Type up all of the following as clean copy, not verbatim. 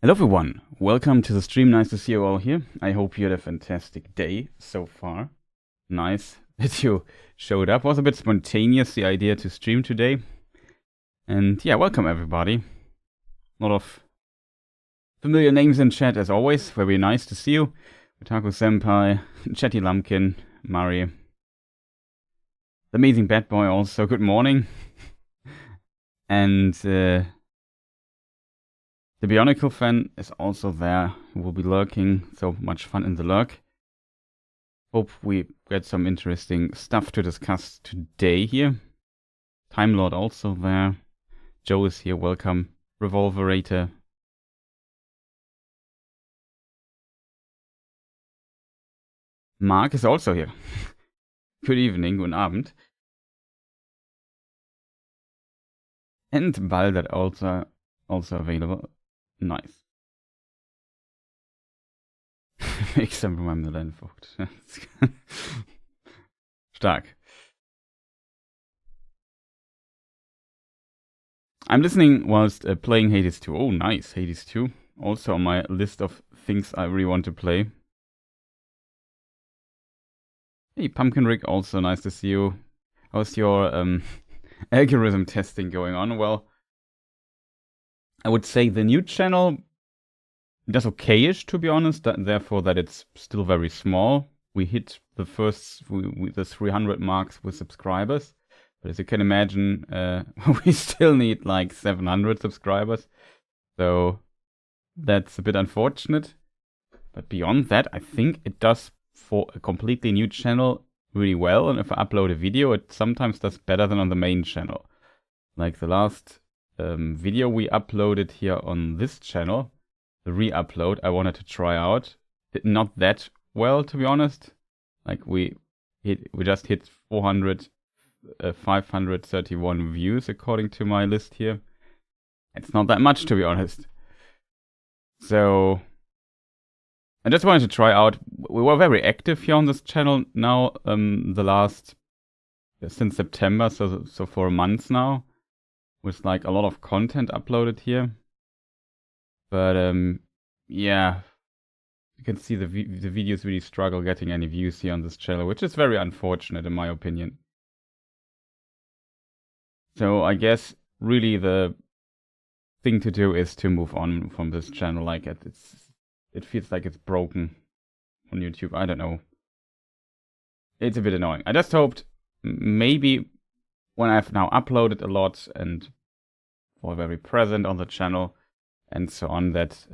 Hello everyone, welcome to the stream. Nice to see you all here. I hope you had a fantastic day so far. Nice that you showed up. Was a bit spontaneous, the idea to stream today. And yeah, welcome everybody. A lot of familiar names in chat as always. Very nice to see you. Otaku Senpai, Chatty Lumpkin, Mari. The amazing bad boy also, good morning. And the Bionicle fan is also there, who will be lurking, so much fun in the lurk. Hope we get some interesting stuff to discuss today here. Time Lord also there. Joe is here, welcome. Revolverator. Mark is also here. Good evening, guten Abend. And Balder also available. Nice. Except from meinem Landvogt. Stark. I'm listening whilst playing Hades 2. Oh, nice. Hades 2. Also on my list of things I really want to play. Hey, Pumpkin Rick. Also nice to see you. How's your algorithm testing going on? Well, I would say the new channel does okay-ish, to be honest, therefore that it's still very small. We hit the first, the 300 marks with subscribers. But as you can imagine, we still need like 700 subscribers. So that's a bit unfortunate. But beyond that, I think it does, for a completely new channel, really well. And if I upload a video, it sometimes does better than on the main channel. Like the last video we uploaded here on this channel, the re-upload I wanted to try out, did not that well, to be honest. Like we just hit 531 views according to my list here. It's not that much, to be honest. So I just wanted to try out. We were very active here on this channel now, since September, so for a month now, with like a lot of content uploaded here. But yeah, you can see the videos really struggle getting any views here on this channel, which is very unfortunate in my opinion. So I guess really the thing to do is to move on from this channel. Like it feels like it's broken on YouTube. I don't know. It's a bit annoying. I just hoped maybe when I've now uploaded a lot and were very present on the channel and so on, that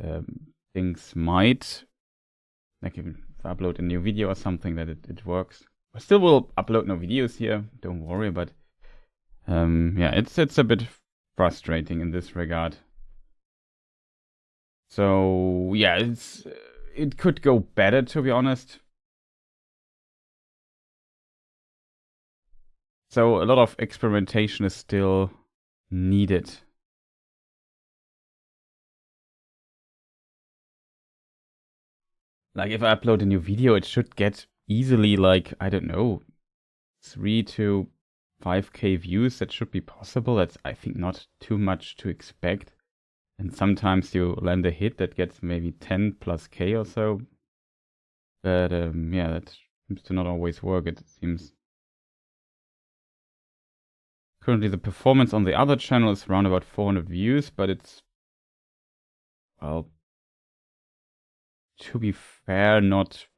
things might, like if I upload a new video or something, that it works. I still will upload no videos here, don't worry, but yeah, it's a bit frustrating in this regard. So yeah, it could go better, to be honest. So a lot of experimentation is still needed. Like if I upload a new video, it should get easily like, I don't know, 3 to 5k views. That should be possible. That's, I think, not too much to expect. And sometimes you land a hit that gets maybe 10 plus k or so. But yeah, that seems to not always work, it seems. Currently the performance on the other channel is around about 400 views, but it's, well, to be fair,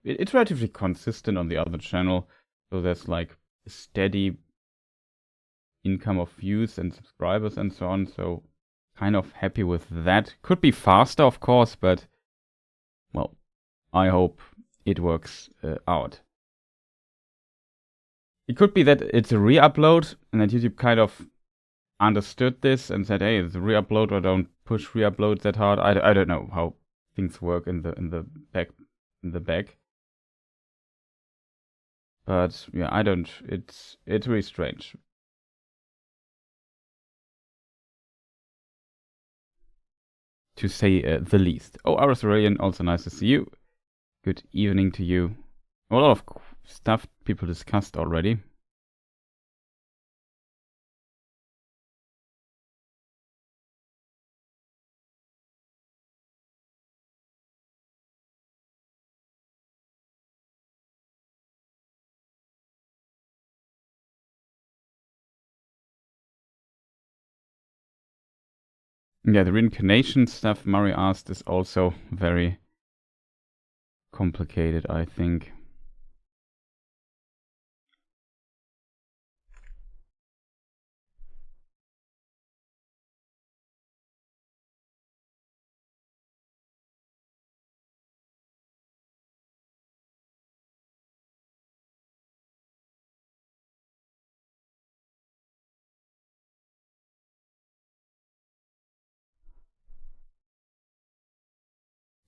it's relatively consistent on the other channel. So there's like a steady income of views and subscribers and so on. So kind of happy with that. Could be faster, of course, but well, I hope it works out. It could be that it's a re-upload and that YouTube kind of understood this and said, hey, it's a re-upload, or don't push re-uploads that hard. I don't know how things work in the back. But yeah, I don't. It's really strange. To say the least. Oh, Silmarillion, also nice to see you. Good evening to you. A lot of stuff people discussed already. Yeah, the reincarnation stuff Murray asked is also very complicated, I think.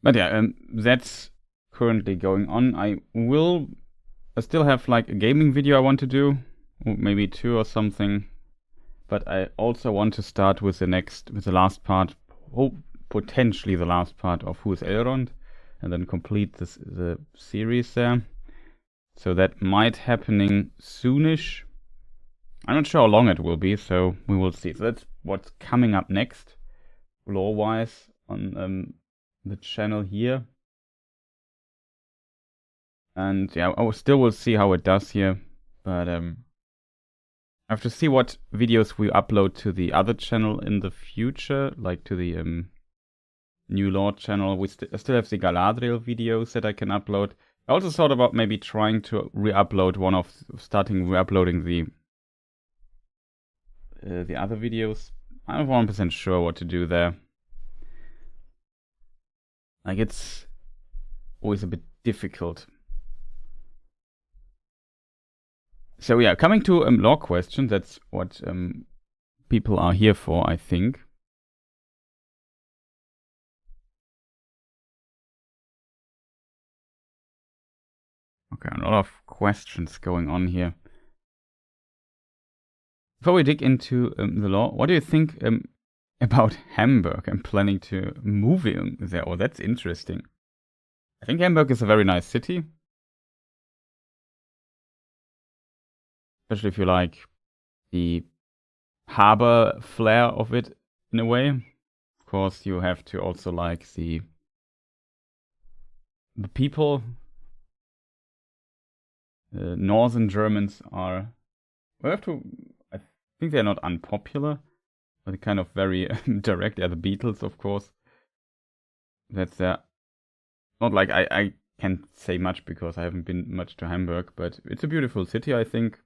But yeah, that's currently going on. I still have like a gaming video I want to do, or maybe 2 or something. But I also want to start with the last part, potentially the last part of Who's Elrond, and then complete the series there. So that might happening soonish. I'm not sure how long it will be, so we will see. So that's what's coming up next, lore-wise, on the channel here. And yeah, I still will see how it does here, but I have to see what videos we upload to the other channel in the future, like to the new lore channel. I still have the Galadriel videos that I can upload. I also thought about maybe trying to re-upload starting re-uploading the other videos. I'm not 100% sure what to do there. Like, it's always a bit difficult. So yeah, coming to lore questions, that's what people are here for, I think. Okay, a lot of questions going on here. Before we dig into the lore, what do you think about Hamburg? I'm planning to move in there. Oh, that's interesting. I think Hamburg is a very nice city. Especially if you like the harbor flair of it in a way. Of course, you have to also like the people. Northern Germans are. I think they're not unpopular, but they're kind of very direct. They're the Beatles, of course. That's not like I can't say much because I haven't been much to Hamburg, but it's a beautiful city, I think.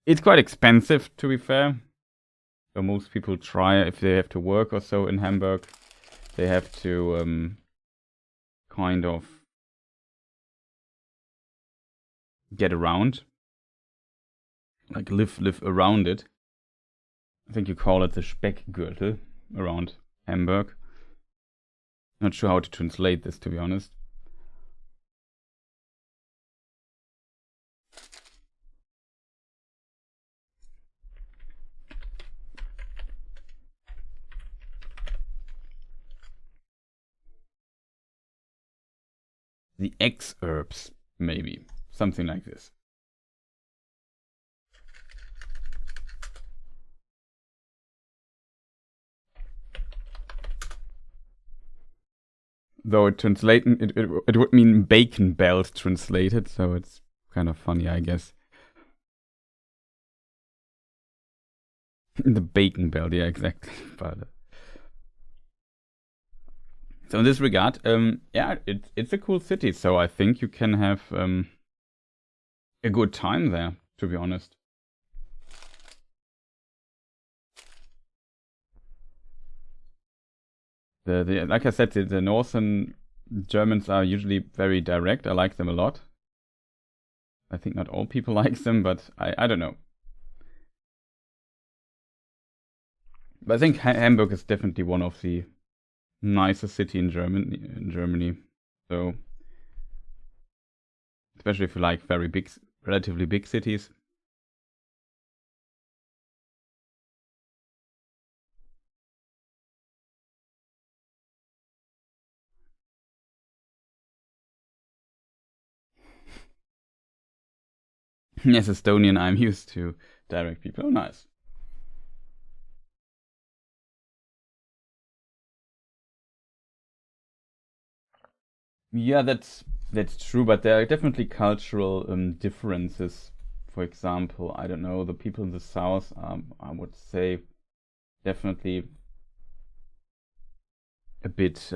It's quite expensive, to be fair. So most people try, if they have to work or so in Hamburg, they have to kind of get around. Like live around it. I think you call it the Speckgürtel around Hamburg. Not sure how to translate this, to be honest. The exurbs, maybe. Something like this. Though it would mean bacon belt translated, so it's kind of funny, I guess. The bacon belt, yeah, exactly. But so in this regard, yeah, it's a cool city. So I think you can have a good time there, to be honest. Like I said, the northern Germans are usually very direct. I like them a lot. I think not all people like them, but I don't know. But I think Hamburg is definitely one of the nicer city in Germany. So especially if you like very big, relatively big cities. Yes, Estonian, I'm used to direct people. Oh, nice. Yeah, that's true, but there are definitely cultural differences. For example, I don't know, the people in the south, I would say, definitely a bit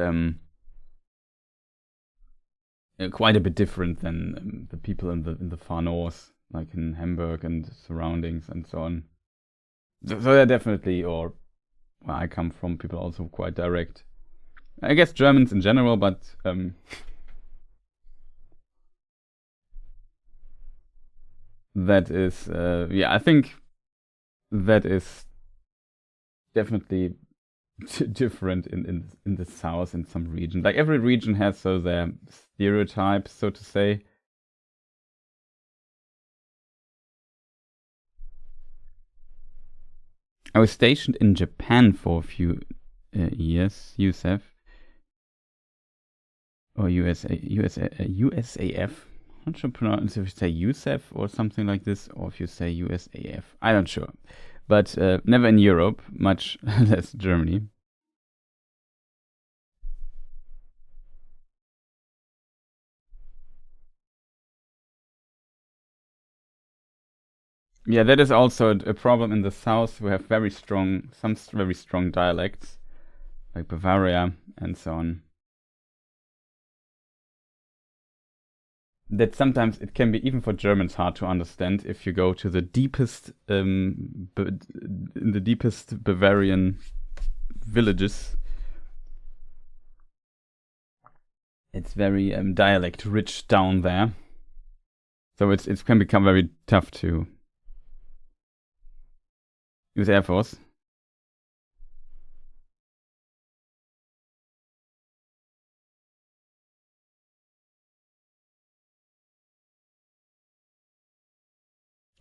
quite a bit different than the people in the far north, like in Hamburg and surroundings and so on. So they're definitely, or where I come from, people also quite direct. I guess Germans in general, but that is, yeah, I think that is definitely different in the south in some region. Like every region has so their stereotypes, so to say. I was stationed in Japan for a few years, USF. Or USAF. I'm not sure pronounce if you say USAF or something like this, or if you say USAF. I'm not sure. But never in Europe, much less Germany. Yeah, that is also a problem in the south. We have some very strong dialects, like Bavaria and so on. That sometimes it can be, even for Germans, hard to understand if you go to the deepest, in the deepest Bavarian villages. It's very dialect rich down there, so it can become very tough to use Air Force.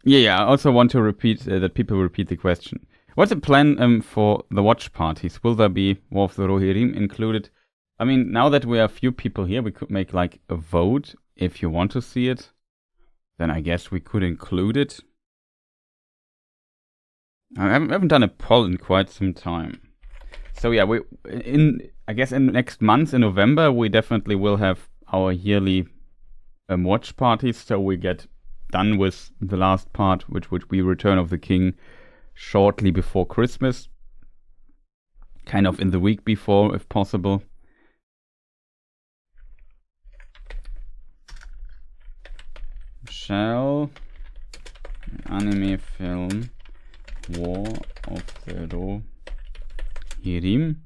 Yeah. I also want to repeat that people repeat the question. What's the plan for the watch parties? Will there be War of the Rohirrim included? I mean, now that we are a few people here, we could make like a vote if you want to see it. Then I guess we could include it. I haven't done a poll in quite some time. So yeah, I guess in next month in November we definitely will have our yearly watch parties. So we get done with the last part, which would be Return of the King, shortly before Christmas, kind of in the week before, if possible. Shall anime film War of the Rohirrim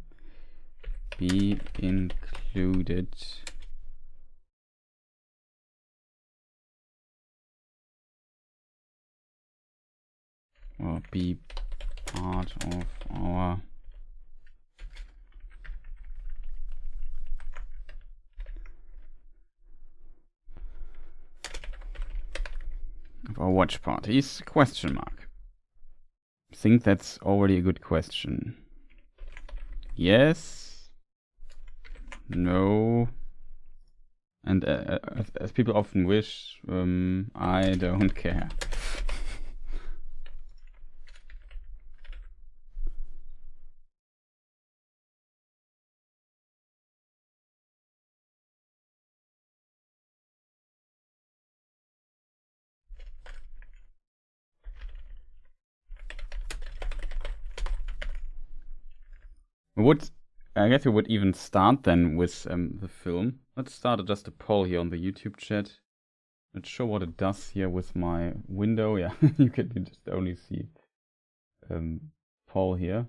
be included or be part of our watch parties? Question mark. I think that's already a good question. Yes. No. And as people often wish, I don't care. I guess we would even start then with the film. Let's start just a poll here on the YouTube chat. Not sure what it does here with my window. Yeah, you can just only see poll here.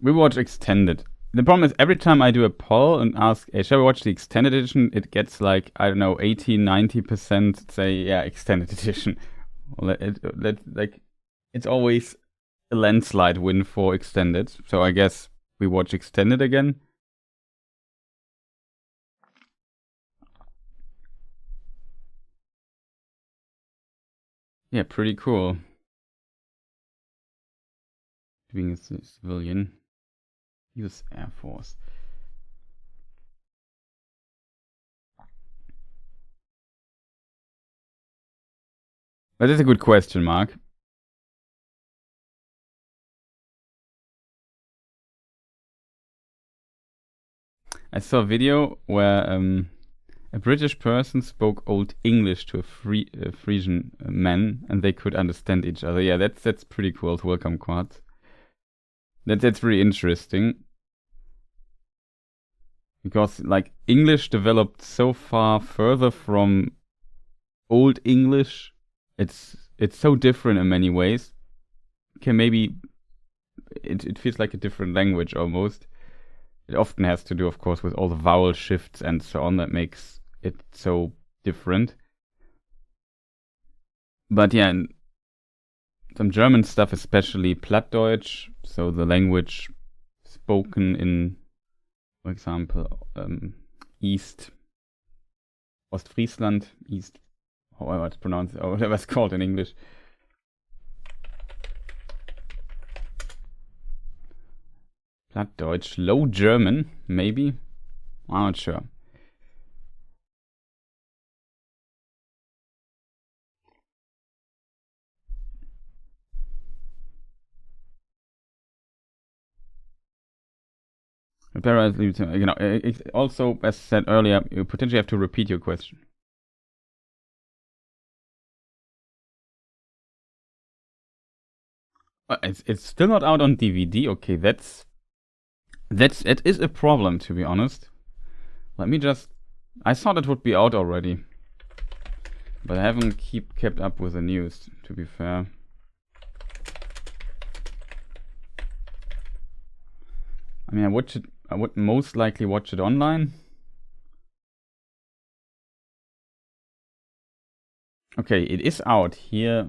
We watch extended. The problem is every time I do a poll and ask, hey, shall we watch the extended edition? It gets like, I don't know, 80-90% say, yeah, extended edition. It's always a landslide win for extended. So I guess we watch extended again. Yeah, pretty cool. Being a civilian. US Air Force. That is a good question, Mark. I saw a video where A British person spoke Old English to a Frisian man, and they could understand each other. Yeah, that's pretty cool. Welcome cards. That's really interesting. Because like English developed so far further from Old English. It's so different in many ways. Okay, maybe it feels like a different language almost. It often has to do, of course, with all the vowel shifts and so on that makes it so different. But yeah, some German stuff, especially Plattdeutsch, so the language spoken in, for example, Ostfriesland, however it's pronounced, or whatever it's called in English. Plattdeutsch, Low German, maybe? I'm not sure. Also, as said earlier, you potentially have to repeat your question. It's still not out on DVD. Okay, it is a problem, to be honest. Let me just. I thought it would be out already, but I haven't kept up with the news. To be fair. I mean, I would most likely watch it online. Okay, it is out here.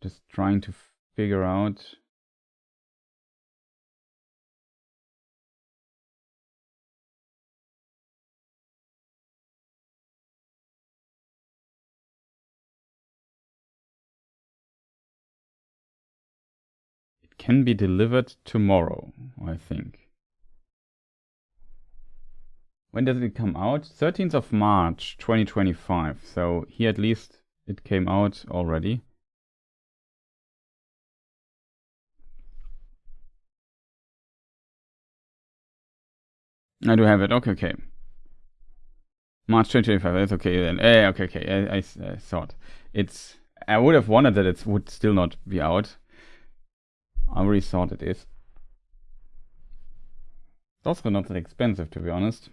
Just trying to figure out. It can be delivered tomorrow, I think. When does it come out? 13th of March 2025. So here at least it came out already. I do have it. Okay. March 2025. That's okay then. Okay. I thought it's. I would have wondered that it would still not be out. I already thought it is. It's also not that expensive, to be honest.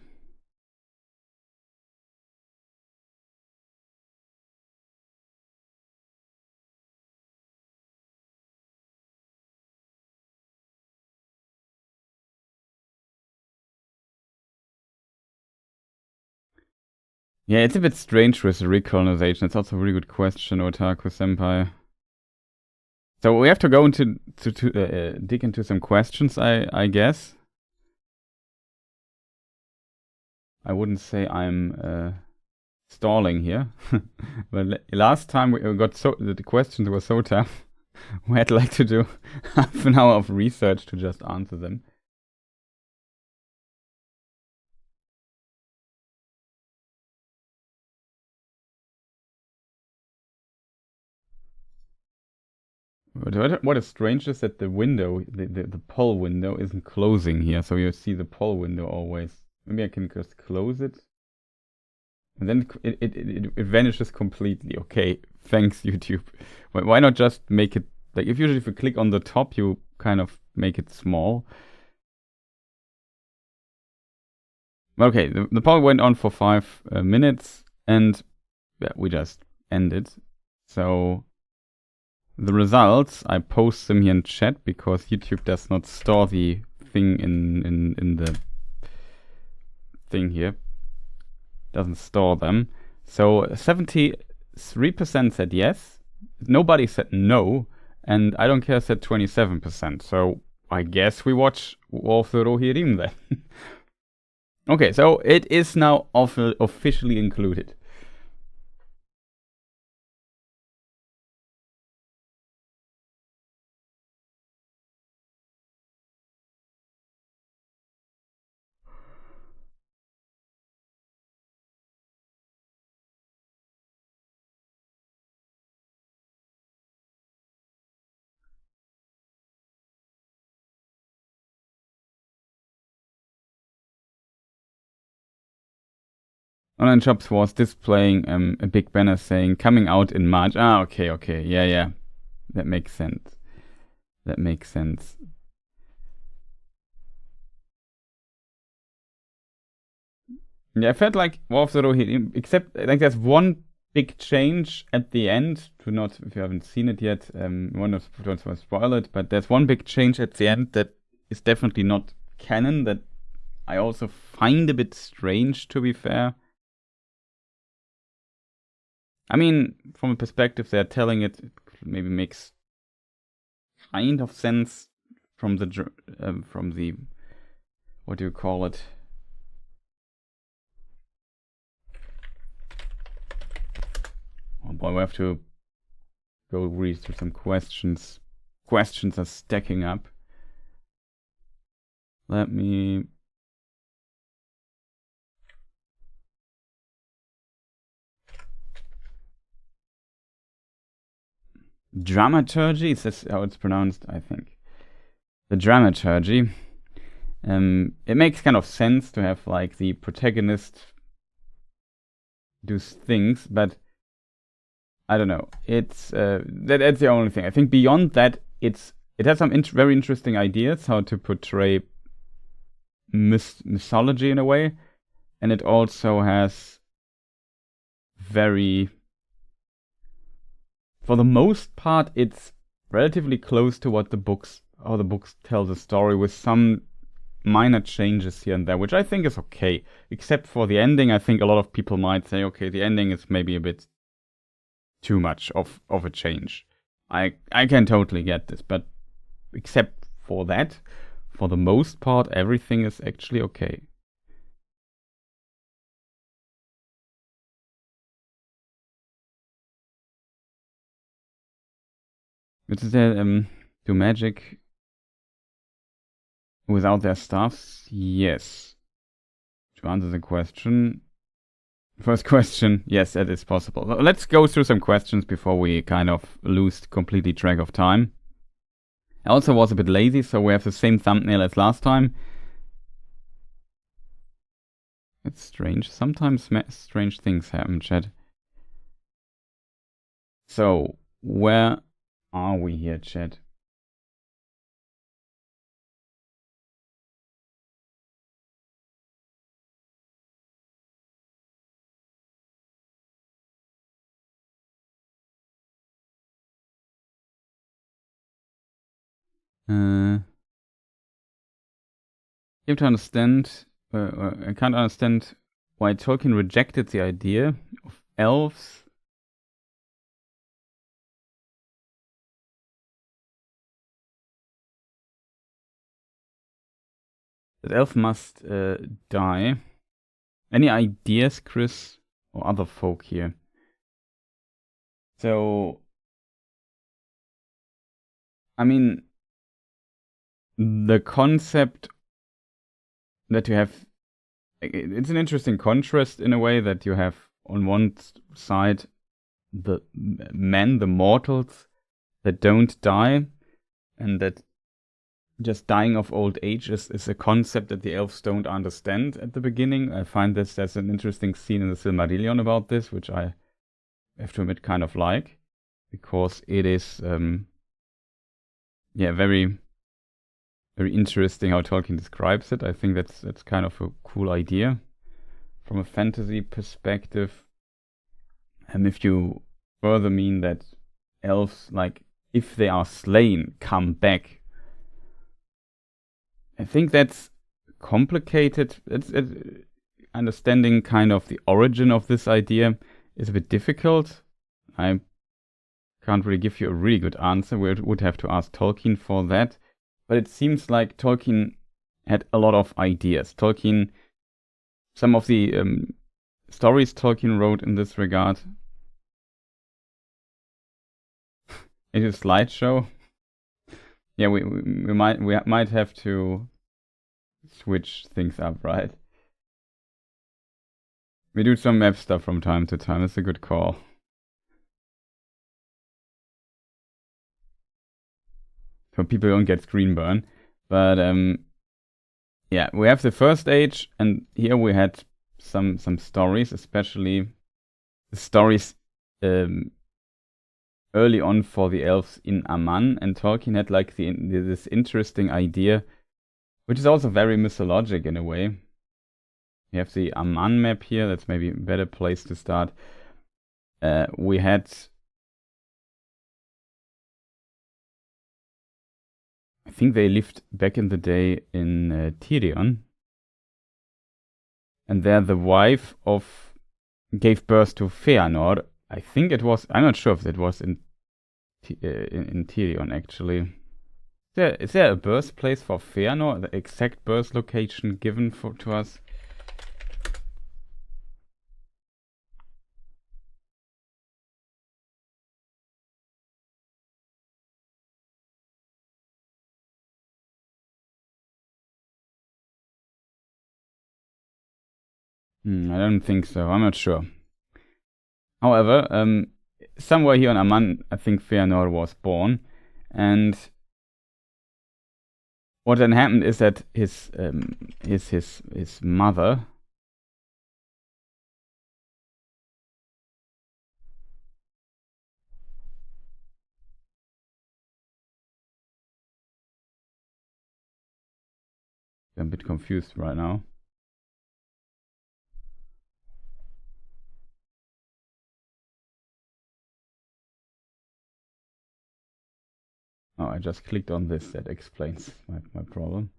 Yeah, it's a bit strange with recolonization. It's also a really good question, Otaku Senpai. So we have to go into dig into some questions, I guess. I wouldn't say I'm stalling here, but last time we got the questions were so tough, we had like to do half an hour of research to just answer them. What is strange is that the window, the poll window, isn't closing here, so you see the poll window always. Maybe I can just close it, and then it vanishes completely. Okay, thanks YouTube. Why not just make it like if you click on the top, you kind of make it small. Okay, the poll went on for 5 minutes, and yeah, we just ended. So. The results, I post them here in chat because YouTube does not store the thing in the thing here. Doesn't store them. So 73% said yes. Nobody said no. And I don't care said 27%. So I guess we watch War of the Rohirrim then. Okay, so it is now officially included. Online Shops was displaying a big banner saying coming out in March. Ah, okay. Yeah. That makes sense. Yeah, I felt like War of the Rohirrim, except like there's one big change at the end. If you haven't seen it yet, don't want to spoil it, but there's one big change at the end that is definitely not canon, that I also find a bit strange, to be fair. I mean, from a perspective they're telling it maybe makes kind of sense from the what do you call it? Oh boy, we have to go read through some questions. Questions are stacking up. Let me... Dramaturgy? Is this how it's pronounced? I think. The dramaturgy. It makes kind of sense to have like the protagonist do things, but I don't know. It's that's the only thing. I think beyond that, it has some very interesting ideas how to portray mythology in a way, and it also has very, for the most part, it's relatively close to how the books tell the story, with some minor changes here and there, which I think is okay. Except for the ending, I think a lot of people might say, okay, the ending is maybe a bit too much of a change. I can totally get this, but except for that, for the most part, everything is actually okay. Which is do magic without their staffs? Yes. To answer the question, first question, yes, that is possible. Let's go through some questions before we kind of lose completely track of time. I also was a bit lazy, so we have the same thumbnail as last time. It's strange. Sometimes strange things happen, chat. So, where are we here, chat? You have to understand, I can't understand why Tolkien rejected the idea of elves that elf must die. Any ideas, Chris, or other folk here? So, I mean, the concept that you have, it's an interesting contrast in a way, that you have on one side the men, the mortals that don't die, and that just dying of old age is a concept that the elves don't understand at the beginning. I find there's an interesting scene in the Silmarillion about this, which I have to admit kind of like, because it is very, very interesting how Tolkien describes it. I think that's kind of a cool idea from a fantasy perspective. And if you further mean that elves, like, if they are slain, come back, I think that's complicated. It's understanding kind of the origin of this idea is a bit difficult. I can't really give you a really good answer. We would have to ask Tolkien for that. but it seems like Tolkien had a lot of ideas. Some of the stories Tolkien wrote in this regard. It is slideshow. Yeah, we might have to switch things up, right? We do some map stuff from time to time. It's a good call. So people don't get screen burn. But yeah, we have the First Age, and here we had some stories, especially the stories early on for the elves in Aman, and Tolkien had like this interesting idea, which is also very mythologic in a way. We have the Aman map here. That's maybe a better place to start. We had, I think they lived back in the day in Tirion, and there the wife gave birth to Feanor. I think it was. I'm not sure if it was in Tirion actually. Is there a birthplace for Feanor? The exact birth location given to us? I don't think so. I'm not sure. However, somewhere here in Aman, I think Feanor was born, and what then happened is that his mother I'm a bit confused right now. Oh, I just clicked on this. That explains my problem.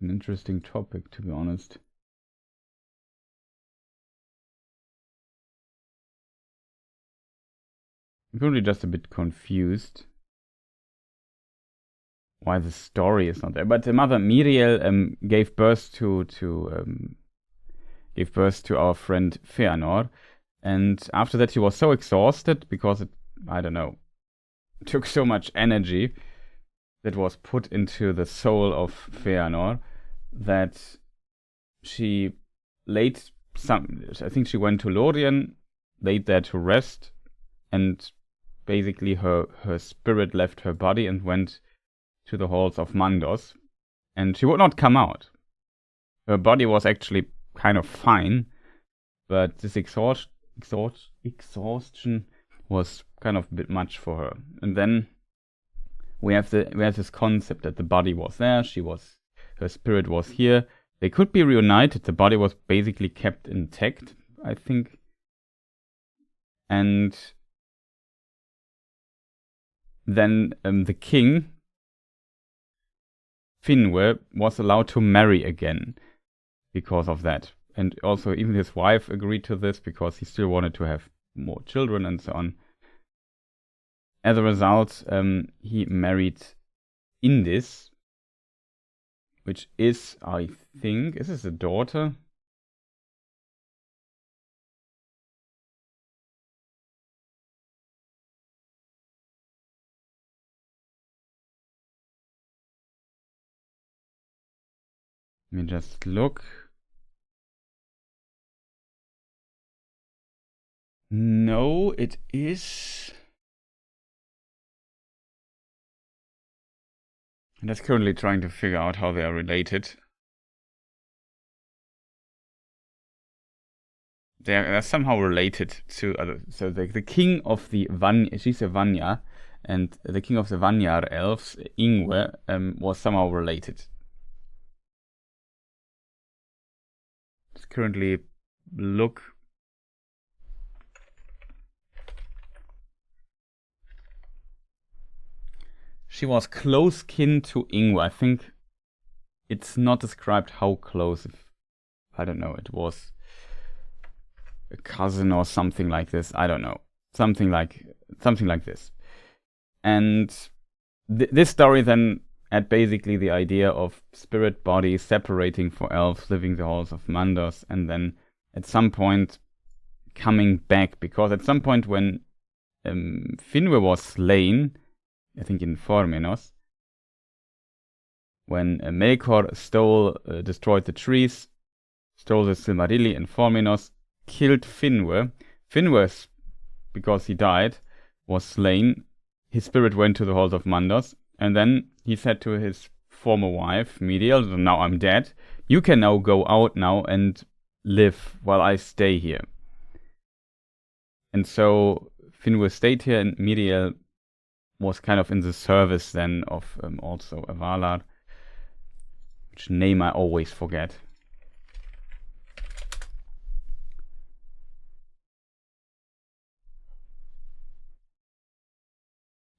An interesting topic, to be honest. I'm currently just a bit confused why the story is not there. But the mother Miriel gave birth to our friend Feanor, and after that he was so exhausted because it, I don't know, took so much energy that was put into the soul of Feanor that she I think she went to Lorien, laid there to rest, and basically her spirit left her body and went to the halls of Mandos, and she would not come out. Her body was actually kind of fine, but this exhaustion was kind of a bit much for her. And then we have this concept that the body was there, her spirit was here. They could be reunited. The body was basically kept intact, I think. And then the king, Finwë, was allowed to marry again because of that. And also even his wife agreed to this because he still wanted to have more children and so on. As a result, he married Indis, which is, I think, is this a daughter? Let me just look. No, it is. I'm just currently trying to figure out how they are related. They're somehow related to other. So the king of the Vanya, she's a Vanya, and the king of the Vanyar elves, Ingwe, was somehow related. Let's currently look. She was close kin to Ingwe. I think it's not described how close. I don't know. It was a cousin or something like this. I don't know. Something like this. And this story then had basically the idea of spirit body separating for elves living the halls of Mandos, and then at some point coming back, because at some point when Finwë was slain, I think in Formenos, when Melkor destroyed the trees, stole the Silmarillion in Formenos, killed Finwë. Finwë, because he died, was slain. His spirit went to the halls of Mandos, and then he said to his former wife, Miriel, now I'm dead, you can now go out now and live while I stay here. And so Finwë stayed here, and Miriel was kind of in the service then of also Avalar, which name I always forget.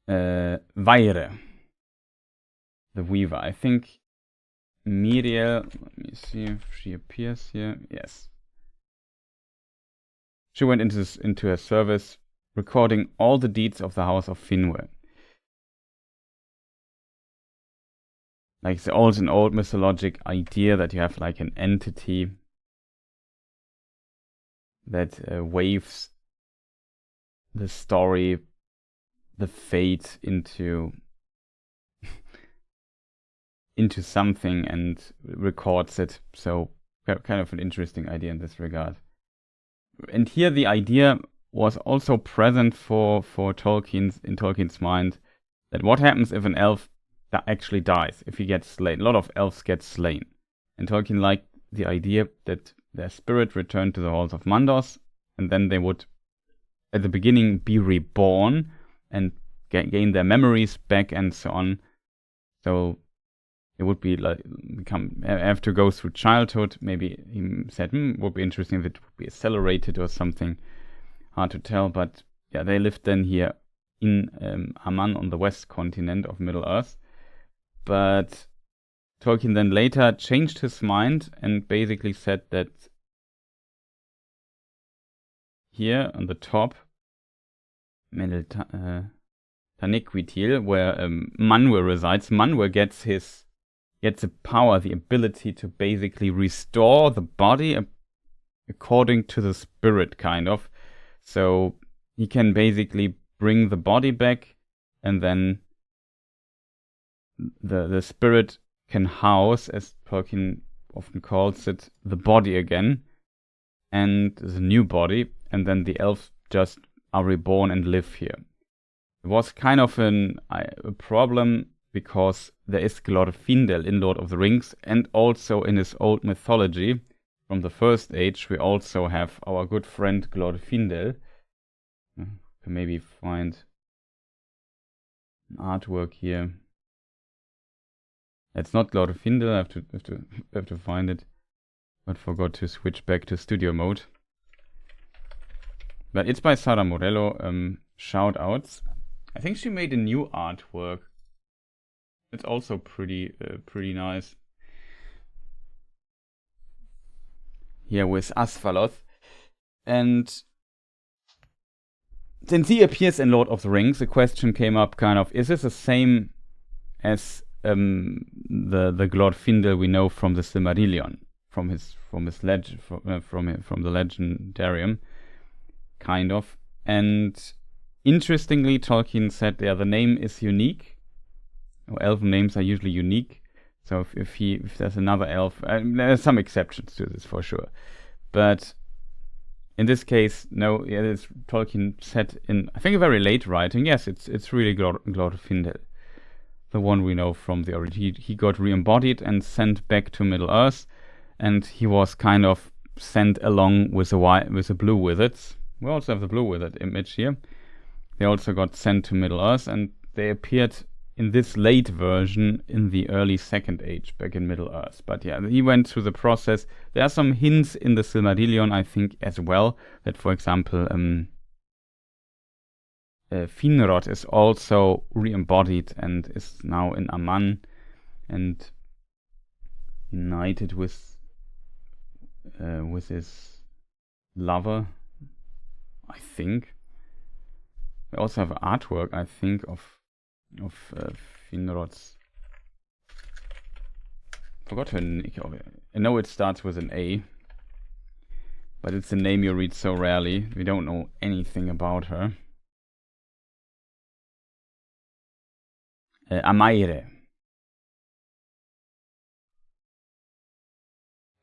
Vaire, the Weaver. I think Miriel, let me see if she appears here. Yes. She went into her service, recording all the deeds of the House of Finwë. Like, it's also an old mythologic idea that you have like an entity that waves the story, the fate into something and records it. So kind of an interesting idea in this regard. And here the idea was also present for Tolkien's mind, that what happens if an elf that actually dies, if he gets slain. A lot of elves get slain. And Tolkien liked the idea that their spirit returned to the halls of Mandos, and then they would at the beginning be reborn and gain their memories back and so on. So it would be like have to go through childhood. Maybe he said, would be interesting if it would be accelerated or something. Hard to tell, but yeah, they lived then here in Aman on the west continent of Middle Earth. But Tolkien then later changed his mind and basically said that here on the top, Taniquetil, where Manwë resides, Manwë gets the power, the ability to basically restore the body according to the spirit, kind of. So he can basically bring the body back, and then the spirit can house, as Tolkien often calls it, the body again, and the new body, and then the elves just are reborn and live here. It was kind of a problem, because there is Glorfindel in Lord of the Rings, and also in his old mythology from the First Age we also have our good friend Glorfindel. Can maybe find an artwork here. It's not Glorfindel. I have to find it, but forgot to switch back to studio mode. But it's by Sara Morello. Shout outs. I think she made a new artwork. It's also pretty nice. Here with Asphaloth. And since he appears in Lord of the Rings, the question came up kind of, is this the same as the Glorfindel we know from the Silmarillion, from the Legendarium, kind of. And interestingly, Tolkien said, yeah, the name is unique. Elven names are usually unique. So if there's another elf, there's some exceptions to this for sure. But in this case, no, yeah, Tolkien said in, I think, a very late writing, yes, it's really Glorfindel, the one we know from the origin. He got re-embodied and sent back to Middle Earth, and he was kind of sent along with the blue wizards. We also have the blue wizard image here. they also got sent to Middle-earth, and they appeared in this late version in the early Second Age, back in Middle-earth. But yeah, he went through the process. There are some hints in the Silmarillion, I think, as well, that, for example, Finrod is also re-embodied and is now in Aman and united with his lover, I think. We also have artwork, I think, of Finrod's. Forgot her name. I know it starts with an A, but it's a name you read so rarely. We don't know anything about her. Amaire.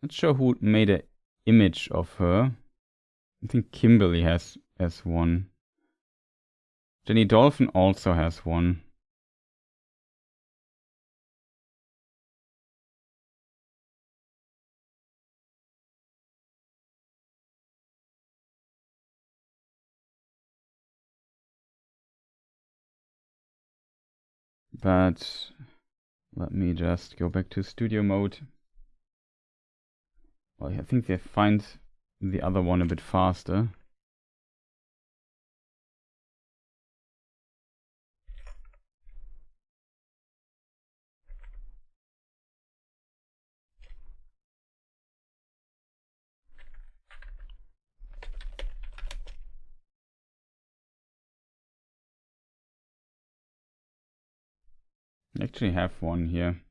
Not sure who made an image of her. I think Kimberly has one. Jenny Dolphin also has one. But let me just go back to studio mode. Well, I think they find the other one a bit faster. I actually have one here.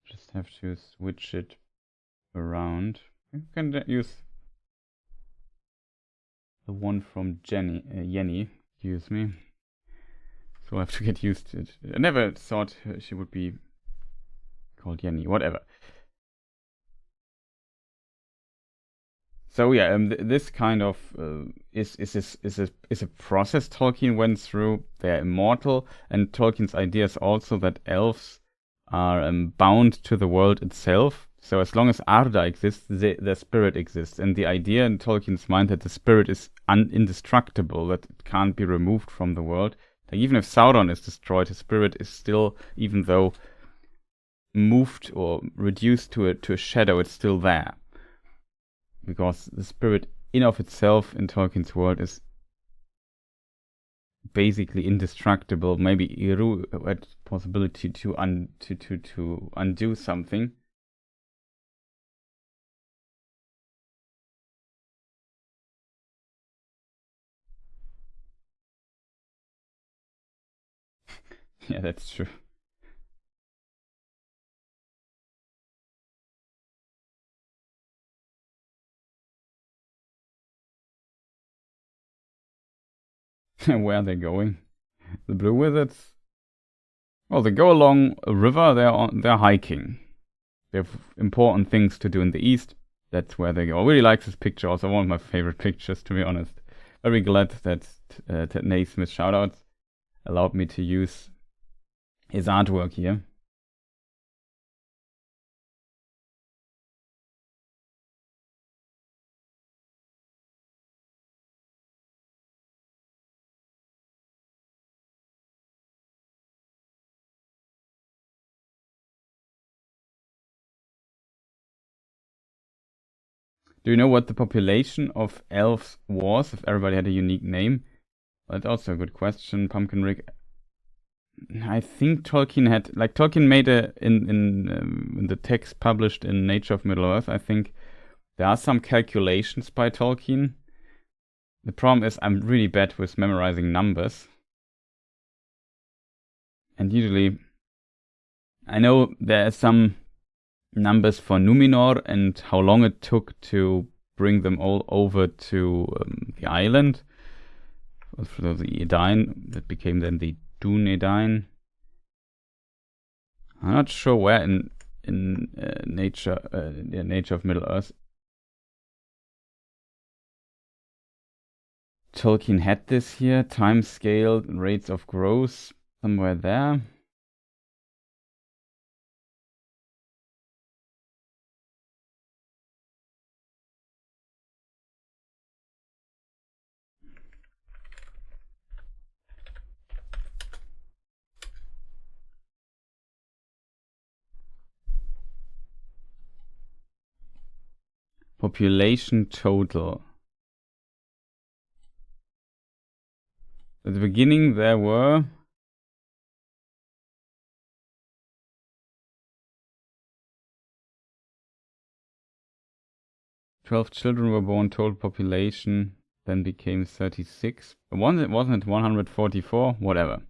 Just have to switch it around. I can use the one from Jenny, excuse me. So I have to get used to it. I never thought she would be called Jenny, whatever. So yeah, this kind of is a process Tolkien went through. They're immortal, and Tolkien's idea is also that elves are bound to the world itself. So as long as Arda exists, their spirit exists, and the idea in Tolkien's mind that the spirit is indestructible, that it can't be removed from the world. Like even if Sauron is destroyed, his spirit is still, even though moved or reduced to a shadow, it's still there. Because the spirit in of itself in Tolkien's world is basically indestructible. Maybe Eru had possibility to undo something. Yeah, that's true. Where are they going? The Blue Wizards? Well, they go along a river. They're hiking. They have important things to do in the east. That's where they go. I really like this picture. Also, one of my favorite pictures, to be honest. Very glad that Ted Naismith shoutouts allowed me to use his artwork here. Do you know what the population of elves was, if everybody had a unique name? That's also a good question, Pumpkin Rick. I think Tolkien had, like Tolkien made in the text published in Nature of Middle-earth, I think there are some calculations by Tolkien. The problem is I'm really bad with memorizing numbers. And usually, I know there are some numbers for Numenor and how long it took to bring them all over to the island. For the Edain, that became then the Dunedain. I'm not sure where in Nature of Middle-earth Tolkien had this here, time scale, rates of growth, somewhere there. Population total. At the beginning there were 12 children were born, total population then became 36. Wasn't it 144? Whatever.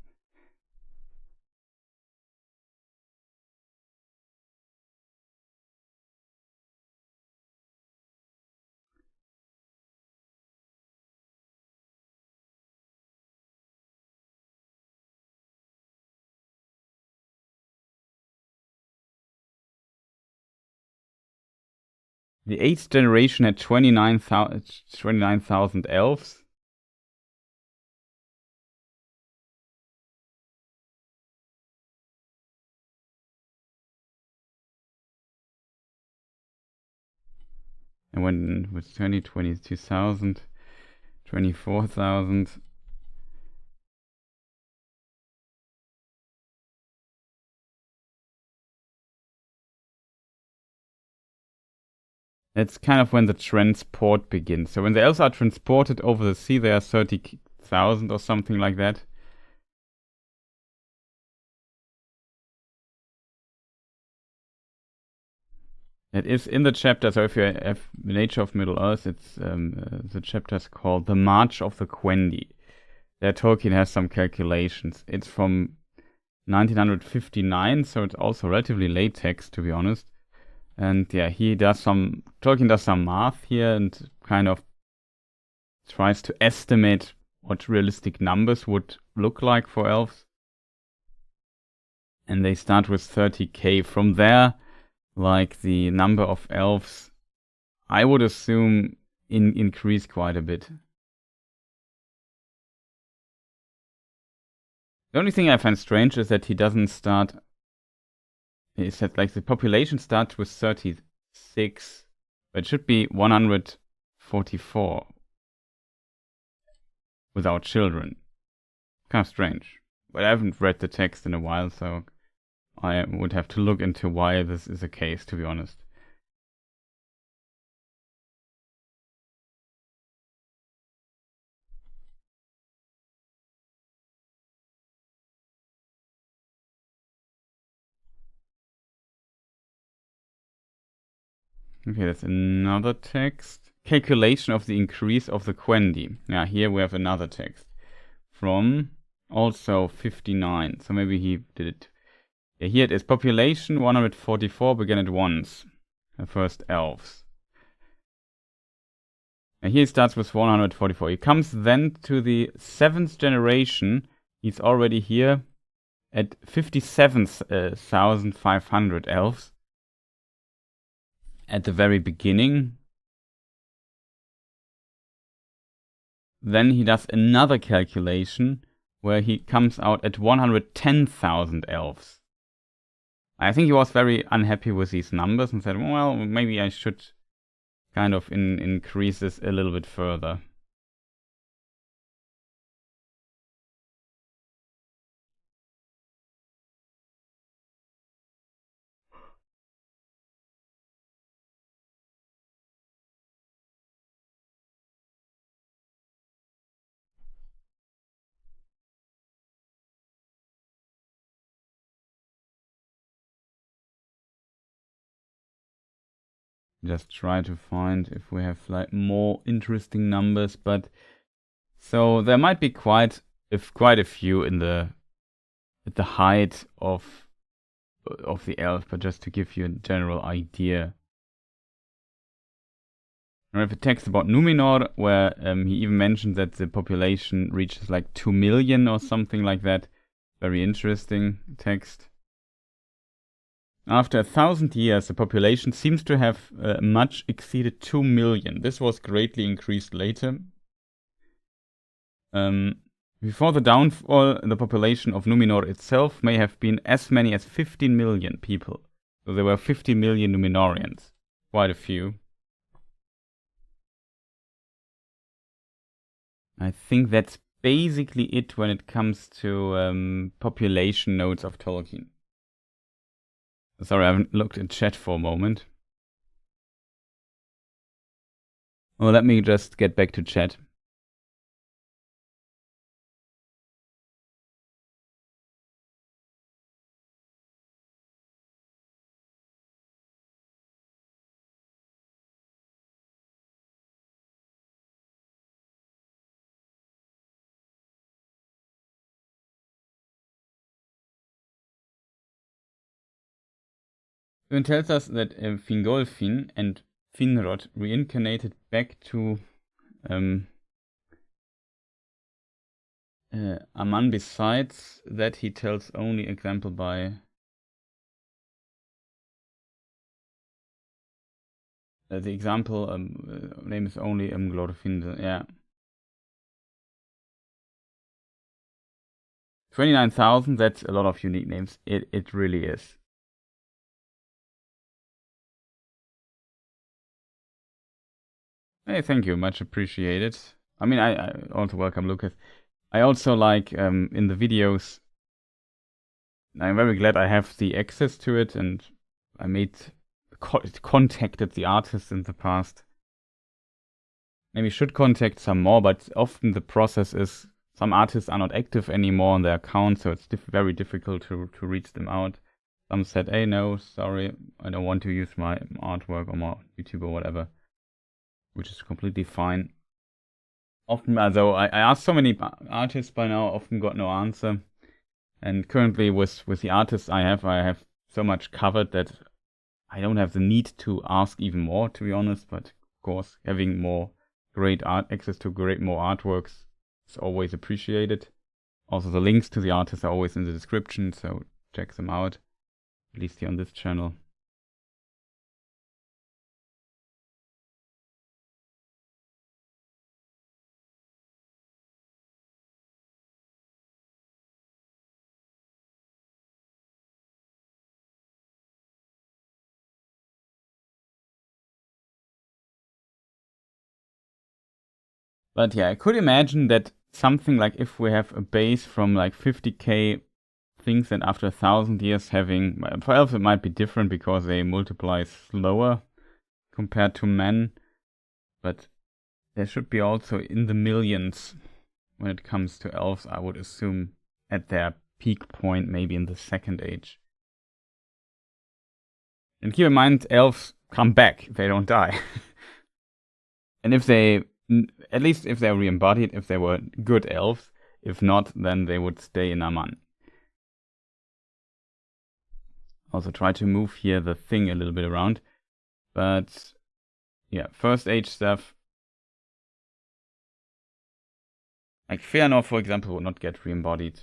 The 8th generation had 29,000 elves. And when with 22,000, 24,000. That's kind of when the transport begins. So when the elves are transported over the sea, they are 30,000 or something like that. It is in the chapter, so if you have the nature of Middle-earth, it's the chapter is called The March of the Quendi. There Tolkien has some calculations. It's from 1959, so it's also relatively late text, to be honest. And yeah, Tolkien does some math here and kind of tries to estimate what realistic numbers would look like for elves. And they start with 30k. From there, like the number of elves, I would assume increase quite a bit. The only thing I find strange is that he doesn't start. He said like the population starts with 36, but it should be 144 without children. Kind of strange. But I haven't read the text in a while, so I would have to look into why this is the case, to be honest. Okay, that's another text. Calculation of the increase of the Quendi. Yeah, here we have another text. From also 59. So maybe he did it. Yeah, here it is. Population 144 began at once. The first elves. And here it starts with 144. He comes then to the 7th generation. He's already here at 57,500 elves. At the very beginning. Then he does another calculation where he comes out at 110,000 elves. I think he was very unhappy with these numbers and said, well, maybe I should kind of increase this a little bit further. Just try to find if we have like more interesting numbers, but so there might be quite a few at the height of the elf, but just to give you a general idea. I have a text about Numenor where he even mentioned that the population reaches like 2 million or something like that. Very interesting text. After 1,000 years, the population seems to have much exceeded 2 million. This was greatly increased later. Before the downfall, the population of Numenor itself may have been as many as 15 million people. So there were 50 million Numenorians. Quite a few. I think that's basically it when it comes to population notes of Tolkien. Sorry, I haven't looked in chat for a moment. Well, let me just get back to chat. It tells us that Fingolfin and Finrod reincarnated back to Aman. Besides that, he tells only example by the example name is only Glorfindel. Yeah, 29,000. That's a lot of unique names. It really is. Hey, thank you, much appreciated. I mean, I also welcome Lucas. I also like in the videos. I'm very glad I have the access to it, and I contacted the artists in the past. Maybe should contact some more, but often the process is some artists are not active anymore on their account, so it's very difficult to reach them out. Some said, hey, no, sorry, I don't want to use my artwork on my YouTube or whatever, which is completely fine. Often, although I asked so many artists by now, often got no answer. And currently with the artists I have so much covered that I don't have the need to ask even more, to be honest. But of course, having more access to more artworks is always appreciated. Also, the links to the artists are always in the description, so check them out, at least here on this channel. But yeah, I could imagine that something like if we have a base from like 50k things, and after 1,000 years having, for elves it might be different because they multiply slower compared to men, but there should be also in the millions when it comes to elves, I would assume, at their peak point, maybe in the Second Age. And keep in mind, elves come back, they don't die. And if they, at least if they're re-embodied, if they were good elves, if not, then they would stay in Aman. Also try to move here the thing a little bit around. But yeah, First Age stuff. Like Fëanor, for example, would not get re-embodied.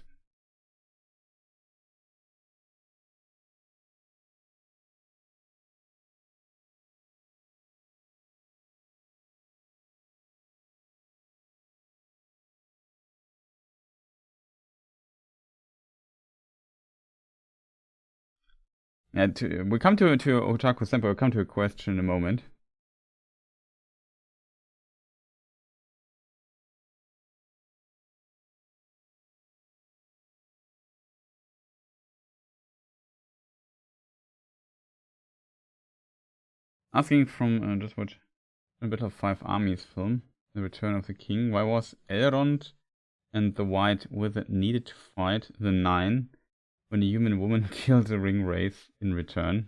Yeah, we come to Otaku Senpai, we'll come to a question in a moment. Asking from just watch a bit of Five Armies film, The Return of the King. Why was Elrond and the White Wizard needed to fight the Nine when a human woman killed the ring wraith in return?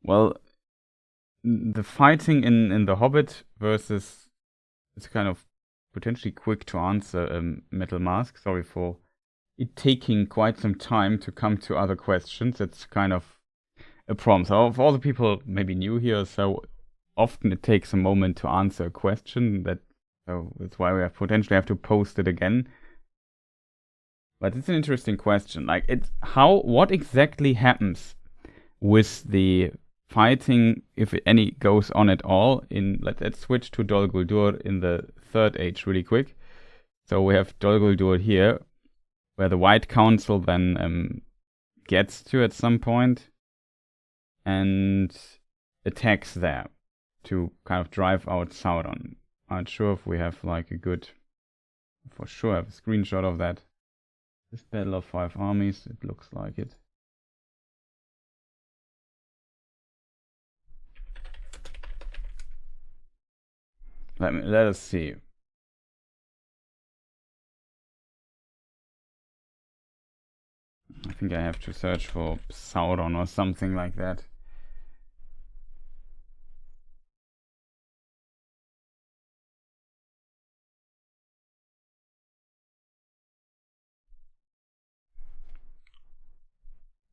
Well, the fighting in The Hobbit versus, it's kind of potentially quick to answer, Metal Mask. Sorry for it taking quite some time to come to other questions. It's kind of a problem. So for all the people maybe new here, so often it takes a moment to answer a question. So that's why we potentially have to post it again. But it's an interesting question. Like, what exactly happens with the fighting, if any goes on at all? Let's switch to Dol Guldur in the Third Age really quick. So we have Dol Guldur here, where the White Council then gets to at some point and attacks there to kind of drive out Sauron. I'm not sure if we have like for sure have a screenshot of that. This Battle of Five Armies, it looks like it. Let us see. I think I have to search for Sauron or something like that.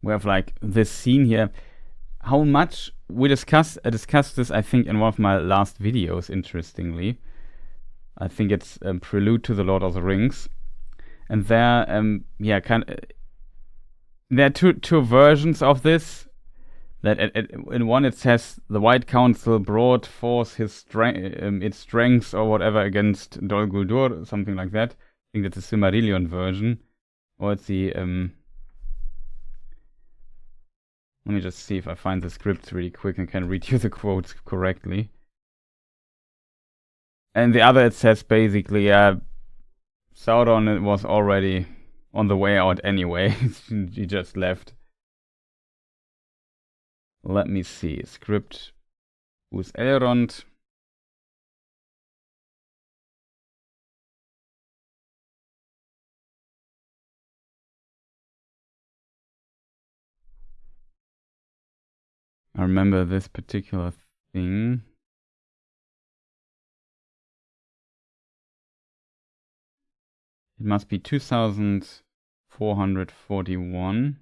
We have like this scene here. How much we discussed this, I think, in one of my last videos, interestingly. I think it's Prelude to the Lord of the Rings. And there, there are two versions of this. That in one it says the White Council brought forth its strength or whatever against Dol Guldur, something like that. I think that's the Silmarillion version. Or it's the let me just see if I find the script really quick and can read you the quotes correctly. And the other, it says basically, Sauron was already on the way out anyway. He just left. Let me see. Script. Who's Elrond? I remember this particular thing. It must be 2441.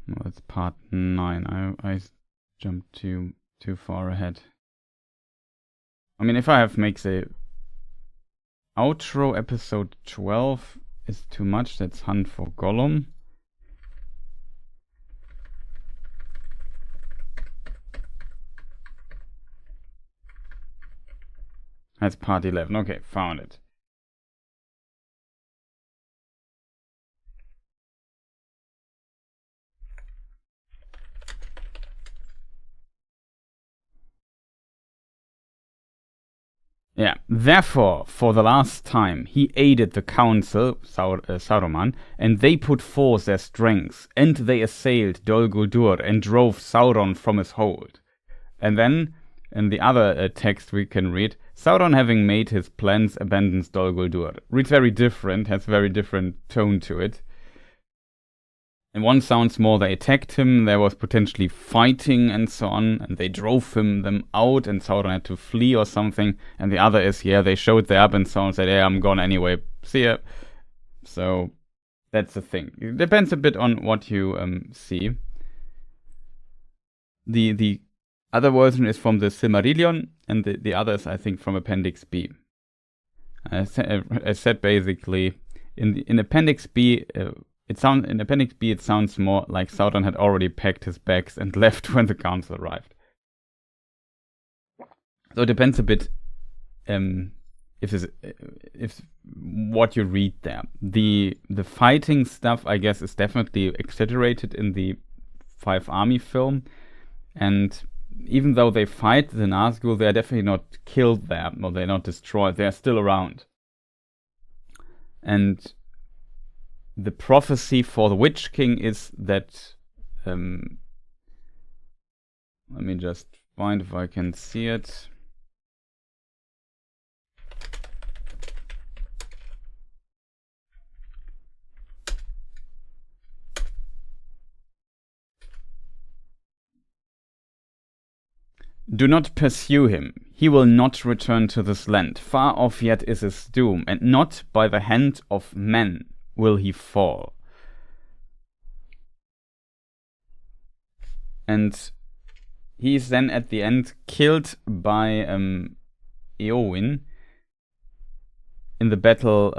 Well, it's part 9. I jumped too far ahead. I mean, if I have makes a outro episode 12 is too much, that's Hunt for Gollum. That's part 11. Okay, found it. Yeah, therefore, for the last time, he aided the council, Saruman, and they put forth their strength, and they assailed Dol Guldur and drove Sauron from his hold. And then, in the other text we can read, Sauron, having made his plans, abandons Dol Guldur. Reads very different, has very different tone to it. And one sounds more they attacked him, there was potentially fighting and so on, and they drove them out, and Sauron had to flee or something. And the other is, yeah, they showed there up and Sauron said, yeah, I'm gone anyway, see ya. So that's the thing. It depends a bit on what you see. The other version is from the Silmarillion, and the other is, I think, from Appendix B. I said basically, in Appendix B, in Appendix B, it sounds more like Sauron had already packed his bags and left when the council arrived. So it depends a bit if what you read there. The fighting stuff, I guess, is definitely exaggerated in the Five Army film, and even though they fight the Nazgul, they are definitely not killed there, or they're not destroyed. They are still around, and the prophecy for the Witch King is that, let me just find if I can see it. Do not pursue him. He will not return to this land. Far off yet is his doom, and not by the hand of men will he fall. And he is then at the end killed by Eowyn in the battle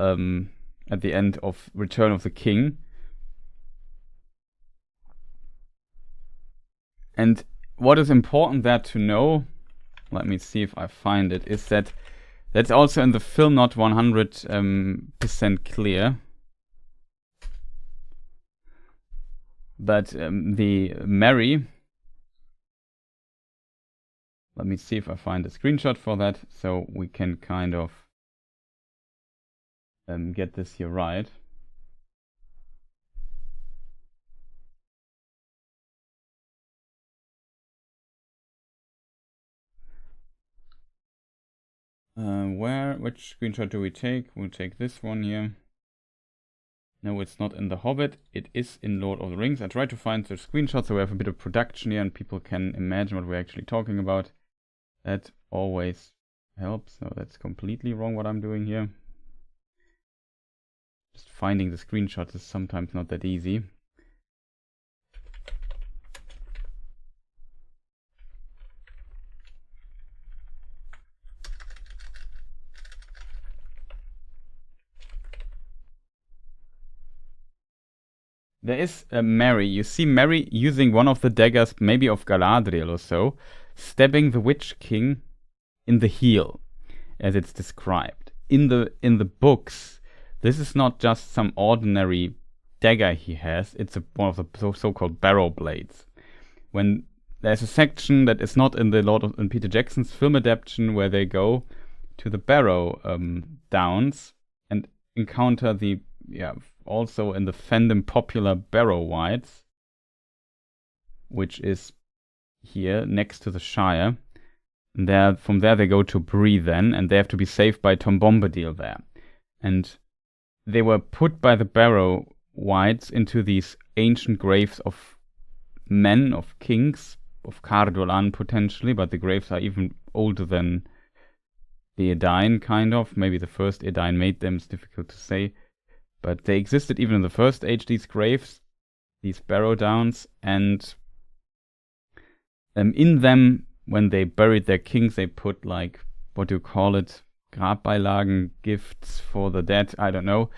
at the end of Return of the King. And what is important there to know, let me see if I find it, is that that's also in the film not 100% clear. But the Merry, let me see if I find a screenshot for that, so we can kind of get this here right. Which screenshot do we take? We'll take this one here. No, it's not in The Hobbit. It is in Lord of the Rings. I tried to find the screenshot so we have a bit of production here and people can imagine what we're actually talking about. That always helps. No, that's completely wrong what I'm doing here. Just finding the screenshots is sometimes not that easy. There is Merry. You see Merry using one of the daggers, maybe of Galadriel or so, stabbing the Witch King in the heel, as it's described. In the books, this is not just some ordinary dagger he has, it's one of the so-called barrow blades. When there's a section that is not in in Peter Jackson's film adaptation where they go to the Barrow Downs and encounter the also in the fandom popular Barrow Wights, which is here next to the Shire. And from there they go to Bree then, and they have to be saved by Tom Bombadil there. And they were put by the Barrow Wights into these ancient graves of men, of kings, of Cardolan potentially, but the graves are even older than the Edain, kind of. Maybe the first Edain made them, it's difficult to say. But they existed even in the First Age, these graves, these Barrow Downs, and in them, when they buried their kings, they put, like, what do you call it? Grabbeilagen, gifts for the dead, I don't know.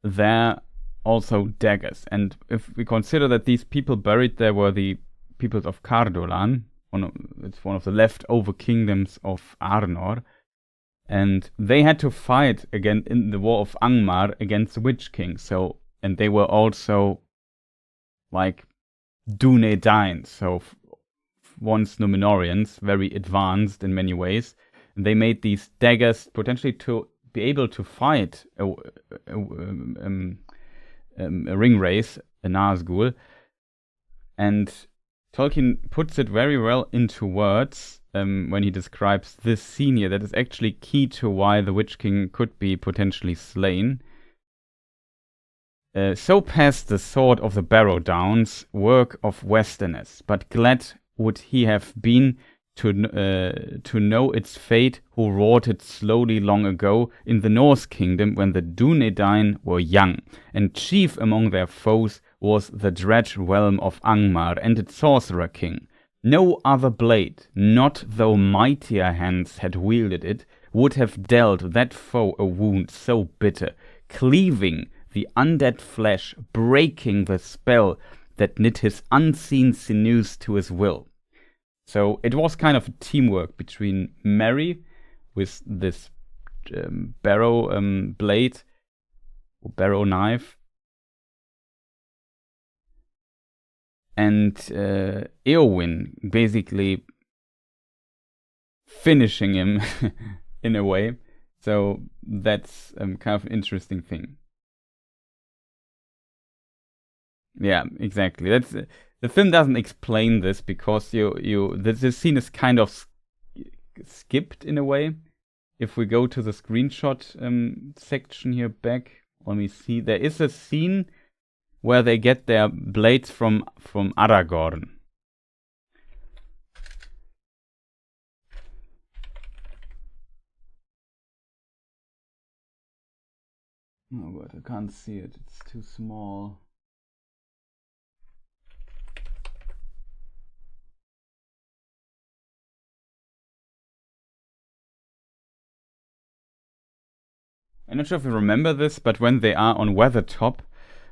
There also daggers. And if we consider that these people buried there were the peoples of Cardolan, it's one of the leftover kingdoms of Arnor, and they had to fight again in the War of Angmar against the Witch King. So, and they were also like Dunedain, so once Numenorians, very advanced in many ways. And they made these daggers potentially to be able to fight a ring race, a Nazgul. And Tolkien puts it very well into words when he describes this scene here that is actually key to why the Witch King could be potentially slain. So passed the sword of the Barrow Downs, work of Westerners, but glad would he have been to know its fate who wrought it slowly long ago in the Norse kingdom when the Dunedain were young, and chief among their foes was the dread realm of Angmar and its sorcerer king. No other blade, not though mightier hands had wielded it, would have dealt that foe a wound so bitter, cleaving the undead flesh, breaking the spell that knit his unseen sinews to his will. So it was kind of a teamwork between Merry with this barrow blade, or barrow knife, and Eowyn basically finishing him in a way. So that's kind of an interesting thing. Yeah, exactly. That's the film doesn't explain this because this scene is kind of skipped in a way. If we go to the screenshot section here back, let me see. There is a scene where they get their blades from Aragorn. Oh god, I can't see it. It's too small. I'm not sure if you remember this, but when they are on Weathertop,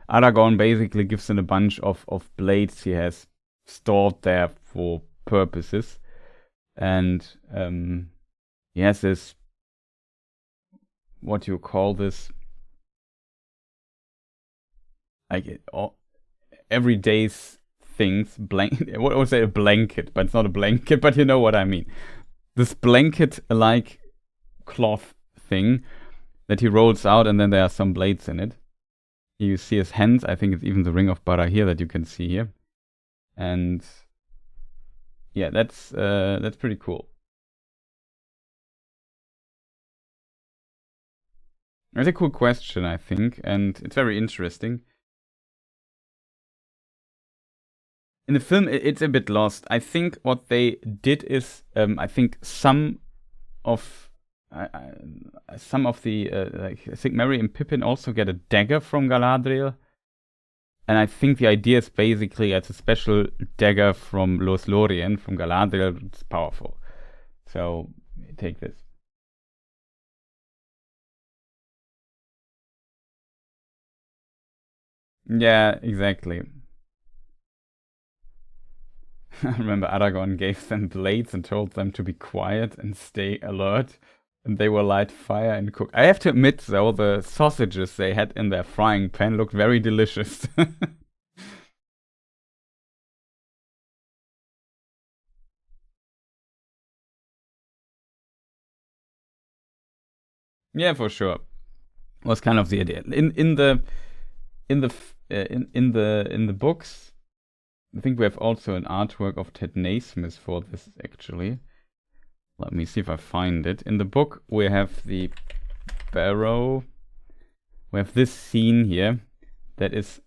Aragorn basically gives them a bunch of blades he has stored there for purposes. And he has this, what you call this, like everyday's things, what would say a blanket, but it's not a blanket, but you know what I mean. This blanket-like cloth thing that he rolls out, and then there are some blades in it. You see his hands. I think it's even the Ring of Barahir that you can see here. And yeah, that's pretty cool. It's a cool question, I think, and it's very interesting. In the film, it's a bit lost. I think what they did is, I think some of the, like, I think Merry and Pippin also get a dagger from Galadriel. And I think the idea is basically it's a special dagger from Lothlorien, from Galadriel. It's powerful. So, take this. Yeah, exactly. I remember Aragorn gave them blades and told them to be quiet and stay alert. And they will light fire and cook. I have to admit, though, the sausages they had in their frying pan looked very delicious. Yeah, for sure. Was kind of the idea. In the books, I think we have also an artwork of Ted Naismith for this, actually. Let me see if I find it. In the book, we have the barrow. We have this scene here that is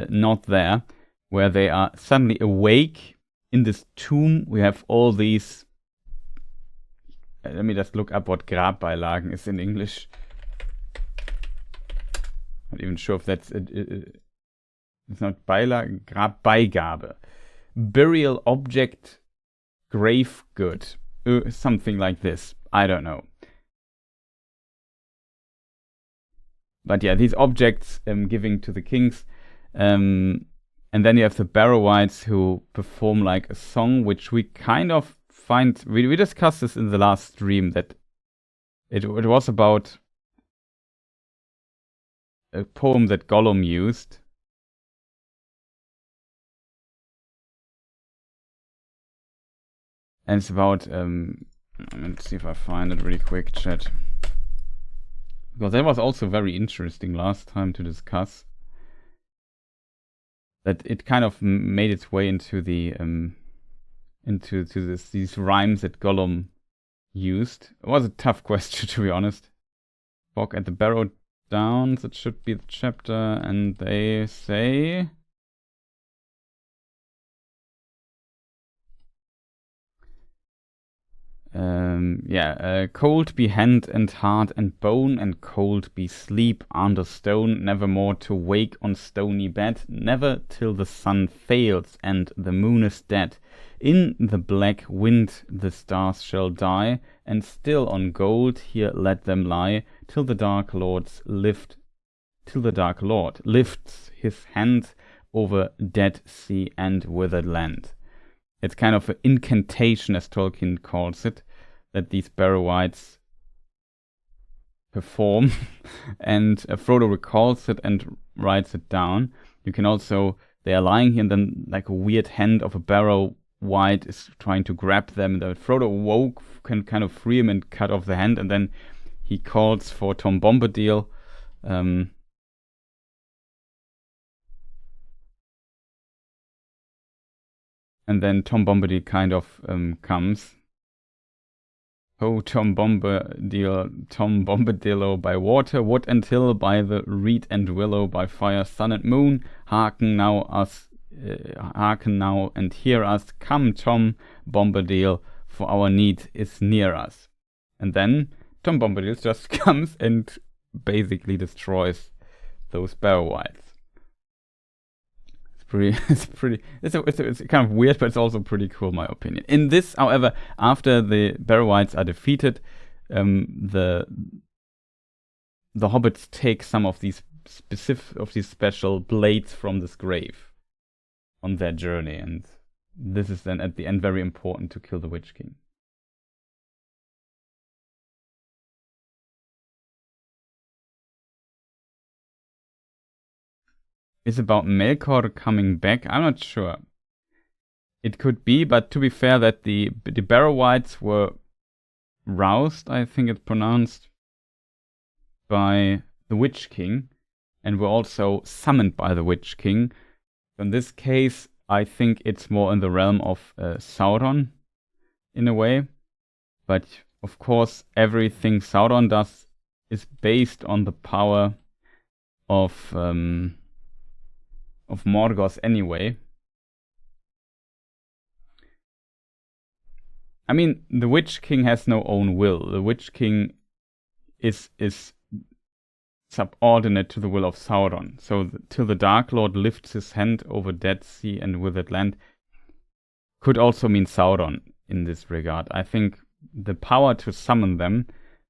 not there, where they are suddenly awake in this tomb. We have all these. Let me just look up what Grabbeilagen is in English. Not even sure if that's it's not Beilage, Grabbeigabe. Burial object, grave good. Something like this. I don't know. But yeah, these objects giving to the kings. And then you have the Barrow-wights who perform like a song, which we kind of find. We discussed this in the last stream, that it was about a poem that Gollum used. And it's about, let's see if I find it really quick, chat. Because that was also very interesting last time to discuss. That it kind of made its way into the, these rhymes that Gollum used. It was a tough question, to be honest. Walk at the Barrow Downs, it should be the chapter, and they say... cold be hand and heart and bone, and cold be sleep under stone, nevermore to wake on stony bed, never till the sun fails and the moon is dead. In the black wind the stars shall die, and still on gold here let them lie, till the Dark Lord lifts his hand over dead sea and withered land. It's kind of an incantation, as Tolkien calls it, that these Barrow-wights perform. And Frodo recalls it and writes it down. You can also, they are lying here, and then like a weird hand of a Barrow-wight is trying to grab them. And Frodo woke, can kind of free him and cut off the hand, and then he calls for Tom Bombadil. And then Tom Bombadil kind of comes. Oh, Tom Bombadillo, by water, wood and hill, by the reed and willow, by fire, sun and moon, hearken now and hear us. Come, Tom Bombadil, for our need is near us. And then Tom Bombadil just comes and basically destroys those Barrow-wights. It's kind of weird, but it's also pretty cool, in my opinion. In this, however, after the Barrow-wights are defeated, the hobbits take some of these special blades from this grave on their journey, and this is then at the end very important to kill the Witch King. Is about Melkor coming back? I'm not sure. It could be, but to be fair, that the Barrow-wights were roused, I think it's pronounced, by the Witch King, and were also summoned by the Witch King. In this case, I think it's more in the realm of Sauron, in a way. But of course, everything Sauron does is based on the power of Morgoth anyway. I mean, the Witch King has no own will. The Witch King is subordinate to the will of Sauron. So till the Dark Lord lifts his hand over Dead Sea and withered land could also mean Sauron in this regard. I think the power to summon them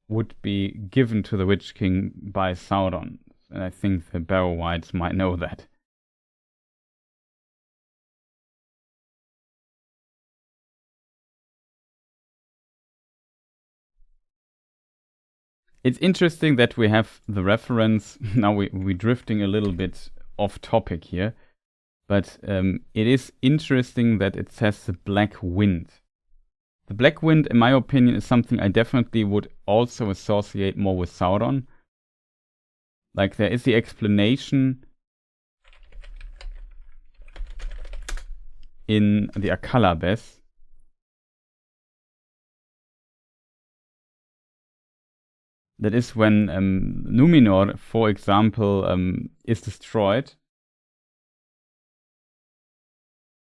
would be given to the Witch King by Sauron. And I think the Barrow-wights might know that. It's interesting that we have the reference. Now we're drifting a little bit off topic here. But it is interesting that it says the Black Wind. The Black Wind, in my opinion, is something I definitely would also associate more with Sauron. Like, there is the explanation in the Akalabes. That is when Numenor, for example, is destroyed.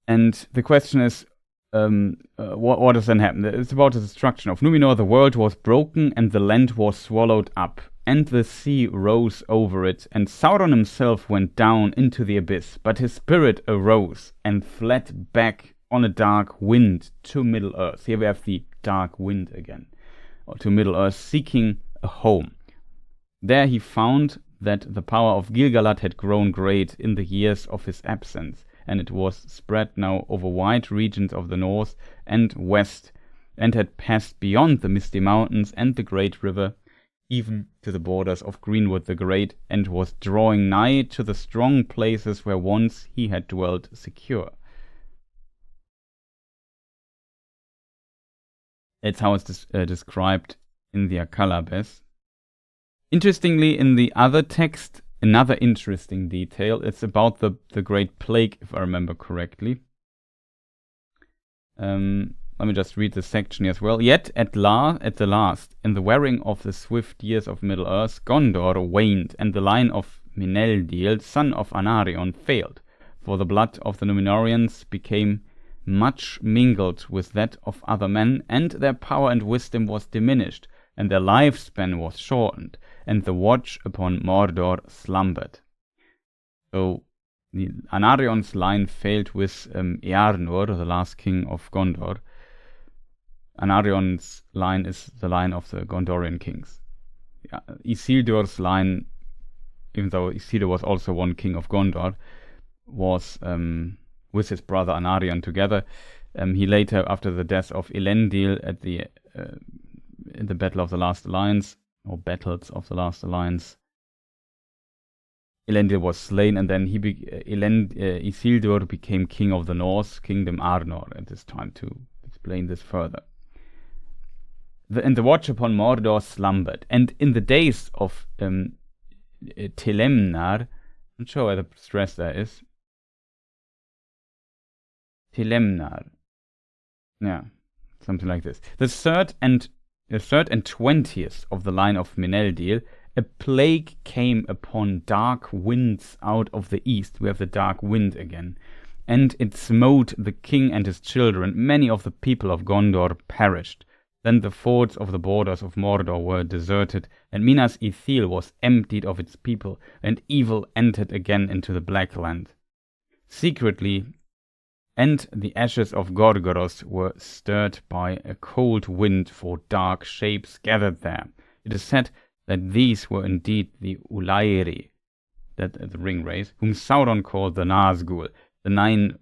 And the question is, what does then happen? It's about the destruction of Numenor. The world was broken and the land was swallowed up. And the sea rose over it. And Sauron himself went down into the abyss. But his spirit arose and fled back on a dark wind to Middle-earth. Here we have the dark wind again. Or to Middle-earth, seeking a home. There he found that the power of Gil-galad had grown great in the years of his absence. And it was spread now over wide regions of the north and west, and had passed beyond the misty mountains and the great river, even to the borders of Greenwood the Great, and was drawing nigh to the strong places where once he had dwelt secure. That's how it's described in the Akalabes. Interestingly, in the other text, another interesting detail, it's about the Great Plague, if I remember correctly. Let me just read this section here as well. Yet at the last, in the wearing of the swift years of Middle-earth, Gondor waned, and the line of Mineldil, son of Anarion, failed, for the blood of the Númenóreans became much mingled with that of other men, and their power and wisdom was diminished, and their lifespan was shortened, and the watch upon Mordor slumbered. So the Anarion's line failed with Eärnur, the last king of Gondor. Anarion's line is the line of the Gondorian kings. Isildur's line, even though Isildur was also one king of Gondor, was with his brother Anarion together. He later, after the death of Elendil at in the Battle of the Last Alliance, or Battles of the Last Alliance, Elendil was slain, and then Isildur became king of the North, Kingdom Arnor, at this time, to explain this further. And the watch upon Mordor slumbered, and in the days of Telemnar, I'm not sure where the stress there is. Telemnar. Yeah, something like this. The third and 20th of the line of Mineldil, a plague came upon dark winds out of the east. We have the dark wind again. And it smote the king and his children. Many of the people of Gondor perished. Then the forts of the borders of Mordor were deserted, and Minas Ithil was emptied of its people, and evil entered again into the Black Land. Secretly, and the ashes of Gorgoroth were stirred by a cold wind, for dark shapes gathered there. It is said that these were indeed the Ulairi, that the ring race, whom Sauron called the Nazgûl, the 9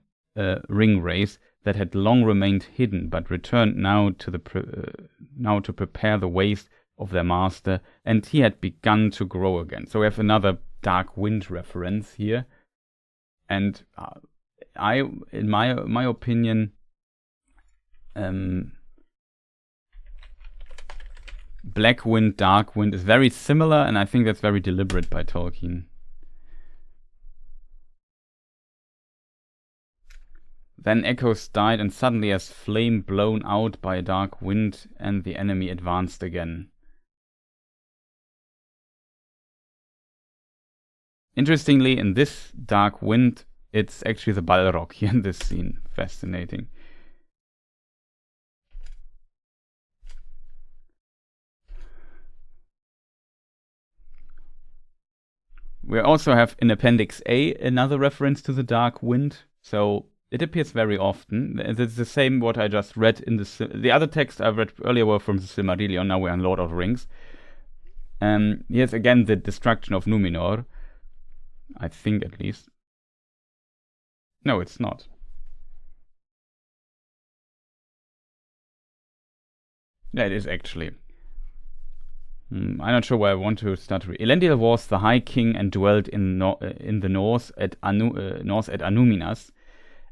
ring race that had long remained hidden, but returned now to prepare the waste of their master, and he had begun to grow again. So we have another dark wind reference here, and in my opinion, Black Wind, Dark Wind is very similar, and I think that's very deliberate by Tolkien. Then echoes died, and suddenly as flame blown out by a dark wind, and the enemy advanced again. Interestingly, in this dark wind, it's actually the Balrog here in this scene. Fascinating. We also have in Appendix A another reference to the dark wind. So it appears very often. It's the same what I just read in the other text I read earlier were from the Silmarillion. Now we're on Lord of the Rings. Here's again the destruction of Numenor. I think at least. No, it's not. Yeah, it is actually. I'm not sure where I want to start. Elendil was the High King and dwelt in the north at Anúminas,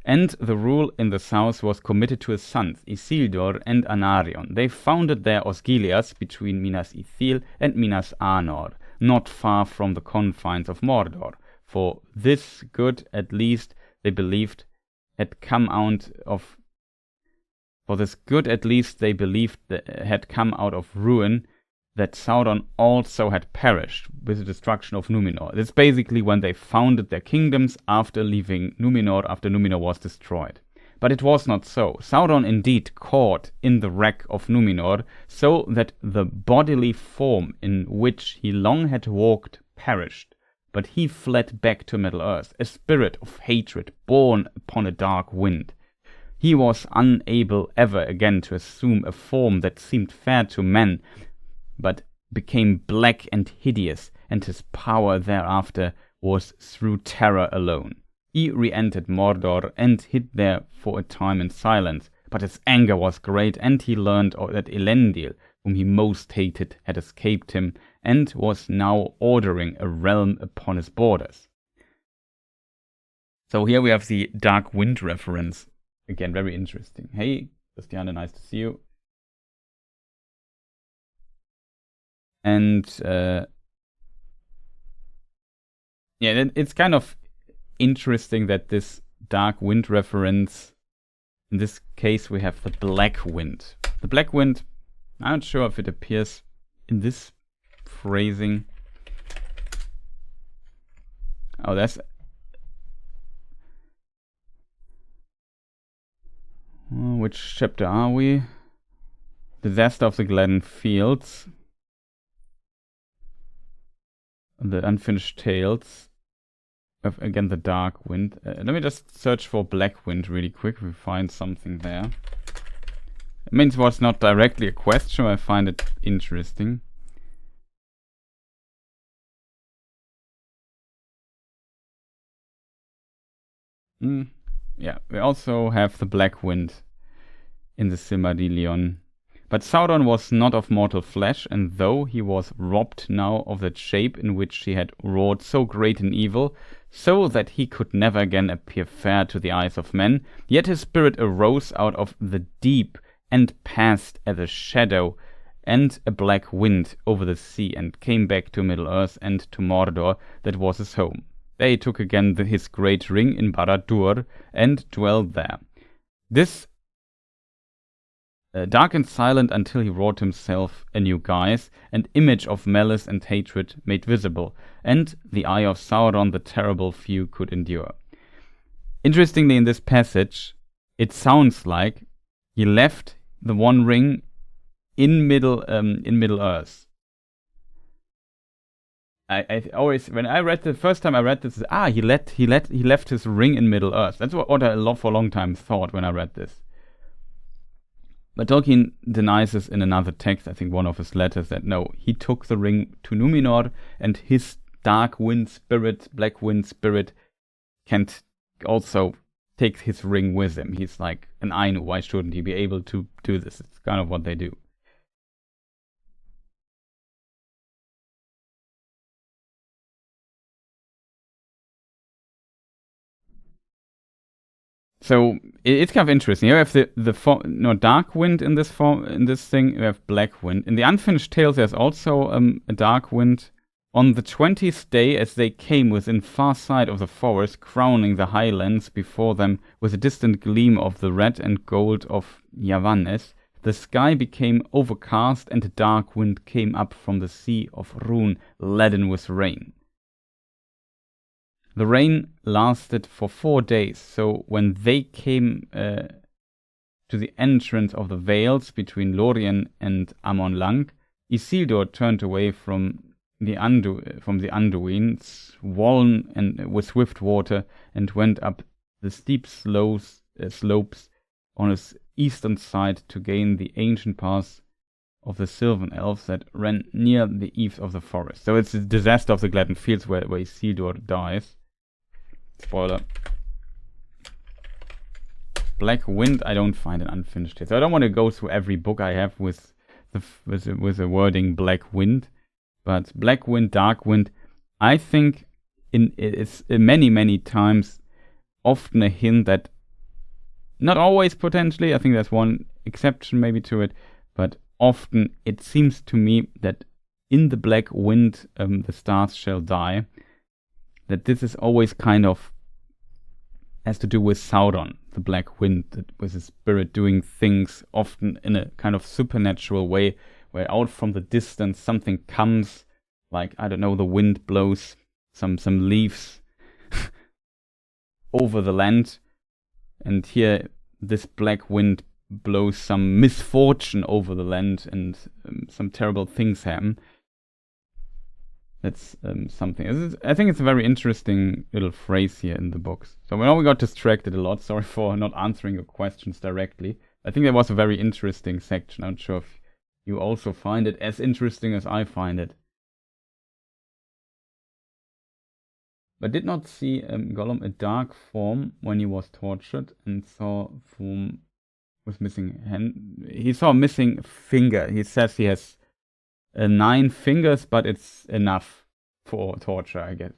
and the rule in the south was committed to his sons, Isildur and Anarion. They founded their Osgiliath between Minas Ithil and Minas Anor, not far from the confines of Mordor. For this good, at least, they believed had come out of. For this good, at least, they believed had come out of ruin, that Sauron also had perished with the destruction of Numenor. It's basically when they founded their kingdoms after leaving Numenor, after Numenor was destroyed. But it was not so. Sauron indeed caught in the wreck of Numenor, so that the bodily form in which he long had walked perished. But he fled back to Middle-earth, a spirit of hatred born upon a dark wind. He was unable ever again to assume a form that seemed fair to men, but became black and hideous, and his power thereafter was through terror alone. He re-entered Mordor and hid there for a time in silence, but his anger was great, and he learned that Elendil, whom he most hated, had escaped him, and was now ordering a realm upon his borders. So here we have the Dark Wind reference. Again, very interesting. Hey, Christiane, nice to see you. And yeah, it's kind of interesting that this dark wind reference, in this case we have the black wind. The black wind, I'm not sure if it appears in this phrasing. Oh, that's... which chapter are we? Disaster of the Glen Fields. The Unfinished Tales. Again, the Dark Wind. Let me just search for Black Wind really quick if we find something there. It means it was not directly a question, I find it interesting. Yeah, we also have the Black Wind in the Silmarillion. But Sauron was not of mortal flesh, and though he was robbed now of that shape in which he had wrought so great an evil, so that he could never again appear fair to the eyes of men, yet his spirit arose out of the deep, and passed as a shadow and a black wind over the sea, and came back to Middle-earth and to Mordor, that was his home. There he took again his great ring in Barad-dûr, and dwelled there. This dark and silent until he wrought himself a new guise, an image of malice and hatred made visible, and the eye of Sauron the terrible few could endure. Interestingly, in this passage, it sounds like he left the One Ring in Middle-earth. I always, when I read the first time I read this, he left his ring in Middle-earth. That's what I for a long time thought when I read this. But Tolkien denies this in another text, I think one of his letters, that no, he took the ring to Numenor, and his dark wind spirit, black wind spirit, can also take his ring with him. He's like an Ainu, why shouldn't he be able to do this? It's kind of what they do. So it's kind of interesting. You have the dark wind in this thing. You have black wind. In the Unfinished Tales, there's also a dark wind. On the 20th day, as they came within far sight of the forest, crowning the highlands before them with a distant gleam of the red and gold of Yavannes, the sky became overcast, and a dark wind came up from the sea of Rhûn, laden with rain. The rain lasted for 4 days, so when they came to the entrance of the vales between Lorien and Amon Lang, Isildur turned away from the Anduin, swollen and with swift water, and went up the steep slopes on his eastern side to gain the ancient pass of the Sylvan Elves that ran near the eaves of the forest. So it's the disaster of the Gladden Fields where Isildur dies. Spoiler. Black Wind, I don't find it unfinished here. So I don't want to go through every book I have with the wording Black Wind. But Black Wind, Dark Wind, I think it's many times often a hint that, not always potentially, I think there's one exception maybe to it, but often it seems to me that in the Black Wind, the stars shall die, that this is always kind of has to do with Sauron, the Black Wind, that with his spirit doing things often in a kind of supernatural way, where out from the distance something comes, like, I don't know, the wind blows some leaves over the land, and here this black wind blows some misfortune over the land, and some terrible things happen. That's something. I think it's a very interesting little phrase here in the books. So we know we got distracted a lot. Sorry for not answering your questions directly. I think that was a very interesting section. I'm not sure if you also find it as interesting as I find it. But did not see Gollum a dark form when he was tortured, and saw form with missing hand. He saw a missing finger. He says he has 9 fingers, but it's enough for torture, I guess.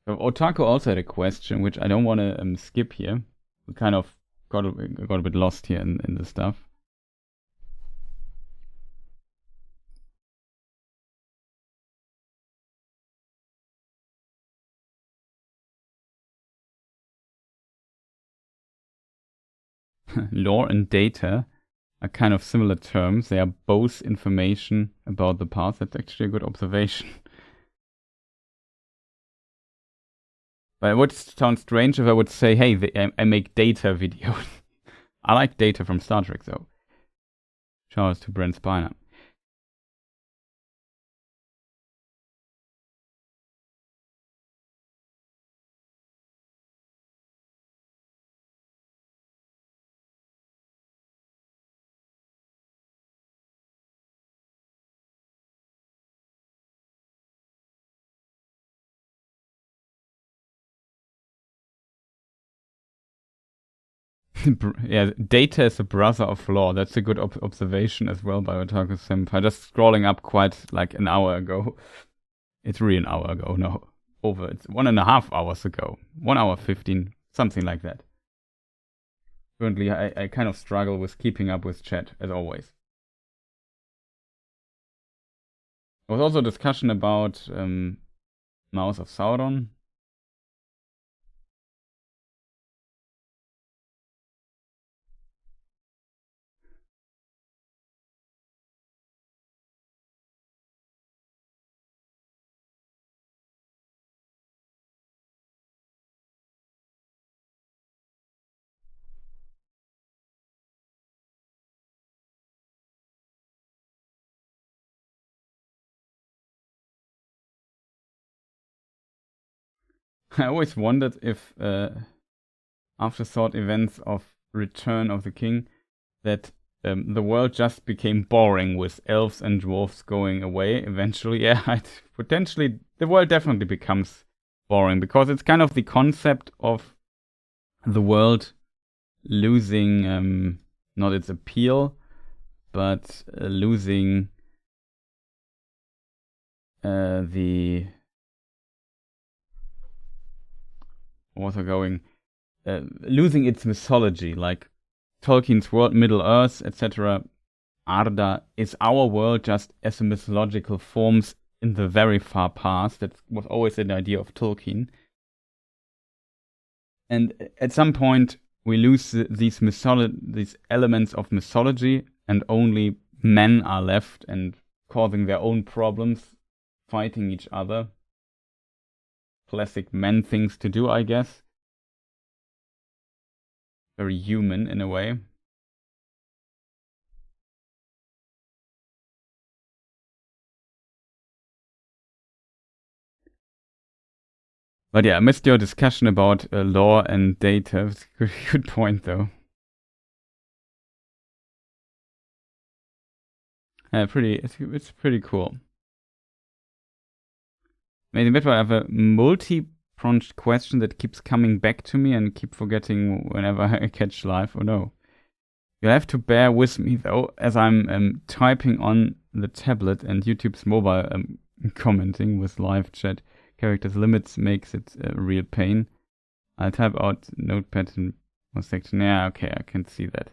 So Otaku also had a question, which I don't want to skip here. We kind of got a bit lost here in the stuff. Lore and data are kind of similar terms. They are both information about the past. That's actually a good observation. But it would sound strange if I would say, hey, I make data videos. I like data from Star Trek, though. Shout out to Brent Spiner. Yeah, data is the brother of law. That's a good observation as well by Otaku Senpai. Just scrolling up quite like an hour ago. It's really an hour ago, no. It's 1.5 hours ago. 1 hour 15, something like that. Currently, I kind of struggle with keeping up with chat, as always. There was also a discussion about Mouth of Sauron. I always wondered if afterthought events of Return of the King, that the world just became boring with elves and dwarves going away eventually. Yeah, potentially the world definitely becomes boring, because it's kind of the concept of the world losing not its appeal, but losing the losing its mythology, like Tolkien's world, Middle Earth, etc. Arda is our world just as a mythological forms in the very far past. That was always an idea of Tolkien. And at some point, we lose these elements of mythology, and only men are left and causing their own problems, fighting each other. Classic men things to do, I guess. Very human in a way. But yeah, I missed your discussion about law and data. It's a good point, though. It's pretty cool. Maybe better I have a multi-pronged question that keeps coming back to me and keep forgetting whenever I catch live. Oh no. You'll have to bear with me, though, as I'm typing on the tablet and YouTube's mobile commenting with live chat. Characters limits makes it a real pain. I'll type out notepad in one section. Yeah, okay, I can see that.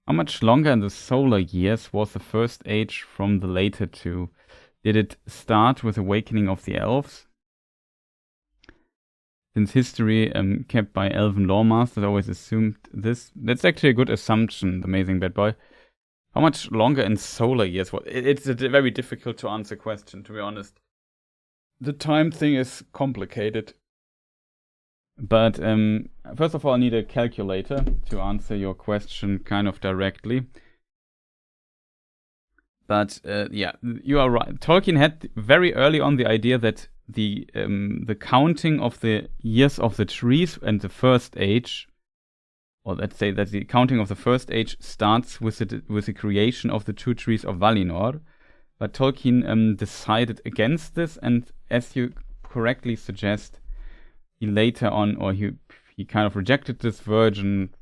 How much longer in the solar years was the first age from the later two? Did it start with awakening of the elves? Since history kept by elven lawmasters always assumed this. That's actually a good assumption, the amazing bad boy. How much longer in solar years? Well, it's a very difficult to answer question, to be honest. The time thing is complicated. But first of all, I need a calculator to answer your question kind of directly. But yeah, you are right. Tolkien had very early on the idea that the counting of the years of the trees and the first age, or let's say that the counting of the first age starts with the creation of the two trees of Valinor. But Tolkien decided against this, and as you correctly suggest, he later on, or he kind of rejected this version,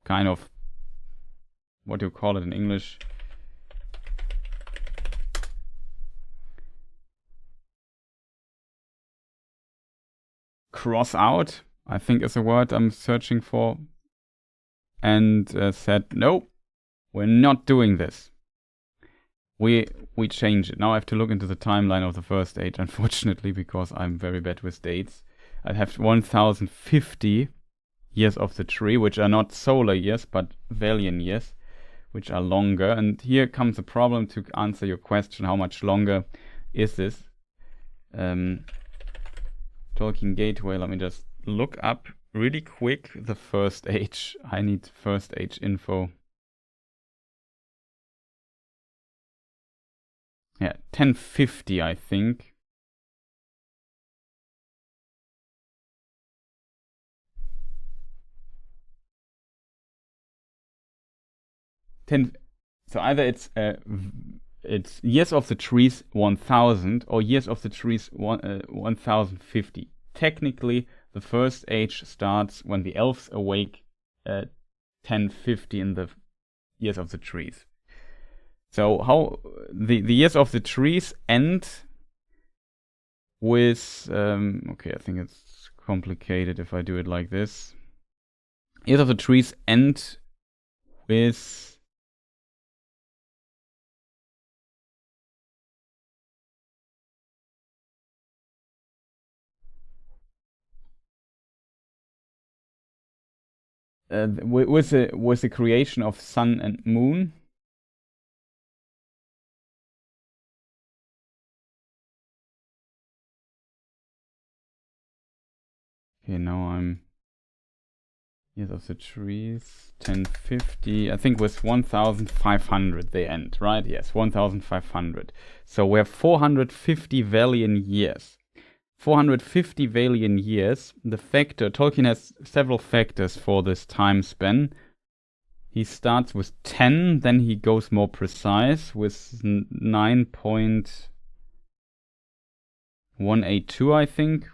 kind of, what do you call it in English? Cross out, I think is a word I'm searching for, and said, no, we're not doing this. We change it. Now I have to look into the timeline of the first age, unfortunately, because I'm very bad with dates. I have 1050 years of the tree, which are not solar years, but Vailian years, which are longer. And here comes a problem to answer your question, how much longer is this? Tolkien Gateway, let me just look up really quick the first age. I need first age info. Yeah, 1050, I think. So either it's years of the trees 1000 or years of the trees 1050. Technically, the first age starts when the elves awake 1050 in the years of the trees. So how the years of the trees end with okay, I think it's complicated if I do it like this. Years of the trees end with 'with the creation of sun and moon. Okay, now I'm years of the trees 1050. I think with 1500 they end, right? Yes, 1500. So we have 450 Vailian years. 450 Vailian years. The factor, Tolkien has several factors for this time span. He starts with 10, then he goes more precise with 9.182, I think.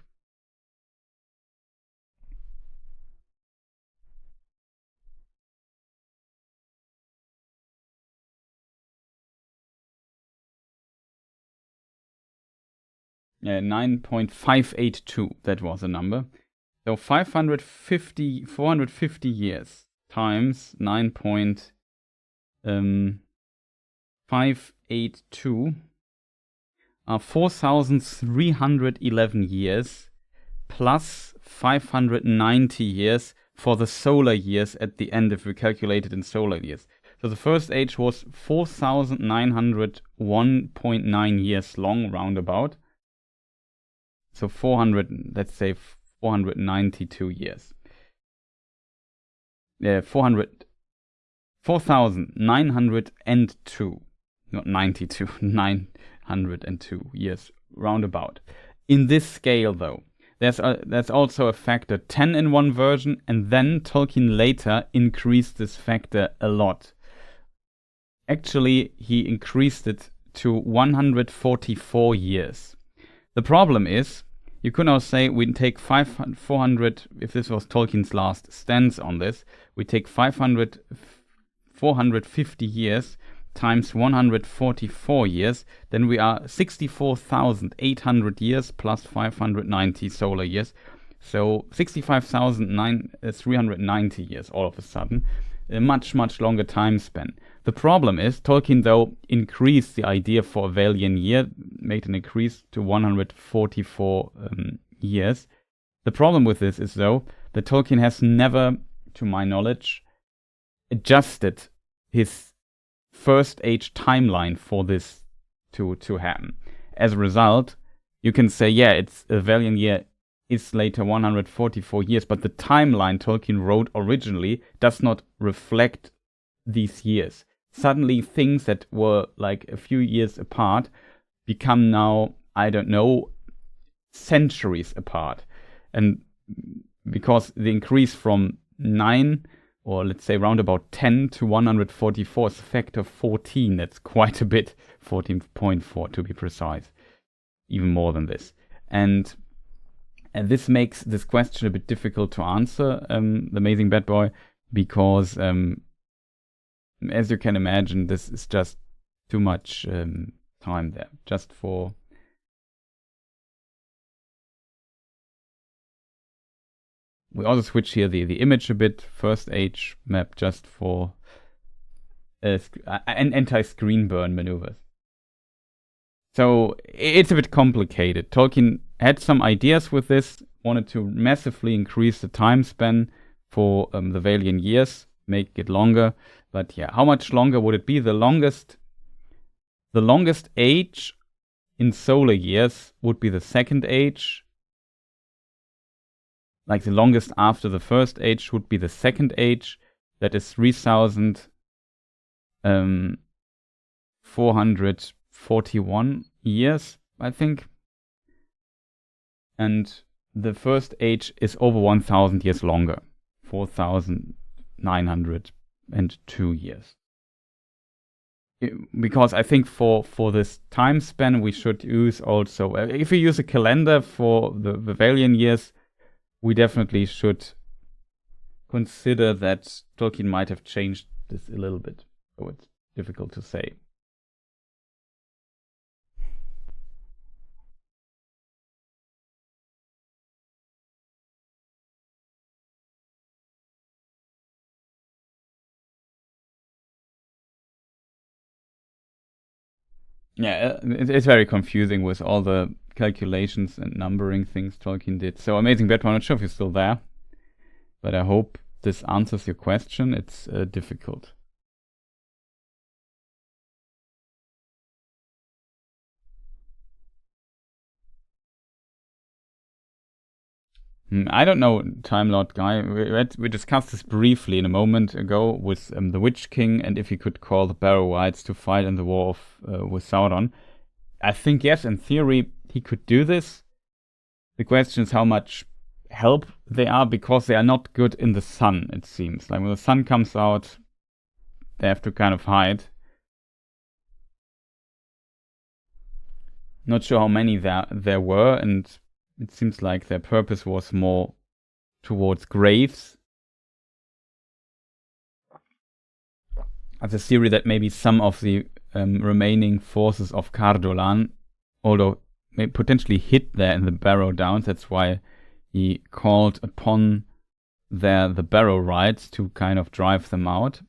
Yeah, 9.582, that was the number. So 450 years times 9. 582 are 4,311 years plus 590 years for the solar years at the end if we calculate it in solar years. So the first age was 4,901.9 years long, roundabout. So let's say 492 years. 4,902, not 92, 902 years, roundabout. In this scale, though, there's also a factor 10 in one version, and then Tolkien later increased this factor a lot. Actually, he increased it to 144 years. The problem is, you could now say we take 400, if this was Tolkien's last stance on this, we take 450 years times 144 years, then we are 64,800 years plus 590 solar years. So 65,390 years all of a sudden. A much, much longer time span. The problem is, Tolkien, though, increased the idea for a Vailian year, made an increase to 144 years. The problem with this is, though, that Tolkien has never, to my knowledge, adjusted his first age timeline for this to happen. As a result, you can say, yeah, it's a Vailian year is later 144 years, but the timeline Tolkien wrote originally does not reflect these years. Suddenly things that were like a few years apart become now, I don't know, centuries apart. And because the increase from 9, or let's say round about 10 to 144 is a factor of 14. That's quite a bit, 14.4 to be precise, even more than this. And this makes this question a bit difficult to answer, The Amazing Bad Boy, because as you can imagine, this is just too much time there, just for... We also switch here the image a bit, first age map, just for an anti-screen burn maneuvers. So it's a bit complicated. Tolkien had some ideas with this, wanted to massively increase the time span for the Vailian years, make it longer. But yeah, how much longer would it be? The longest age in solar years would be the second age. Like the longest after the first age would be the second age. That is 3,441 years, I think. And the first age is over 1,000 years longer. 4,902 years. Because I think for this time span we should use also... if we use a calendar for the Vailian years, we definitely should consider that Tolkien might have changed this a little bit. So it's difficult to say. Yeah, it's very confusing with all the calculations and numbering things Tolkien did. So Amazing Bad Boy, I'm not sure if you're still there, but I hope this answers your question. It's difficult. I don't know, Time Lord guy. We discussed this briefly in a moment ago with the Witch King, and if he could call the Barrow-wights to fight in the war with Sauron. I think yes, in theory he could do this. The question is how much help they are, because they are not good in the sun, it seems. Like when the sun comes out, they have to kind of hide. Not sure how many there were, and it seems like their purpose was more towards graves. As a theory that maybe some of the remaining forces of Cardolan, although may potentially hid there in the Barrow Downs, that's why he called upon the Barrow-wights to kind of drive them out.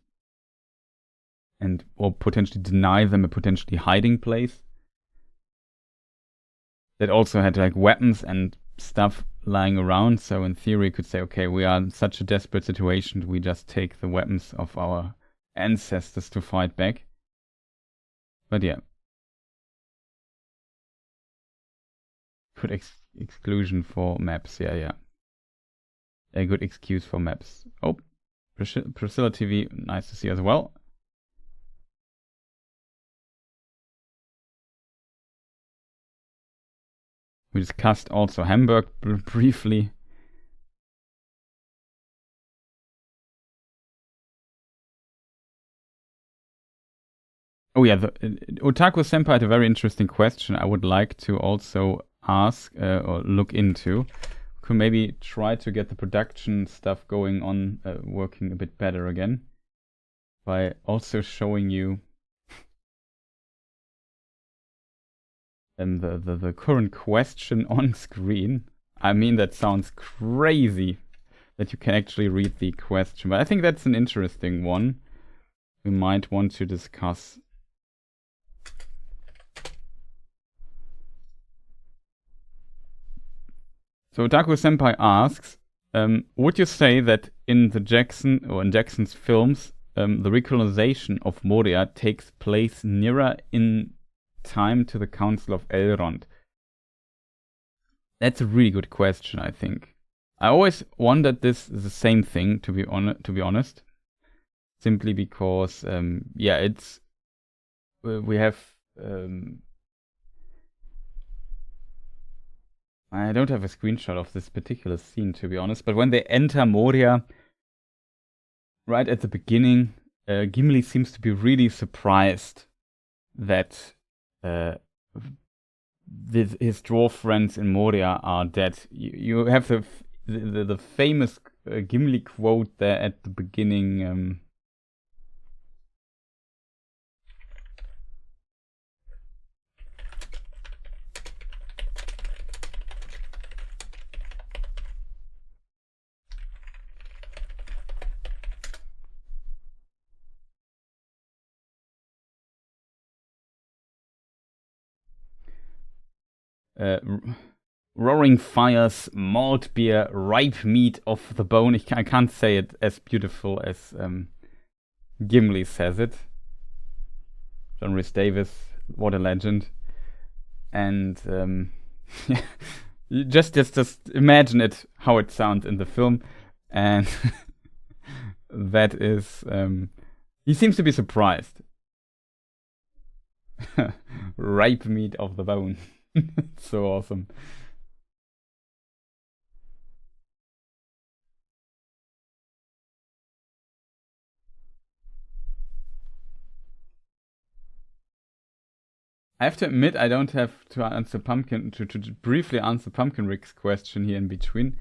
or potentially deny them a potentially hiding place. That also had like weapons and stuff lying around, so in theory you could say, okay, we are in such a desperate situation, we just take the weapons of our ancestors to fight back. But yeah. Good exclusion for maps, yeah. A good excuse for maps. Oh, Priscilla TV, nice to see you as well. We discussed also Hamburg briefly. Oh yeah, Otaku Senpai had a very interesting question I would like to also ask or look into. Could maybe try to get the production stuff going on, working a bit better again, by also showing you the current question on screen. I mean, that sounds crazy that you can actually read the question, but I think that's an interesting one we might want to discuss. So Otaku Senpai asks, would you say that in Jackson's films, the recolonization of Moria takes place nearer in time to the Council of Elrond? That's a really good question, I think. I always wondered this is the same thing, to be honest. Simply because, we have. I don't have a screenshot of this particular scene, to be honest, but when they enter Moria, right at the beginning, Gimli seems to be really surprised that his dwarf friends in Moria are dead. You have the famous Gimli quote there at the beginning. Roaring fires, malt beer, ripe meat off the bone. I can't say it as beautiful as Gimli says it. John Rhys Davies, what a legend. And just imagine it, how it sounds in the film. And that is, he seems to be surprised. Ripe meat off the bone. So awesome. I have to admit, I don't have to answer to briefly answer Pumpkin Rick's question here in between.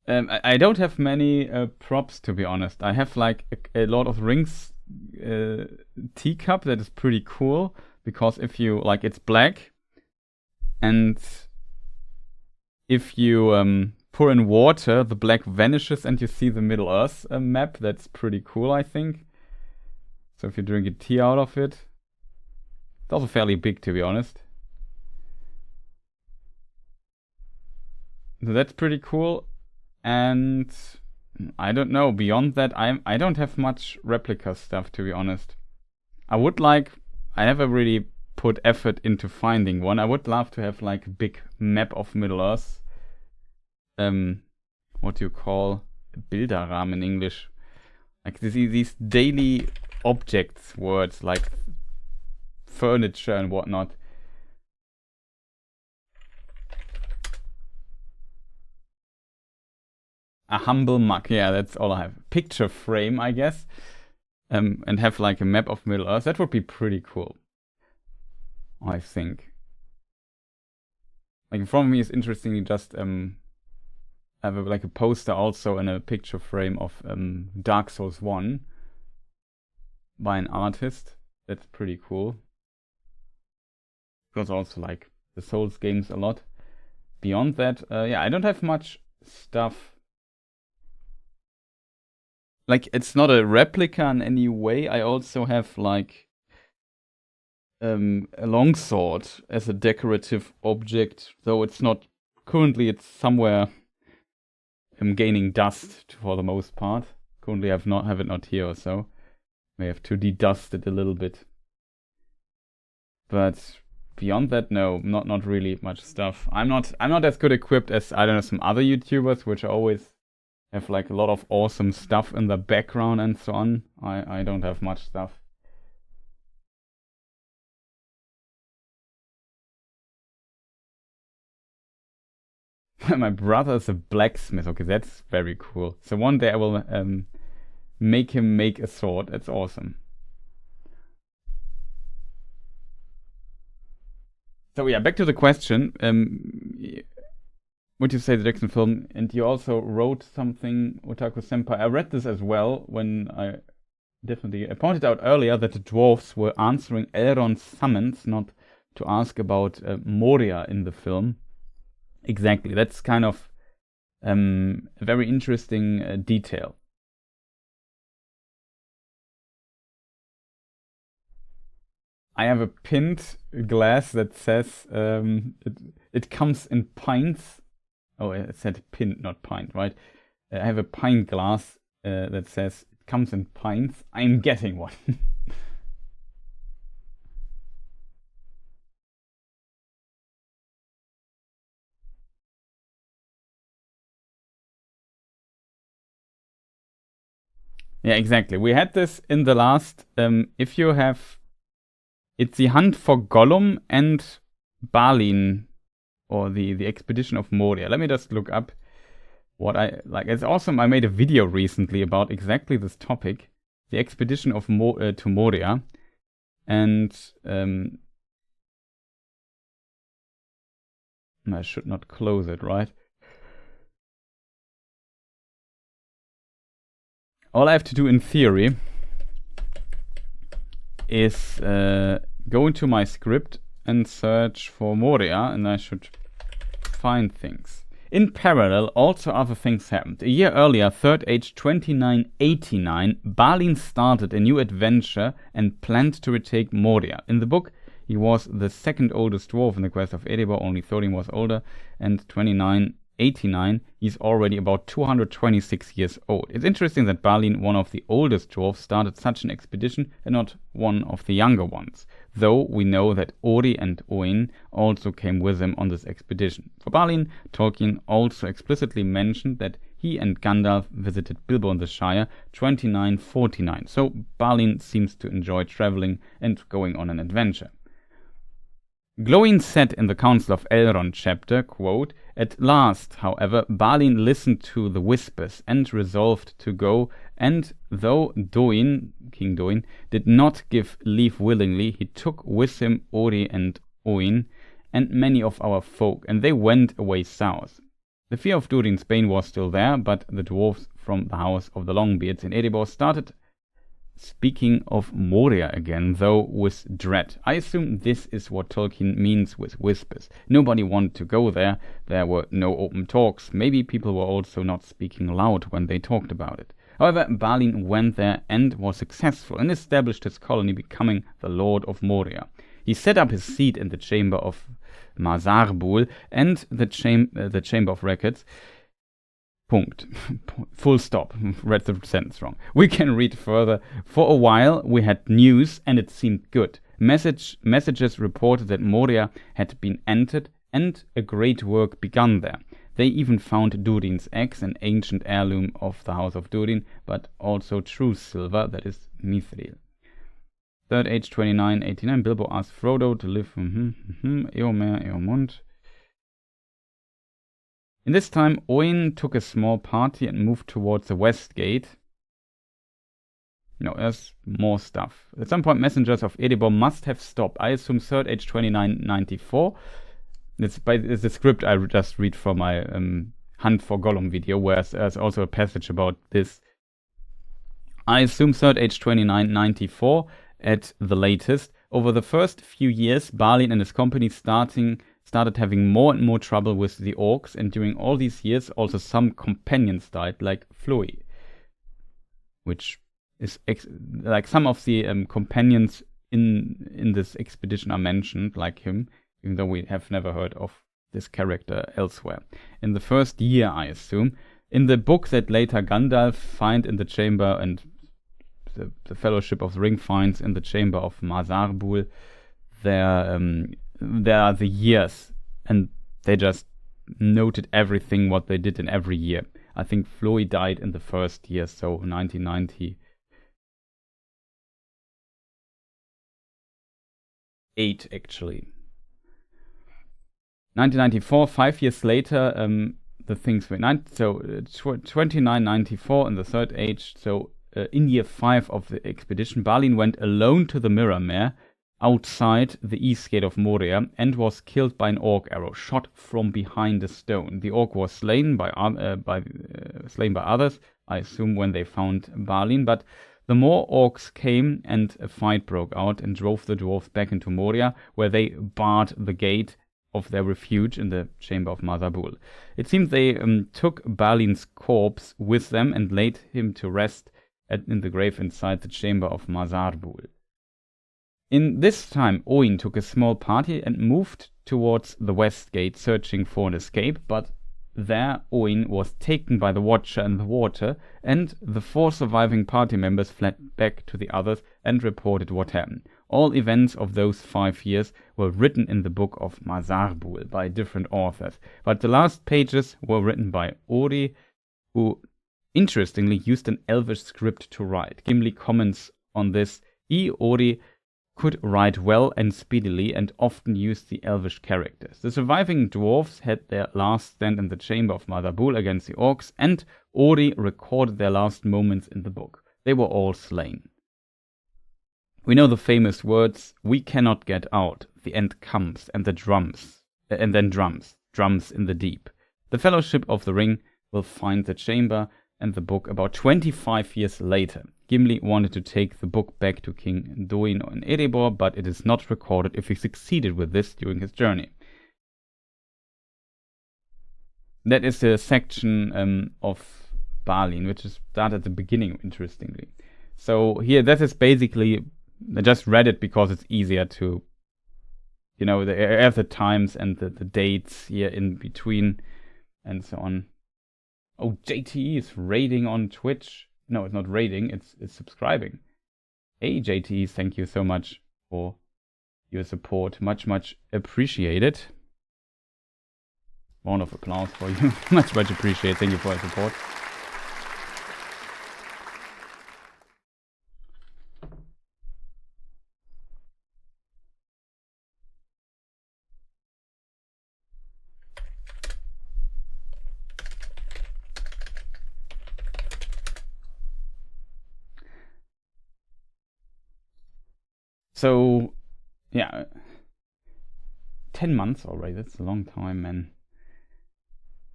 I don't have many props, to be honest. I have like a Lord of the Rings teacup that is pretty cool, because if you like, it's black, and if you pour in water, the black vanishes and you see the Middle Earth map. That's pretty cool, I think. So if you drink a tea out of it, it's also fairly big, to be honest. So that's pretty cool. And I don't know, beyond that, I don't have much replica stuff, to be honest. I never really put effort into finding one. I would love to have like a big map of Middle Earth. What do you call Bilderrahmen in English? Like these daily objects words, like furniture and whatnot. A humble mug, yeah, that's all I have. Picture frame, I guess. And have like a map of Middle Earth. That would be pretty cool, I think. Like, in front of me is interestingly just have like a poster also and a picture frame of Dark Souls 1 by an artist. That's pretty cool. Because also like the Souls games a lot. beyond that, yeah, I don't have much stuff. Like, it's not a replica in any way. I also have, like, a longsword as a decorative object, though it's not currently. It's somewhere gaining dust for the most part. Currently, have it not here or so. May have to de-dust it a little bit. But beyond that, no, not really much stuff. I'm not as good equipped as, I don't know, some other YouTubers, which always have like a lot of awesome stuff in the background and so on. I don't have much stuff. My brother's a blacksmith. Okay, that's very cool. So one day I will make him make a sword. That's awesome. So yeah, back to the question. Would you say the Jackson film? And you also wrote something, Otaku Senpai. I read this as well when I pointed out earlier that the dwarves were answering Elrond's summons, not to ask about Moria in the film. Exactly, that's kind of a very interesting detail. I have a pinned glass that says it comes in pints. Oh, it said pinned, not pint, right? I have a pint glass that says it comes in pints. I'm getting one. Yeah, exactly. We had this in the last. If you have, it's the hunt for Gollum and Balin, or the expedition of Moria. Let me just look up what I like. It's awesome. I made a video recently about exactly this topic, the expedition of to Moria, and I should not close it, right? All I have to do in theory is go into my script and search for Moria, and I should find things. In parallel, also other things happened. A year earlier, Third Age 2989, Balin started a new adventure and planned to retake Moria. In the book, he was the second oldest dwarf in the quest of Erebor, only 13 was older, and 2989, he's already about 226 years old. It's interesting that Balin, one of the oldest dwarves, started such an expedition and not one of the younger ones, though we know that Ori and Oin also came with him on this expedition. For Balin, Tolkien also explicitly mentioned that he and Gandalf visited Bilbo in the Shire 2949, so Balin seems to enjoy traveling and going on an adventure. Glowin said in the Council of Elrond chapter, quote, "At last, however, Balin listened to the whispers and resolved to go, and though King Doin, did not give leave willingly, he took with him Ori and Oin and many of our folk, and they went away south. The fear of Durin's bane was still there, but the dwarves from the House of the Longbeards in Erebor started speaking of Moria again, though with dread. I assume this is what Tolkien means with whispers. Nobody wanted to go there. There were no open talks. Maybe people were also not speaking loud when they talked about it. However, Balin went there and was successful and established his colony, becoming the Lord of Moria. He set up his seat in the Chamber of Mazarbul and the Chamber of Records. Punkt. Full stop. Read the sentence wrong. We can read further. For a while we had news and it seemed good. Messages reported that Moria had been entered and a great work begun there. They even found Durin's axe, an ancient heirloom of the House of Durin, but also true silver, that is mithril. Third Age 2989, Bilbo asked Frodo to live Eomer, Eomund. In this time, Oin took a small party and moved towards the west gate. No, there's more stuff. At some point, messengers of Erebor must have stopped. I assume Third Age 2994. It's the script I just read from my Hunt for Gollum video, where there's also a passage about this. I assume Third Age 2994 at the latest. Over the first few years, Balin and his company started having more and more trouble with the orcs, and during all these years also some companions died, like Floi, which is like some of the companions in this expedition are mentioned, like him, even though we have never heard of this character elsewhere. In the first year, I assume. In the book that later Gandalf find in the chamber, and the Fellowship of the Ring finds in the chamber of Mazarbul, there are the years, and they just noted everything what they did in every year. I think Floi died in the first year, so 1998 actually. 1994, 5 years later, the things were 2994 in the Third Age. So in year 5 of the expedition, Balin went alone to the Mirror Mare outside the east gate of Moria and was killed by an orc arrow shot from behind a stone. The orc was slain by others, I assume, when they found Balin, but the more orcs came and a fight broke out and drove the dwarves back into Moria, where they barred the gate of their refuge in the chamber of Mazarbul. It seems they took Balin's corpse with them and laid him to rest in the grave inside the chamber of Mazarbul. In this time, Oin took a small party and moved towards the west gate, searching for an escape, but there Oin was taken by the Watcher in the water, and the 4 surviving party members fled back to the others and reported what happened. All events of those 5 years were written in the book of Mazarbul by different authors, but the last pages were written by Ori, who interestingly used an Elvish script to write. Gimli comments on this. Ori could write well and speedily and often used the Elvish characters. The surviving dwarves had their last stand in the chamber of Mazarbul against the orcs, and Ori recorded their last moments in the book. They were all slain. We know the famous words, "We cannot get out, the end comes, and then drums in the deep." The Fellowship of the Ring will find the chamber and the book about 25 years later. Gimli wanted to take the book back to King Duin in Erebor, but it is not recorded if he succeeded with this during his journey. That is the section of Balin, which is started at the beginning, interestingly. So here, that is basically, I just read it because it's easier to, have the times and the dates here in between and so on. Oh, JTE is raiding on Twitch. No, it's not raiding, it's subscribing. Hey, JTE, thank you so much for your support. Much, much appreciated. Round of applause for you. Much, much appreciated. Thank you for your support. So, yeah, 10 months already. That's a long time, man.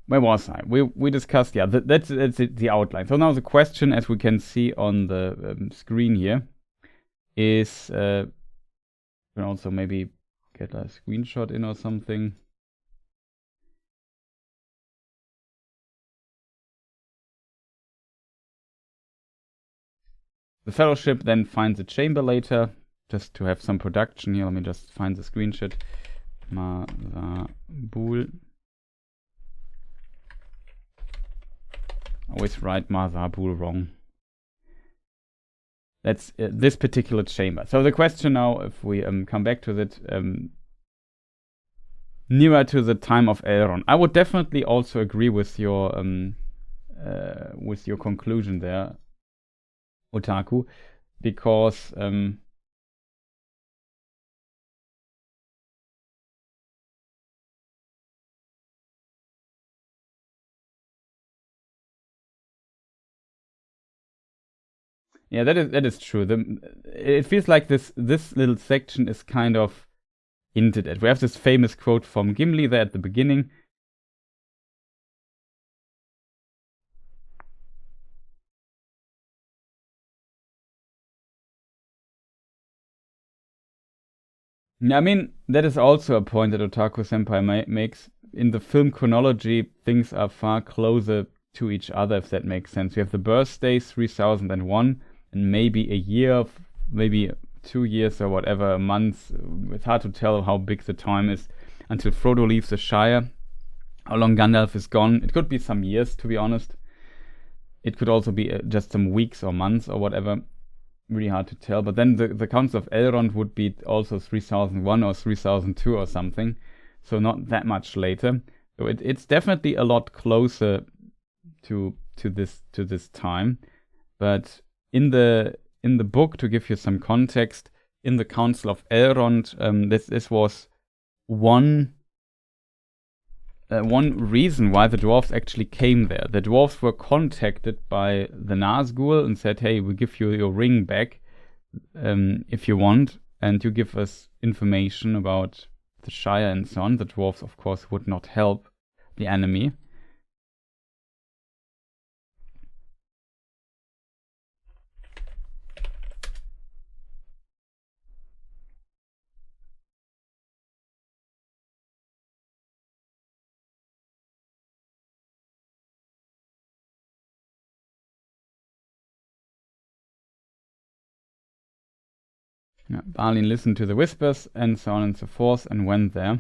Where was I? We discussed, yeah, that's the outline. So now the question, as we can see on the screen here, is, we can also maybe get a screenshot in or something. The Fellowship then finds a chamber later. Just to have some production here, let me just find the screenshot. Mazarbul. Always write Mazarbul wrong. That's this particular chamber. So the question now, if we come back to that, nearer to the time of Elrond, I would definitely also agree with your conclusion there, Otaku, because yeah, that is true. It feels like this little section is kind of hinted at. We have this famous quote from Gimli there at the beginning. I mean, that is also a point that Otaku Senpai makes. In the film chronology, things are far closer to each other, if that makes sense. We have the birthday 3001, and maybe a year, maybe 2 years or whatever, a month. It's hard to tell how big the time is until Frodo leaves the Shire. How long Gandalf is gone. It could be some years, to be honest. It could also be just some weeks or months or whatever. Really hard to tell. But then the Council of Elrond would be also 3001 or 3002 or something. So not that much later. So it's definitely a lot closer to this time. But in the book, to give you some context, in the Council of Elrond, this was one reason why the dwarves actually came there. The dwarves were contacted by the Nazgul and said, hey, we give you your ring back if you want, and you give us information about the Shire and so on. The dwarves, of course, would not help the enemy. Yeah, Balin listened to the whispers and so on and so forth and went there.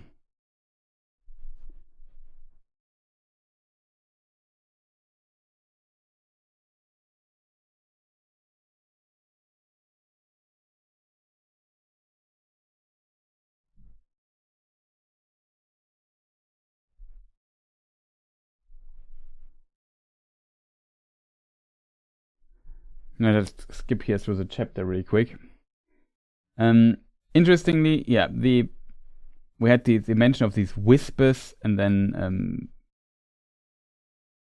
No, let's skip here through the chapter really quick. Interestingly, yeah, we had the mention of these whispers, and then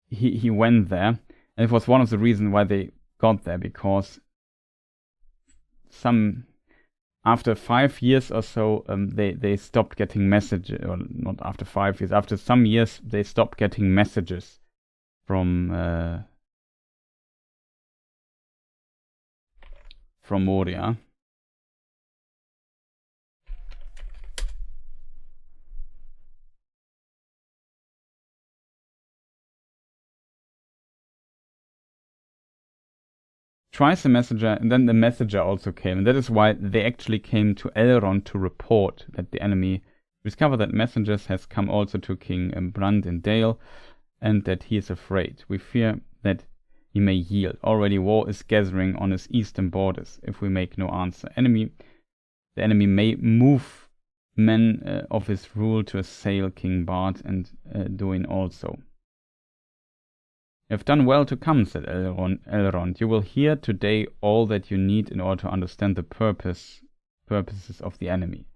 he went there, and it was one of the reasons why they got there, because after 5 years or so, they stopped getting messages, or not after 5 years, after some years they stopped getting messages from Moria. Twice the messenger, and then the messenger also came, and that is why they actually came to Elrond to report that the enemy discovered that messengers has come also to King Brand in Dale, and that he is afraid. We fear that he may yield. Already war is gathering on his eastern borders if we make no answer. The enemy may move men of his rule to assail King Bard and Duin also. You have done well to come, said Elrond. You will hear today all that you need in order to understand the purposes of the enemy.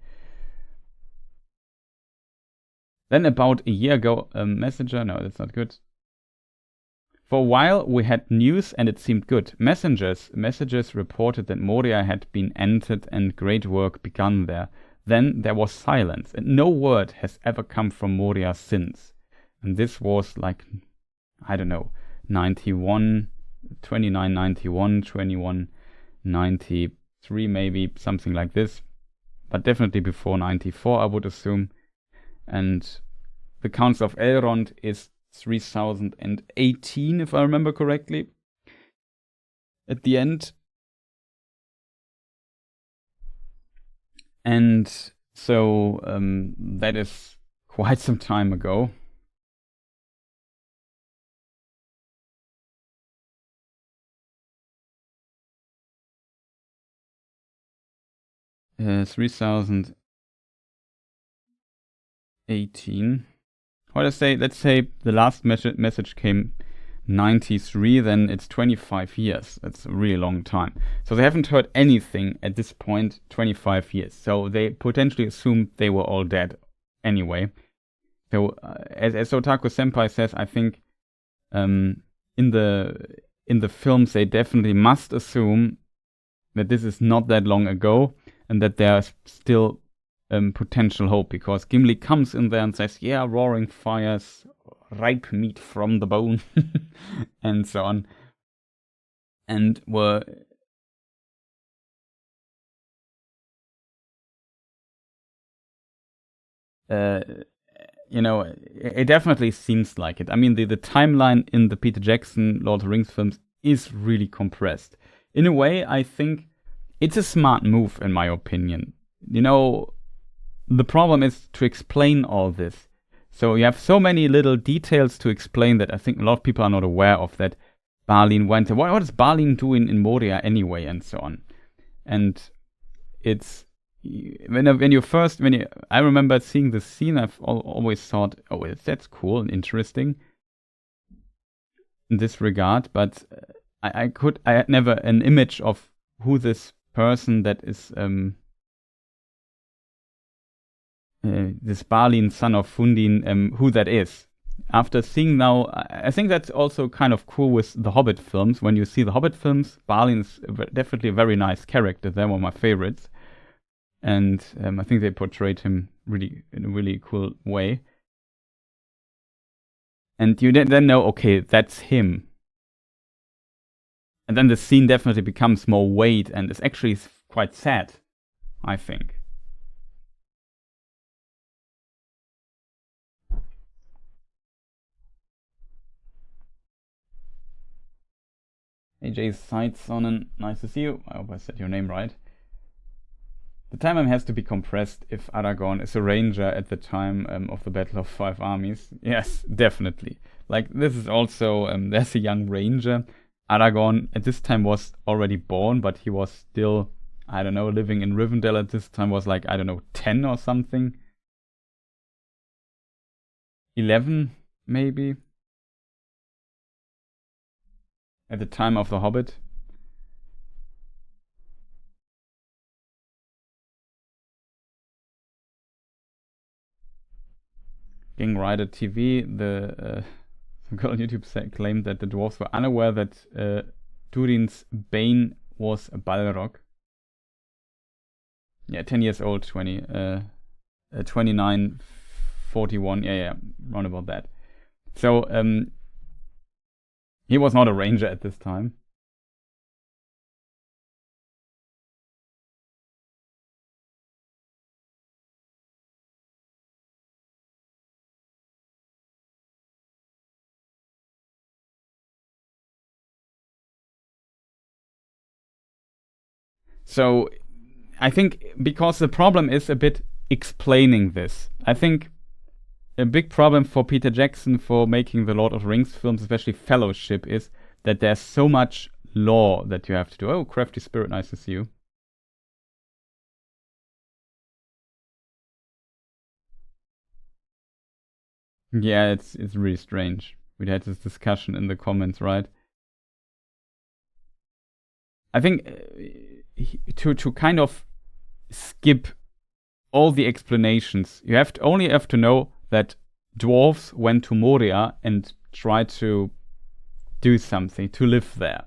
Then about a year ago, a messenger... No, that's not good. For a while we had news and it seemed good. Messengers reported that Moria had been entered and great work begun there. Then there was silence, and no word has ever come from Moria since. And this was like, I don't know, 2991, 2193, maybe, something like this. But definitely before 94, I would assume. And the Council of Elrond is 3018, if I remember correctly, at the end. And so that is quite some time ago. 3018. Let's say the last message came 93, then it's 25 years. That's a really long time. So they haven't heard anything at this point, 25 years. So they potentially assumed they were all dead anyway. So as Otaku Senpai says, I think in the films they definitely must assume that this is not that long ago and that there's still potential hope, because Gimli comes in there and says, yeah, roaring fires, ripe meat from the bone, and so on. And were you know, it definitely seems like it. I mean, the timeline in the Peter Jackson Lord of the Rings films is really compressed. In a way, I think it's a smart move, in my opinion. You know, the problem is to explain all this. So you have so many little details to explain that I think a lot of people are not aware of, that Balin went. What does Balin do in Moria anyway, and so on. And it's I remember seeing the scene, I've always thought, oh, that's cool and interesting in this regard, but I had never an image of who this person that is this Balin, son of Fundin, who that is. After seeing now, I think that's also kind of cool with the Hobbit films. When you see the Hobbit films, Balin is definitely a very nice character. They're one of my favorites. And I think they portrayed him in a really cool way. And you then know, okay, that's him. And then the scene definitely becomes more weight, and it's actually quite sad, I think. AJ Sightsonen, nice to see you. I hope I said your name right. The timeline has to be compressed if Aragorn is a ranger at the time of the Battle of Five Armies. Yes, definitely. Like, this is also, there's a young ranger. Aragorn at this time was already born, but he was still, I don't know, living in Rivendell at this time, was like, I don't know, 10 or something. 11, maybe. At the time of The Hobbit. King Rider TV, the girl on YouTube claimed that the dwarves were unaware that Durin's Bane was a Balrog. Yeah, 10 years old, 29, 41, yeah, round about that. So, he was not a ranger at this time. So, I think because the problem is a bit explaining this. I think a big problem for Peter Jackson for making the Lord of the Rings films, especially Fellowship, is that there's so much lore that you have to do. Oh, Crafty Spirit, nice to see you. Yeah, it's really strange. We had this discussion in the comments, right? I think to kind of skip all the explanations, you only have to know that dwarves went to Moria and tried to do something, to live there.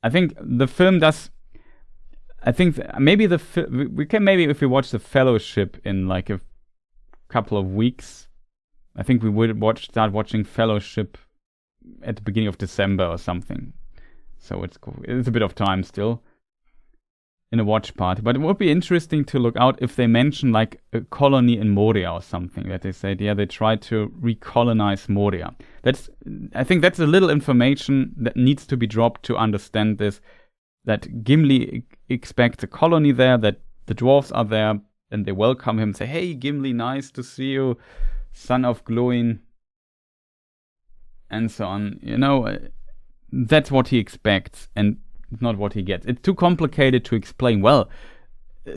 I think the film does. I think maybe we can, maybe if we watch the Fellowship in like a couple of weeks, I think we would start watching Fellowship at the beginning of December or something. So it's cool. It's a bit of time still in a watch party, but it would be interesting to look out if they mention like a colony in Moria or something, that they said, yeah, they tried to recolonize Moria. I think that's a little information that needs to be dropped to understand this, that Gimli expects a colony there, that the dwarves are there, and they welcome him, say, hey, Gimli, nice to see you, son of Glóin, and so on. You know, that's what he expects, and not what he gets. It's too complicated to explain. Well,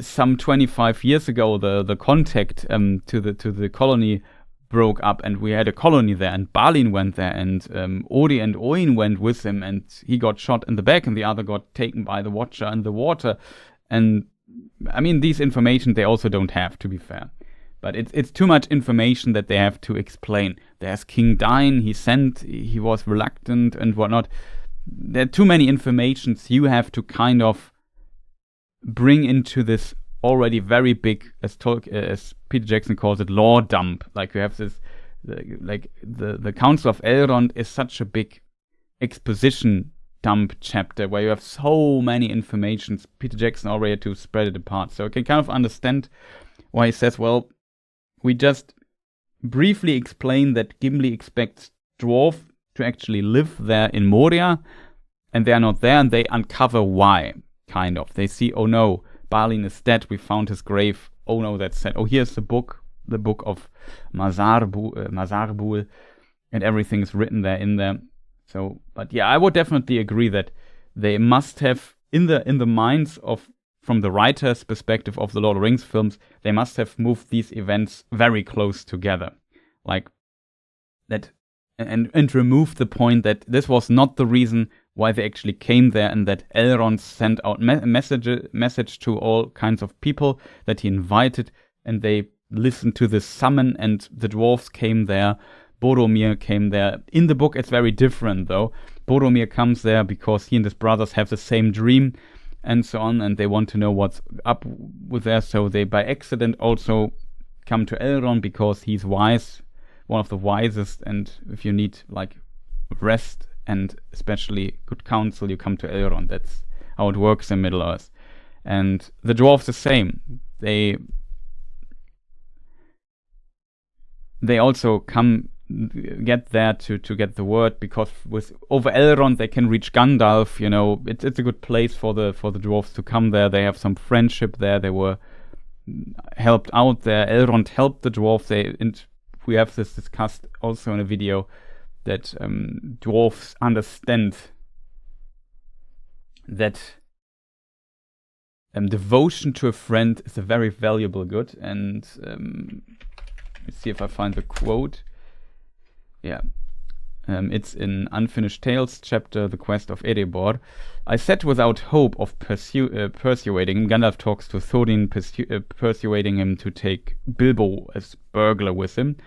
some 25 years ago, the contact to the colony broke up, and we had a colony there, and Balin went there, and Ori and Oin went with him, and he got shot in the back, and the other got taken by the Watcher in the water. And I mean, these information they also don't have, to be fair. But it's too much information that they have to explain. There's King Dain, he was reluctant and whatnot. There are too many informations you have to kind of bring into this already very big, as Peter Jackson calls it, lore dump. Like you have this, the Council of Elrond is such a big exposition dump chapter where you have so many informations. Peter Jackson already had to spread it apart. So I can kind of understand why he says, well, we just briefly explain that Gimli expects dwarf to actually live there in Moria, and they are not there, and they uncover why, kind of. They see, oh no, Balin is dead, we found his grave, oh no, that's sad. Oh, here's the book of Mazarbul, and everything is written there in there. So, but yeah, I would definitely agree that they must have, in the minds of, from the writer's perspective of the Lord of the Rings films, they must have moved these events very close together. Like that, and removed the point that this was not the reason why they actually came there, and that Elrond sent out message to all kinds of people that he invited, and they listened to this summon, and the dwarves came there. Boromir came there. In the book, it's very different, though. Boromir comes there because he and his brothers have the same dream, and so on, and they want to know what's up with there. So they, by accident, also come to Elrond because he's wise, one of the wisest. And if you need like rest and especially good counsel, you come to Elrond. That's how it works in Middle Earth. And the dwarves the same. They also get there to get the word, because with over Elrond they can reach Gandalf. You know, it's a good place for the dwarves to come there. They have some friendship there. They were helped out there. Elrond helped the dwarves. And we have this discussed also in a video, that dwarves understand that devotion to a friend is a very valuable good. And let's see if I find the quote. Yeah, it's in Unfinished Tales, chapter The Quest of Erebor. I said without hope of persuading him. Gandalf talks to Thorin, persuading him to take Bilbo as burglar with him.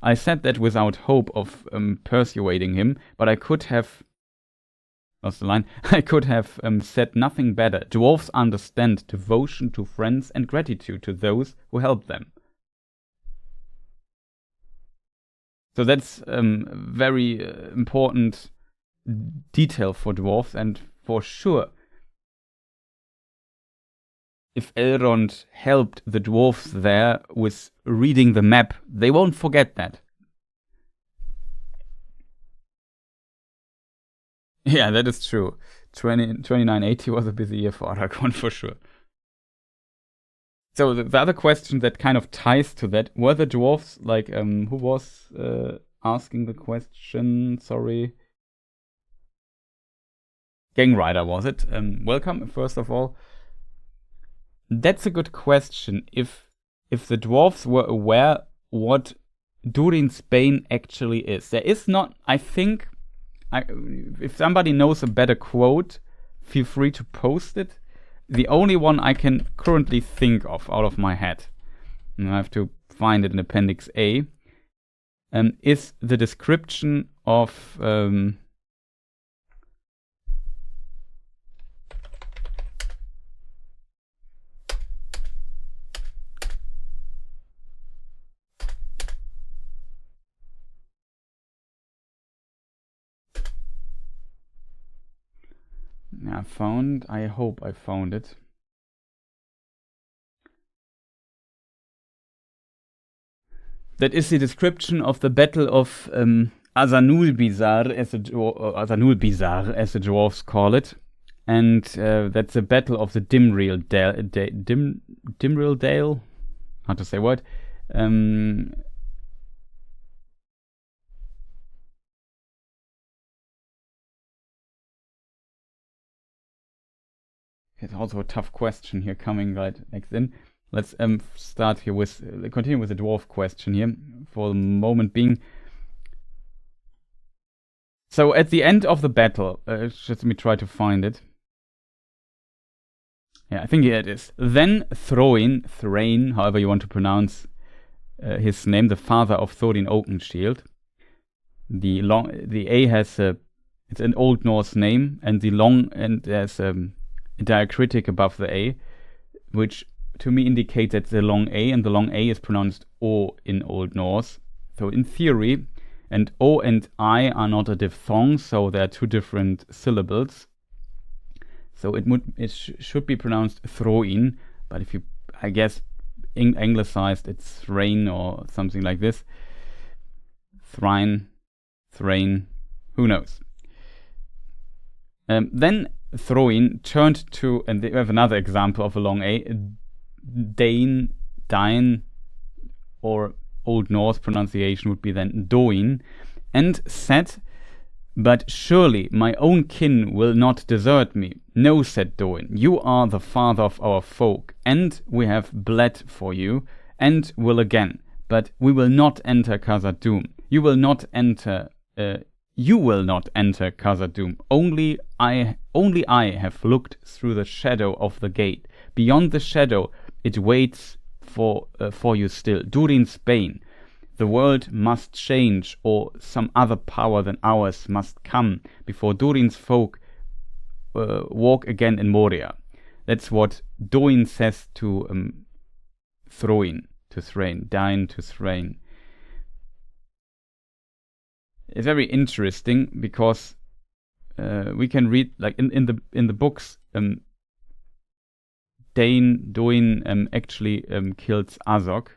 I said that without hope of persuading him, but I could have... Lost the line. I could have said nothing better. Dwarves understand devotion to friends and gratitude to those who help them. So that's very important detail for dwarves, and for sure, if Elrond helped the dwarves there with reading the map, they won't forget that. Yeah, that is true. 2980 was a busy year for Aragorn, for sure. So the other question that kind of ties to that, were the dwarves, like, who was asking the question? Sorry. Gang Rider, was it? Welcome, first of all. That's a good question. If the dwarves were aware what Durin's Bane actually is. There is not, I think, if somebody knows a better quote, feel free to post it. The only one I can currently think of out of my head, and I have to find it in Appendix A, is the description of I hope I found it. That is the description of the battle of Azanulbizar, as the dwarves call it, and that's the battle of the Dimril Dale. How to say what? It's also a tough question here coming right next in. Let's start here with continue with the dwarf question here for the moment being. So at the end of the battle, just let me try to find it. Yeah, I think here it is. Then Thrain, however you want to pronounce his name, the father of Thorin Oakenshield. The A has it's an Old Norse name, and the long and there's a diacritic above the A, which to me indicates that the long A, and the long A is pronounced O in Old Norse. So in theory, and O and I are not a diphthong, so there are two different syllables. So it should be pronounced Throin, but if you, I guess, anglicized, it's Thrain or something like this. Thrain, who knows. Then Throin turned to, and we have another example of a long A, Dain, or Old Norse pronunciation would be then Doin, and said, "But surely my own kin will not desert me. No," said Doin, "you are the father of our folk, and we have bled for you, and will again. But we will not enter Khazad-dûm. You will not enter Khazad-dûm. Only I have looked through the shadow of the gate. Beyond the shadow, it waits for you still. Durin's bane. The world must change, or some other power than ours must come before Durin's folk walk again in Moria." That's what Doin says to Thrain. Dain to Thrain. It's very interesting because we can read, like in the books, Doin actually kills Azog.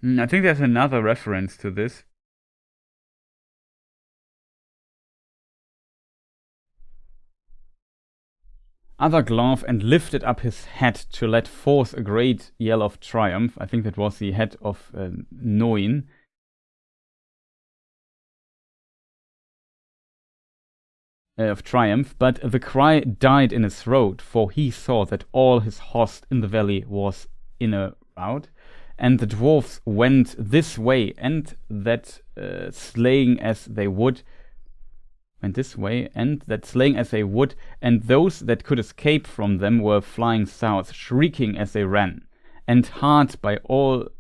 I think there's another reference to this. Azog laughed and lifted up his head to let forth a great yell of triumph. I think that was the head of Noin. Of triumph, but the cry died in his throat, for he saw that all his host in the valley was in a rout. And the dwarfs went this way, and that slaying as they would, and those that could escape from them were flying south, shrieking as they ran. And hard by all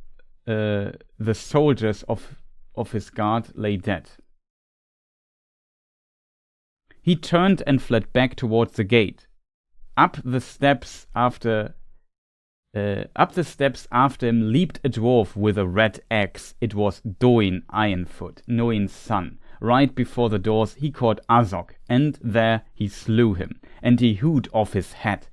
the soldiers of his guard lay dead. He turned and fled back towards the gate. Up the steps after him leaped a dwarf with a red axe. It was Doin Ironfoot, Noin's son. Right before the doors he caught Azog, and there he slew him, and he hewed off his head.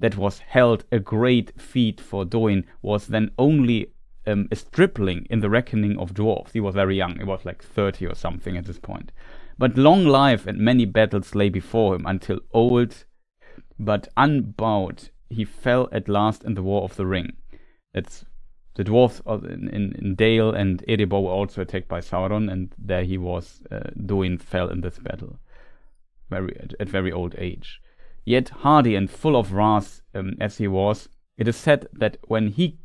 That was held a great feat, for Doin was then only a stripling in the reckoning of dwarfs. He was very young, he was like 30 or something at this point. But long life and many battles lay before him, until old but unbowed he fell at last in the War of the Ring. It's the dwarfs in Dale and Erebor were also attacked by Sauron, and there he was. Duin fell in this battle, at very old age. Yet hardy and full of wrath as he was, it is said that when he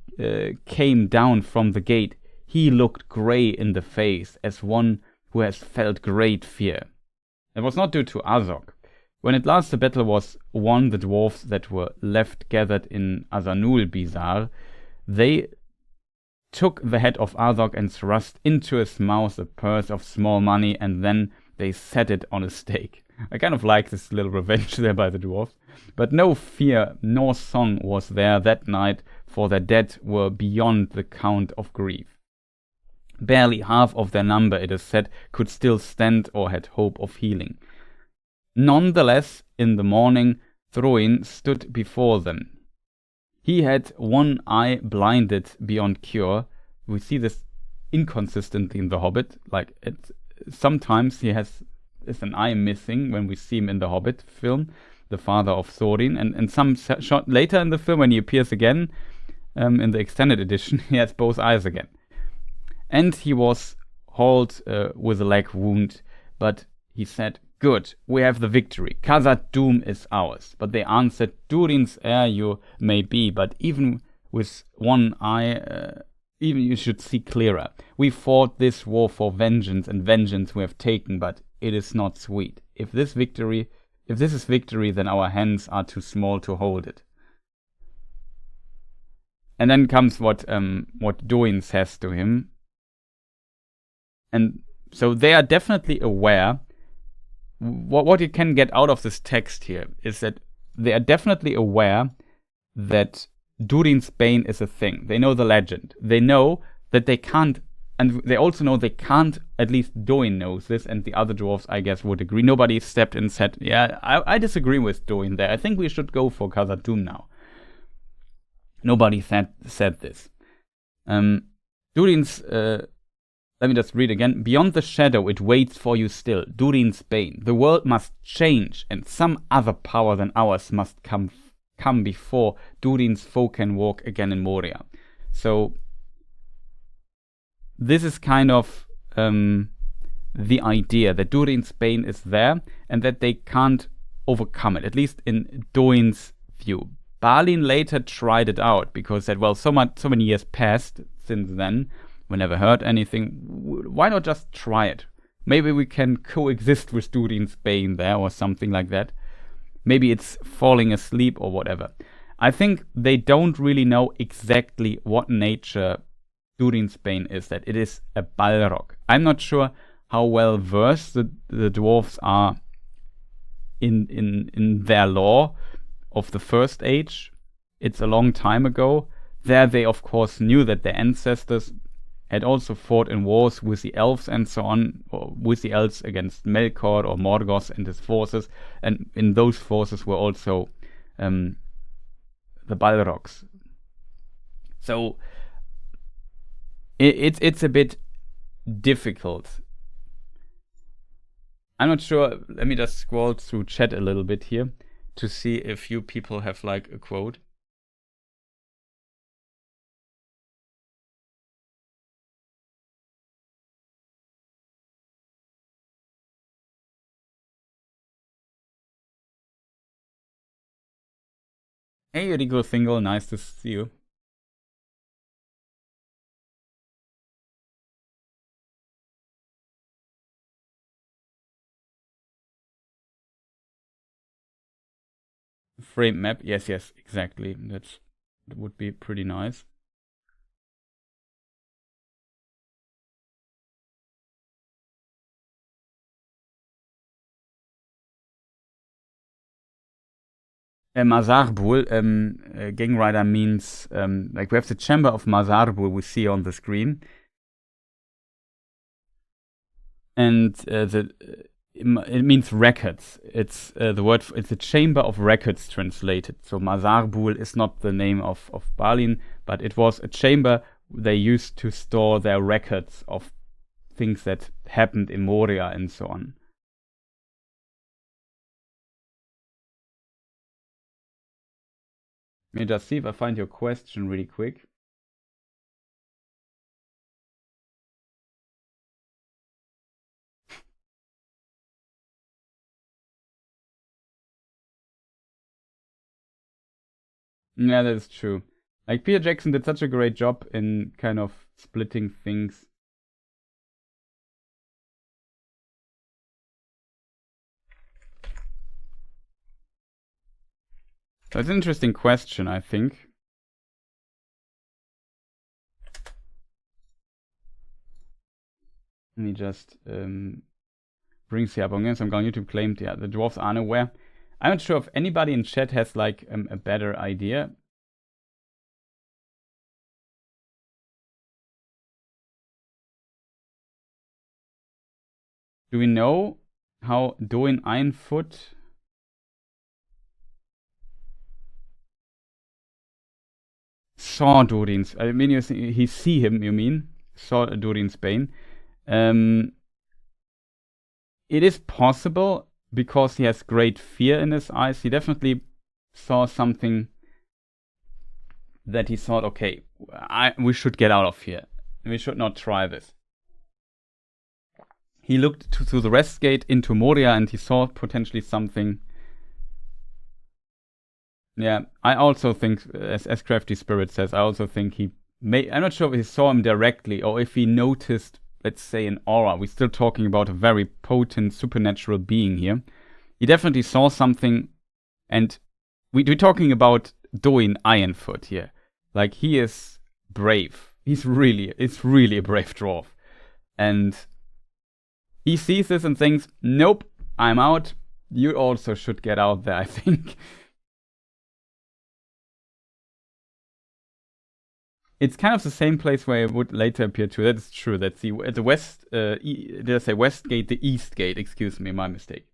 came down from the gate, he looked grey in the face, as one who has felt great fear. It was not due to Azog. When at last the battle was won, the dwarfs that were left gathered in Azanul-Bizar, they took the head of Azog and thrust into his mouth a purse of small money, and then they set it on a stake. I kind of like this little revenge there by the dwarfs. But no fear nor song was there that night, for their dead were beyond the count of grief. Barely half of their number, it is said, could still stand or had hope of healing. Nonetheless, in the morning, Throin stood before them. He had one eye blinded beyond cure. We see this inconsistently in The Hobbit. Like, sometimes he is an eye missing when we see him in the Hobbit film, the father of Thorin, and some shot later in the film when he appears again, in the extended edition, he has both eyes again. And he was hauled with a leg wound, but he said, "Good, we have the victory. Khazad-dûm is ours." But they answered, "Durin's heir you may be, but even with one eye even you should see clearer. We fought this war for vengeance, and vengeance we have taken, but it is not sweet. If this is victory, then our hands are too small to hold it. And then comes what Duin says to him. And so they are definitely aware. What you can get out of this text here is that they are definitely aware that Durin's Bane is a thing. They know the legend. They know that they can't, and they also know they can't, at least Duin knows this, and the other dwarves, I guess, would agree. Nobody stepped in and said, yeah, I disagree with Duin there. I think we should go for Khazad-dûm now. Nobody said this. Durin's, let me just read again. Beyond the shadow, it waits for you still. Durin's Bane. The world must change, and some other power than ours must come before Durin's foe can walk again in Moria. So this is kind of the idea that Durin's Bane is there and that they can't overcome it, at least in Durin's view. Balin later tried it out because said, well, so many years passed since then, we never heard anything. Why not just try it? Maybe we can coexist with Durin's Bane there or something like that. Maybe it's falling asleep or whatever. I think they don't really know exactly what nature Durin's Bane is, that it is a Balrog. I'm not sure how well versed the dwarves are in their lore of the First Age. It's a long time ago. There they of course knew that their ancestors had also fought in wars with the elves and so on, or with the elves against Melkor or Morgoth and his forces, and in those forces were also the Balrogs. So it's a bit difficult. I'm not sure. Let me just scroll through chat a little bit here to see if you people have like a quote. Hey, Rico Single, nice to see you. Frame map, yes, exactly. That would be pretty nice. Mazarbul, Gang Rider means, like we have the chamber of Mazarbul we see on the screen. And it means records. It's the word, it's a chamber of records translated. So Mazarbul is not the name of Balin, but it was a chamber they used to store their records of things that happened in Moria and so on. Let me just see if I find your question really quick. Yeah, that's true. Like, Peter Jackson did such a great job in kind of splitting things. So it's an interesting question, I think. Let me just bring the up on some YouTube claimed, yeah, the dwarves are unaware. I'm not sure if anybody in chat has like a better idea. Do we know how Duin Ironfoot saw Durin's? I mean, he see him. You mean saw Durin's Bane? It is possible because he has great fear in his eyes. He definitely saw something that he thought, okay, we should get out of here. We should not try this. He looked through the rest gate into Moria and he saw potentially something. Yeah, I also think, as Crafty Spirit says, I also think he I'm not sure if he saw him directly or if he noticed, let's say, an aura. We're still talking about a very potent supernatural being here. He definitely saw something, and we're talking about Doin Ironfoot here. Like, he is brave. It's really a brave dwarf. And he sees this and thinks, nope, I'm out. You also should get out there, I think. It's kind of the same place where it would later appear too. That is true. That's the west. Did I say west gate? The east gate. Excuse me, my mistake.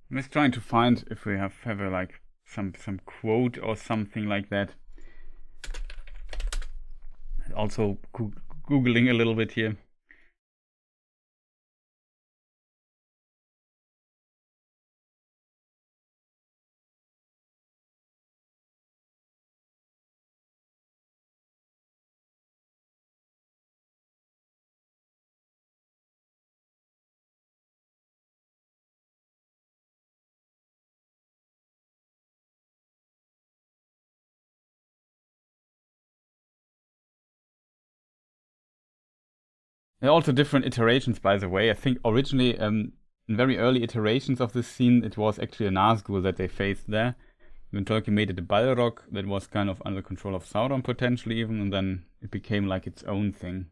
I'm just trying to find if we have ever like some quote or something like that. Also googling a little bit here. There are also different iterations, by the way. I think originally, in very early iterations of this scene, it was actually a Nazgul that they faced there. When Tolkien made it a Balrog, that was kind of under control of Sauron potentially even, and then it became like its own thing.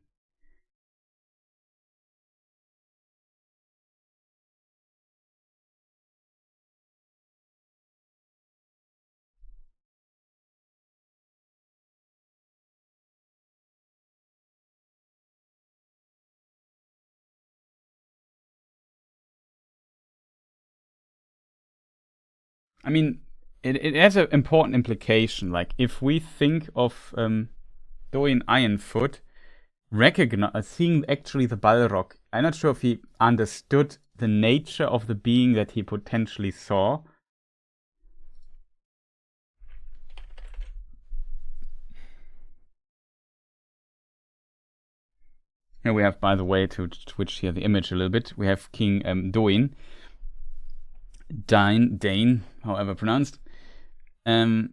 I mean, it has an important implication. Like, if we think of Doin Ironfoot seeing actually the Balrog, I'm not sure if he understood the nature of the being that he potentially saw. Here we have, by the way, to switch here the image a little bit, we have King Doin. Dane, however pronounced. So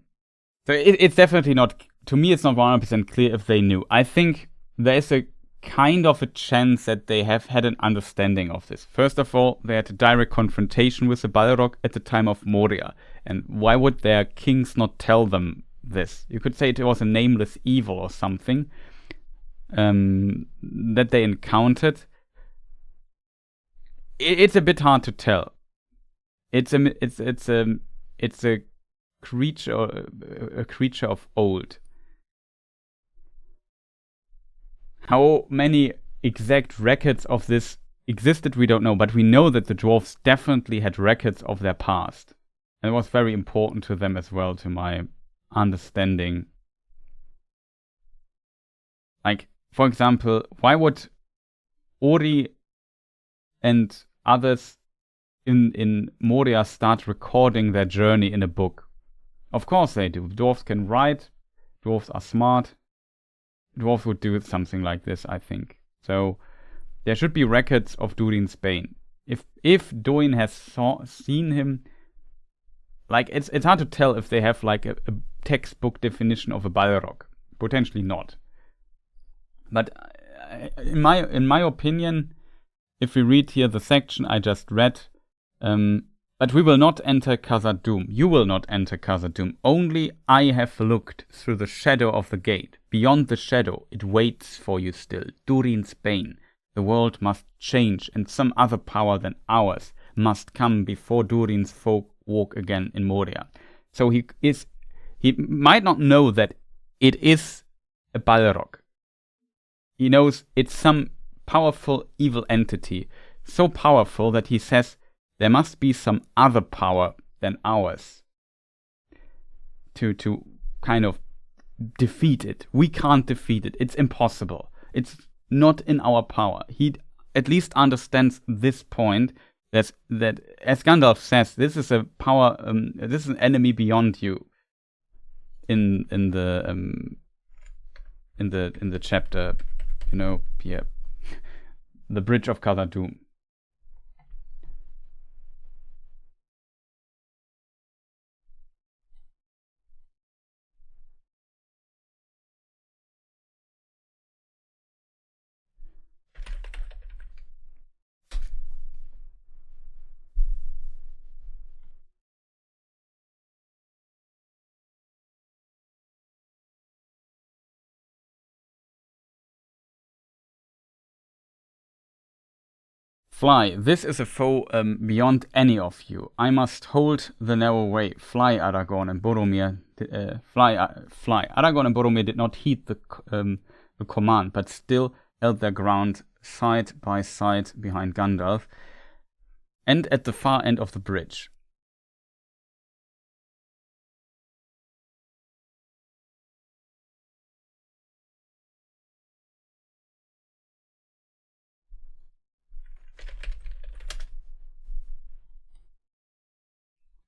it's definitely not, to me, it's not 100% clear if they knew. I think there is a kind of a chance that they have had an understanding of this. First of all, they had a direct confrontation with the Balrog at the time of Moria. And why would their kings not tell them this? You could say it was a nameless evil or something that they encountered. It's a bit hard to tell. It's a creature of old. How many exact records of this existed, we don't know, but we know that the dwarves definitely had records of their past. And it was very important to them as well, to my understanding. Like, for example, why would Ori and others in Moria start recording their journey in a book. Of course they do. Dwarves can write. Dwarves are smart. Dwarves would do something like this, I think. So there should be records of Durin's Bane. If Durin has seen him, like it's hard to tell if they have like a textbook definition of a Balrog. Potentially not. But in my opinion, if we read here the section I just read, but we will not enter Khazad-dûm. You will not enter Khazad-dûm. Only I have looked through the shadow of the gate. Beyond the shadow, it waits for you still. Durin's Bane. The world must change, and some other power than ours must come before Durin's folk walk again in Moria. So he might not know that it is a Balrog. He knows it's some powerful evil entity, so powerful that he says there must be some other power than ours to kind of defeat it. We can't defeat it. It's impossible. It's not in our power. He at least understands this point, that as Gandalf says, this is a power. This is an enemy beyond you. In the chapter, here, the Bridge of Khazad-dûm. Fly, this is a foe beyond any of you. I must hold the narrow way. Fly, Aragorn and Boromir. Fly. Aragorn and Boromir did not heed the command, but still held their ground side by side behind Gandalf and at the far end of the bridge.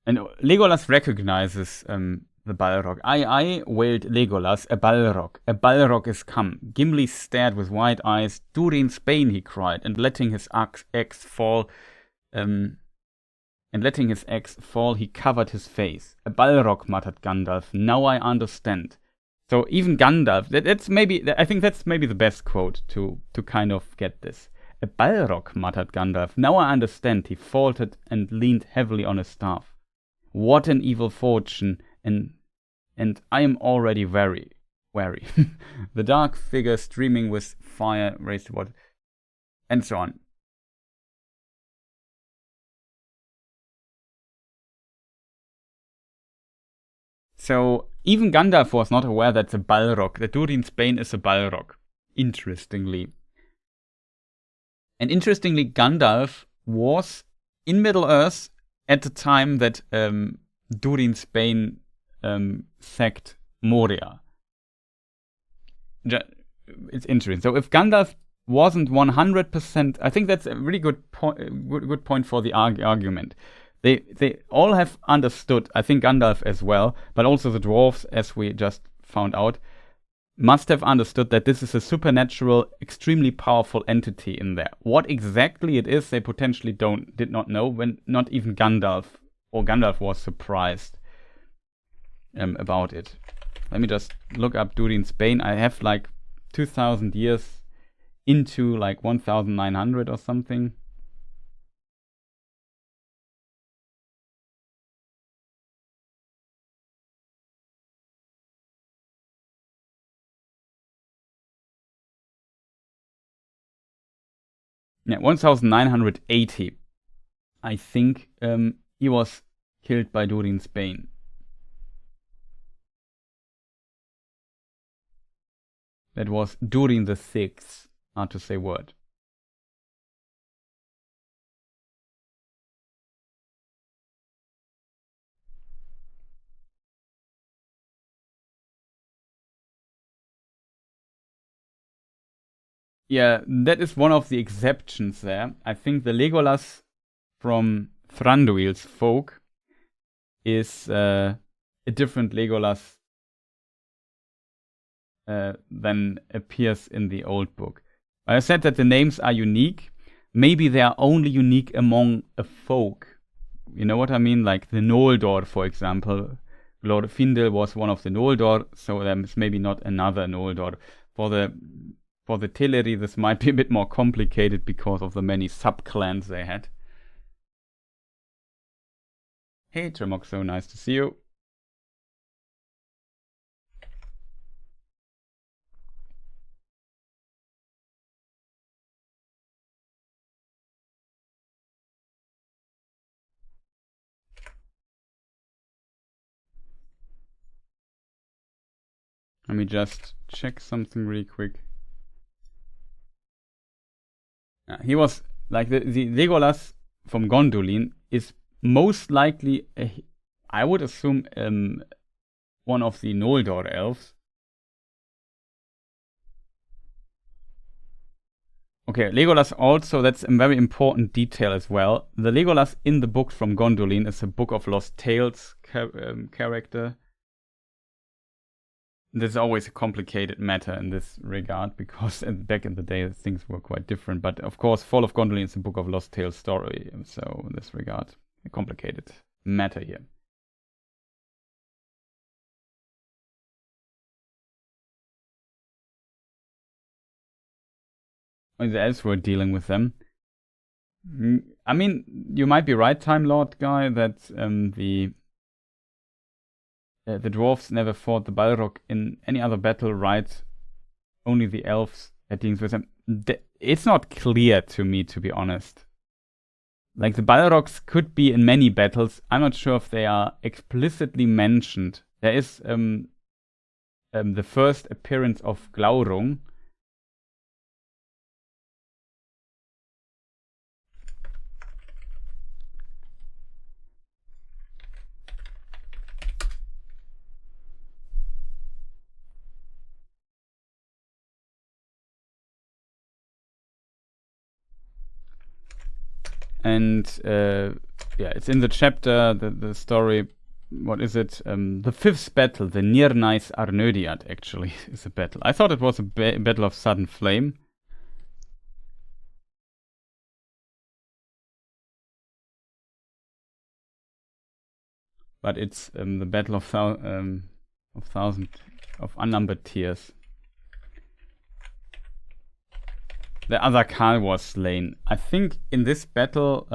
And Legolas recognizes the Balrog. I wailed Legolas, a Balrog. A Balrog is come. Gimli stared with wide eyes. Durin's Bane, he cried, and letting his axe fall, he covered his face. A Balrog, muttered Gandalf. Now I understand. So even Gandalf, I think that's maybe the best quote to kind of get this. A Balrog, muttered Gandalf. Now I understand. He faltered and leaned heavily on his staff. What an evil fortune, and I am already very wary. The dark figure streaming with fire raised to water, and so on. So even Gandalf was not aware that the Balrog, that Durin's Bane is a Balrog. Interestingly. And interestingly, Gandalf was in Middle-earth at the time that Durin's Bane sacked Moria. It's interesting. So if Gandalf wasn't 100%, I think that's a really good point for the argument. They all have understood, I think Gandalf as well, but also the dwarves, as we just found out, must have understood that this is a supernatural, extremely powerful entity in there. What exactly it is, they potentially did not know, when not even Gandalf was surprised about it. Let me just look up Durin's Bane. I have like 2,000 years into like 1,900 or something. Yeah, 1980. I think he was killed by Durin's Bane. That was Durin the Sixth. Hard to say word. Yeah, that is one of the exceptions there. I think the Legolas from Thranduil's folk is a different Legolas than appears in the old book. I said that the names are unique. Maybe they are only unique among a folk. You know what I mean? Like the Noldor, for example. Glorfindel was one of the Noldor, so there's maybe not another Noldor. For the Teleri, this might be a bit more complicated because of the many sub-clans they had. Hey Tremok, so nice to see you. Let me just check something really quick. He was like the Legolas from Gondolin is most likely, I would assume, one of the Noldor elves. Okay, Legolas also, that's a very important detail as well. The Legolas in the book from Gondolin is a Book of Lost Tales character. There's always a complicated matter in this regard, because back in the day things were quite different. But of course, Fall of Gondolin is a Book of Lost Tales story, so in this regard, a complicated matter here. The elves were dealing with them. I mean, you might be right, Time Lord guy, that the dwarves never fought the Balrog in any other battle, right? Only the elves had dealings with them. It's not clear to me, to be honest. Like, the Balrogs could be in many battles. I'm not sure if they are explicitly mentioned. There is the first appearance of Glaurung. And yeah, it's in the chapter, the story. What is it? The fifth battle, the Nirnais Arnödiad, actually, is a battle. I thought it was a battle of sudden flame. But it's the battle of unnumbered tears. The other Khal was slain. I think in this battle,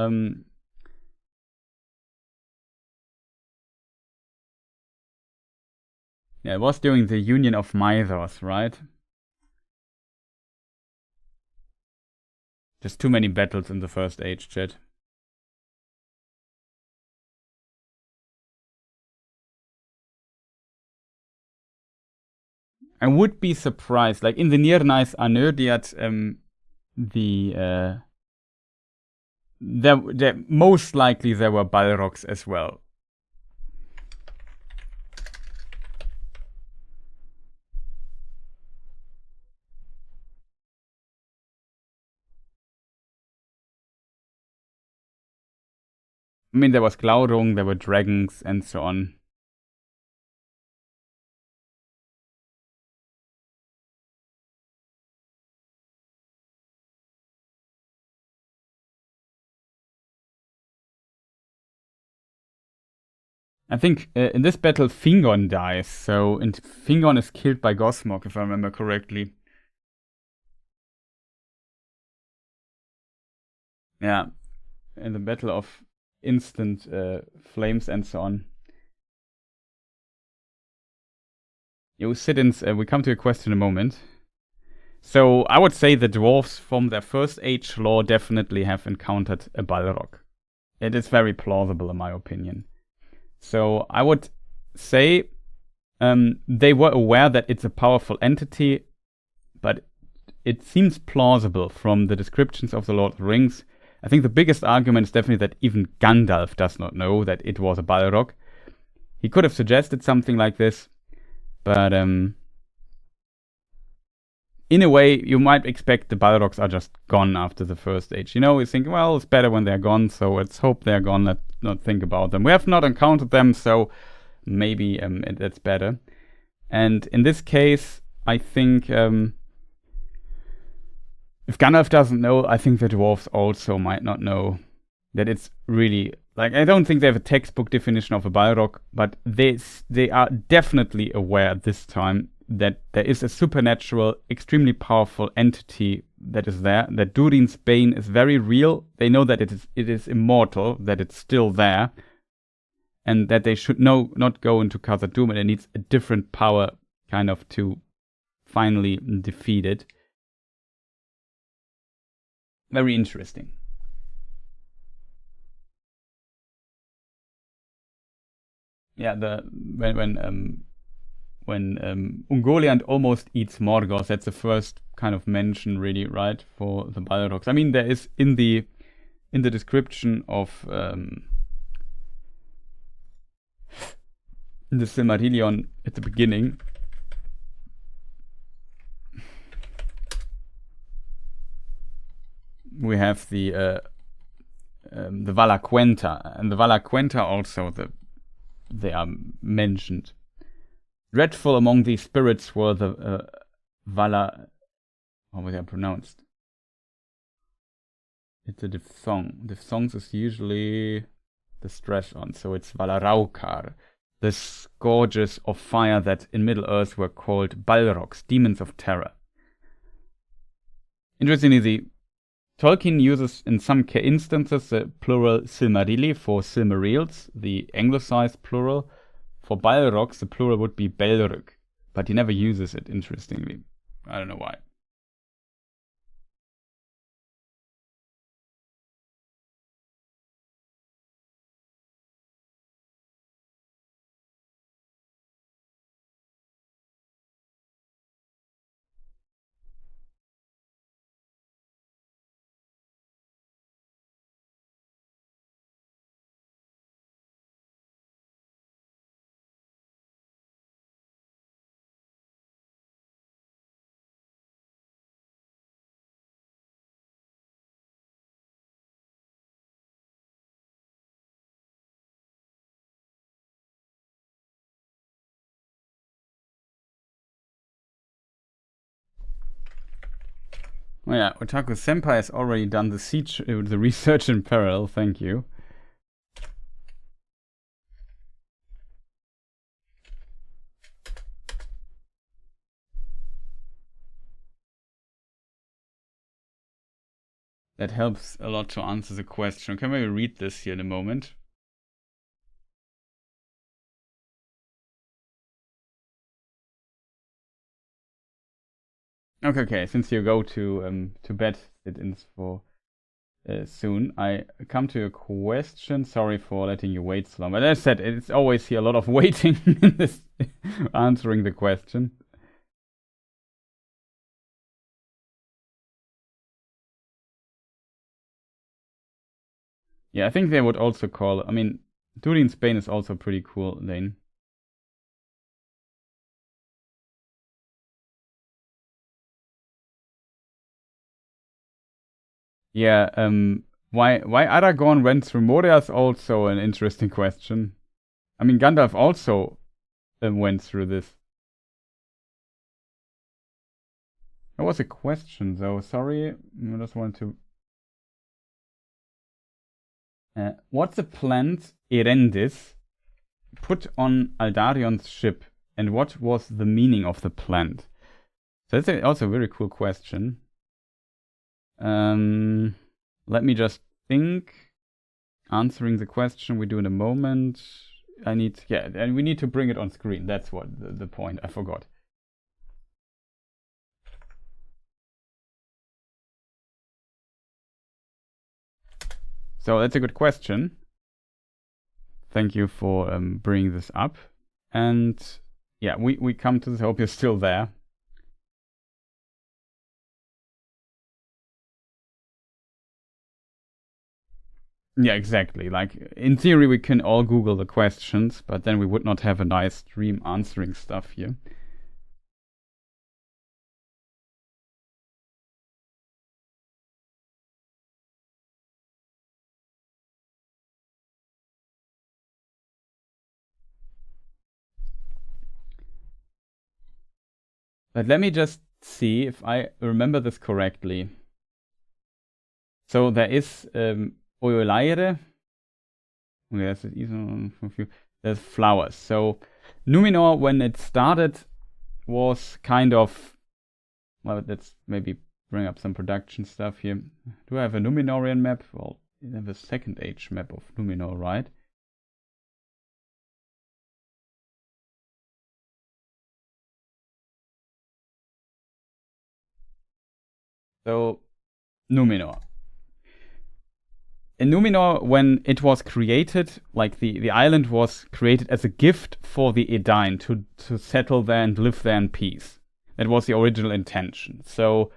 yeah, it was during the Union of Mythos, right? Just too many battles in the First Age, chat. I would be surprised, like in the Nirnais Arnödiad, there most likely there were Balrogs as well. I mean, there was Glaurung, there were dragons, and so on. I think in this battle Fingon dies, so and Fingon is killed by Gosmog, if I remember correctly. Yeah, in the battle of instant flames and so on. Yo, sit-ins, we come to a question in a moment. So I would say the dwarves from their First Age lore definitely have encountered a Balrog. It is very plausible in my opinion. So I would say they were aware that it's a powerful entity, but it seems plausible from the descriptions of the Lord of the Rings. I think the biggest argument is definitely that even Gandalf does not know that it was a Balrog. He could have suggested something like this, but in a way, you might expect the Balrogs are just gone after the first age. You know, we think, well, it's better when they're gone, so let's hope they're gone. Let's not think about them. We have not encountered them, so maybe that's better. And in this case, I think if Gandalf doesn't know, I think the dwarves also might not know that it's really, like, I don't think they have a textbook definition of a Balrog, but they are definitely aware this time that there is a supernatural, extremely powerful entity that is there, that Durin's Bane is very real. They know that it is immortal, that it's still there, and that they should not go into Khazad-dûm, and it needs a different power kind of to finally defeat it. Very interesting. Yeah, when Ungoliant almost eats Morgoth, that's the first kind of mention, really, right, for the Balrogs. I mean, there is in the description of in the Silmarillion at the beginning, we have the Vala Quenta, and the Vala Quenta also they are mentioned. Dreadful among these spirits were the Vala. How were they pronounced? It's a diphthong. Diphthongs is usually the stress on, so it's Valaraukar, the scourges of fire that in Middle-earth were called Balrogs, demons of terror. Interestingly, Tolkien uses in some instances the plural Silmarilli for Silmarils, the anglicized plural. For Balrogs, the plural would be Belrug, but he never uses it, interestingly. I don't know why. Oh yeah, Otaku Senpai has already done the research in parallel, thank you. That helps a lot to answer the question. Can we read this here in a moment? Okay. Since you go to bed, sit-ins for soon, I come to a question. Sorry for letting you wait so long. But as I said, it's always here a lot of waiting in this answering the question. Yeah, I think they would also call. I mean, Durin's Bane is also pretty cool name. Yeah, why Aragorn went through Moria is also an interesting question. I mean, Gandalf also went through this. That was a question, though. Sorry, I just want to. What's the plant Erendis put on Aldarion's ship, and what was the meaning of the plant? So that's also a very cool question. Let me just think. Answering the question we do in a moment. And we need to bring it on screen. That's what the point. I forgot. So that's a good question. Thank you for bringing this up. And yeah, we come to this. I hope you're still there. Yeah, exactly. Like, in theory, we can all Google the questions, but then we would not have a nice stream answering stuff here. But let me just see if I remember this correctly. So there is Oiolaire. There's flowers. So Numenor, when it started, was kind of... Well, let's maybe bring up some production stuff here. Do I have a Numenorian map? Well, I have a Second Age map of Numenor, right? So, Numenor. In Numenor, when it was created, like the island was created as a gift for the Edain to settle there and live there in peace. That was the original intention. So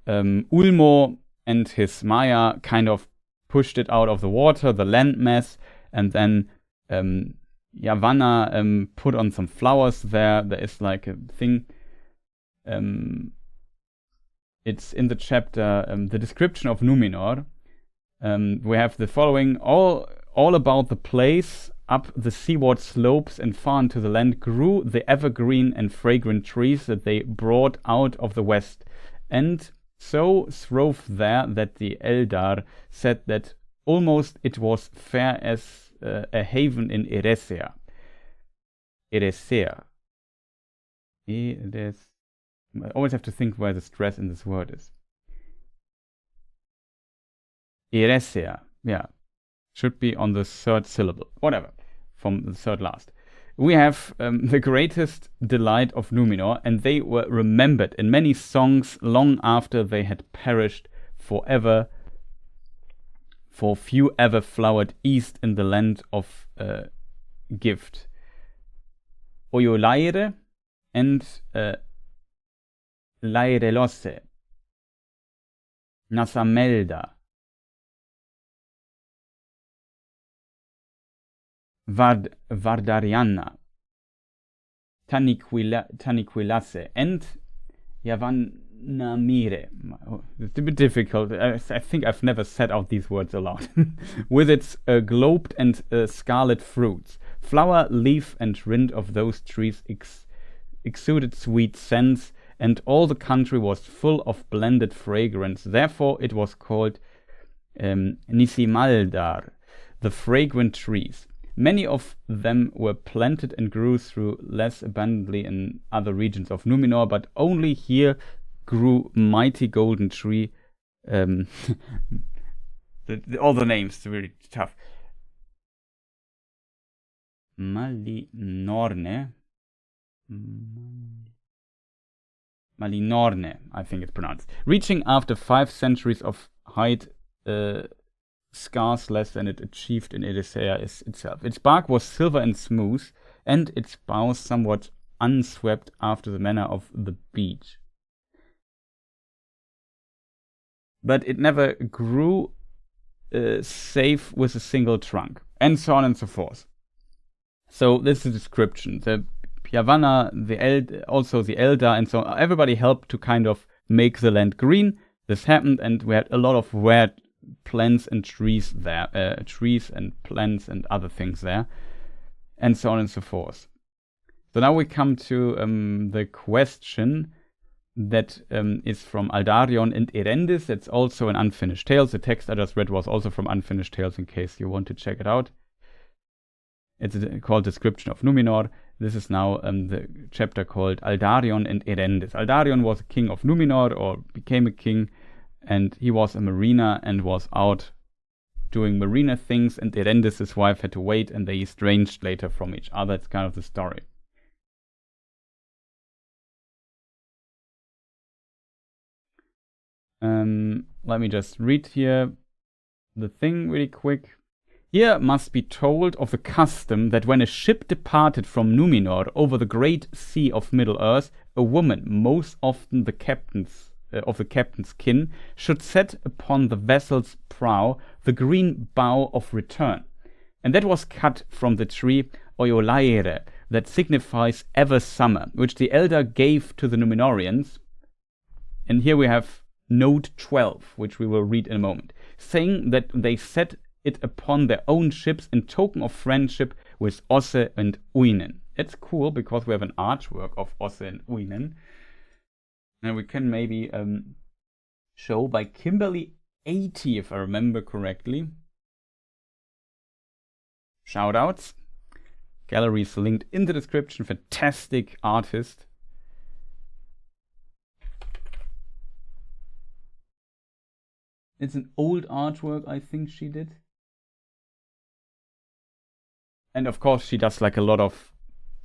Ulmo and his Maya kind of pushed it out of the water, the landmass, and then Yavanna put on some flowers there. There is like a thing. It's in the chapter, the description of Numenor. We have the following: all about the place, up the seaward slopes and far into the land, grew the evergreen and fragrant trees that they brought out of the west, and so throve there that the Eldar said that almost it was fair as a haven in Eressëa. I always have to think where the stress in this word is. Eressëa, yeah. Should be on the third syllable. Whatever. From the third last. We have the greatest delight of Numenor, and they were remembered in many songs long after they had perished forever, for few ever flowered east in the land of gift. Oiolaire and Lairelosse, Nasamelda, Vardariana, Taniquilasse, and Yavanamire. It's a bit difficult. I think I've never said out these words aloud. With its globed and scarlet fruits, flower, leaf, and rind of those trees exuded sweet scents, and all the country was full of blended fragrance. Therefore it was called Nisimaldar, the fragrant trees. Many of them were planted and grew through less abundantly in other regions of Numenor, but only here grew mighty golden tree. All the names are really tough. Malinorne, I think it's pronounced. Reaching after 5 centuries of height, scarce less than it achieved in Eressëa itself. Its bark was silver and smooth, and its boughs somewhat unswept after the manner of the beech. But it never grew safe with a single trunk, and so on and so forth. So this is the description. The Yavanna, also the Eldar, and so on, everybody helped to kind of make the land green. This happened, and we had a lot of weird plants and trees there, trees and plants and other things there, and so on and so forth. So now we come to the question that is from Aldarion and Erendis. It's also an Unfinished Tales. The text I just read was also from Unfinished Tales, in case you want to check it out. It's called Description of Numenor. This is now the chapter called Aldarion and Erendis. Aldarion was a king of Numenor, or became a king, and he was a mariner and was out doing mariner things, and Erendis, his wife, had to wait, and they estranged later from each other. It's kind of the story. Let me just read here the thing really quick. Here must be told of the custom that when a ship departed from Numenor over the great sea of Middle-earth, a woman, most often the captain's of the captain's kin, should set upon the vessel's prow the green bough of return. And that was cut from the tree Oiolaire, that signifies ever summer, which the elder gave to the Numenorians. And here we have note 12, which we will read in a moment, saying that they set it upon their own ships in token of friendship with Osse and Uinen. It's cool because we have an artwork of Osse and Uinen. And we can maybe show by Kimberly 80, if I remember correctly. Shoutouts. Galleries linked in the description. Fantastic artist. It's an old artwork, I think she did. And of course, she does like a lot of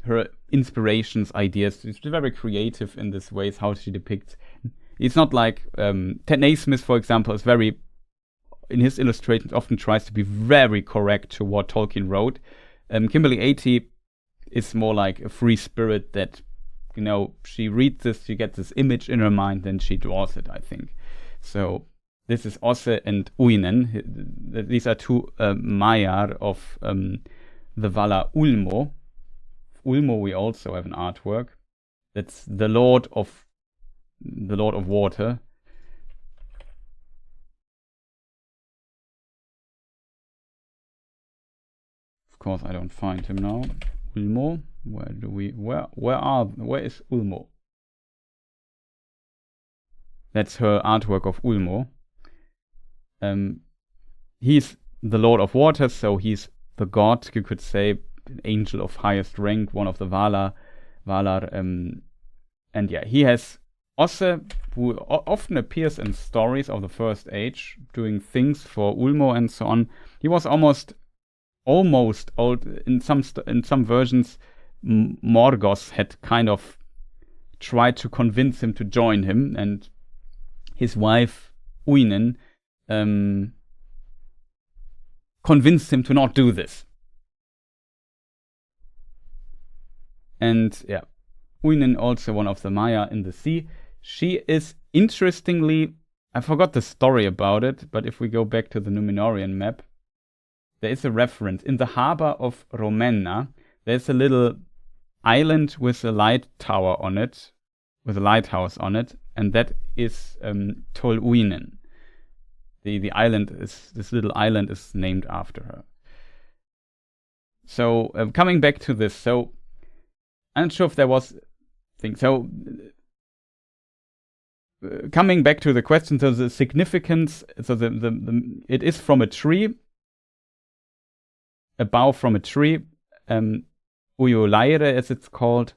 her inspirations, ideas. She's very creative in this ways, how she depicts. It's not like Ted Naismith, for example, is very, in his illustrations, often tries to be very correct to what Tolkien wrote. Kimberly 80 is more like a free spirit that, you know, she reads this, she gets this image in her mind, then she draws it, I think. So this is Osse and Uinen. These are two Maiar of the Valar Ulmo. Ulmo, we also have an artwork. That's the Lord of Water. Of course, I don't find him now. Ulmo, where is Ulmo? That's her artwork of Ulmo. He's the Lord of Water, so he's the god, you could say, an angel of highest rank, one of the Valar. And yeah, he has Osse, who often appears in stories of the First Age, doing things for Ulmo and so on. He was almost old. In some versions, Morgoth had kind of tried to convince him to join him, and his wife Uinen convinced him to not do this. And yeah, Uinen, also one of the Maiar in the sea. She is, interestingly, I forgot the story about it, but if we go back to the Númenórean map, there is a reference. In the harbor of Romenna, there's a little island with a light tower on it, with a lighthouse on it, and that is Tol Uinen. The island is, this little island is named after her. So coming back to this, so I'm not sure if there was thing. So coming back to the question, so the significance, so the it is from a tree, a bough from a tree, Uyolaire as it's called,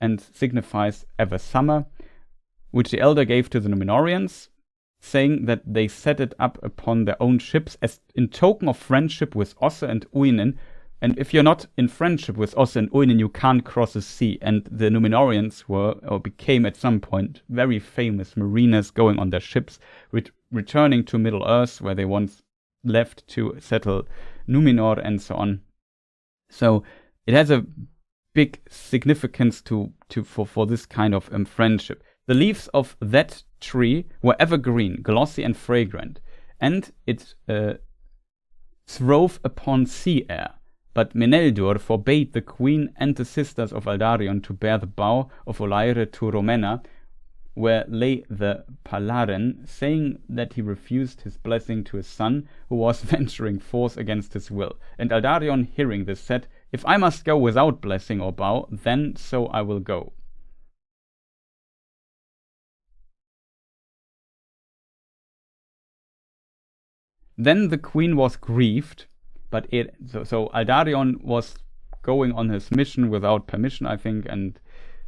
and signifies ever summer, which the elder gave to the Númenóreans, saying that they set it up upon their own ships as in token of friendship with Osse and Uinen. And if you're not in friendship with Osse and Uinen, you can't cross the sea. And the Númenóreans were, or became at some point, very famous mariners going on their ships, returning to Middle-earth, where they once left to settle Númenor and so on. So it has a big significance for this kind of friendship. The leaves of that tree were evergreen, glossy and fragrant, and it throve upon sea air. But Meneldur forbade the queen and the sisters of Aldarion to bear the bough of Olaire to Romenna, where lay the Palaren, saying that he refused his blessing to his son, who was venturing forth against his will. And Aldarion, hearing this, said, "If I must go without blessing or bough, then so I will go." Then the queen was grieved, but so Aldarion was going on his mission without permission, I think, and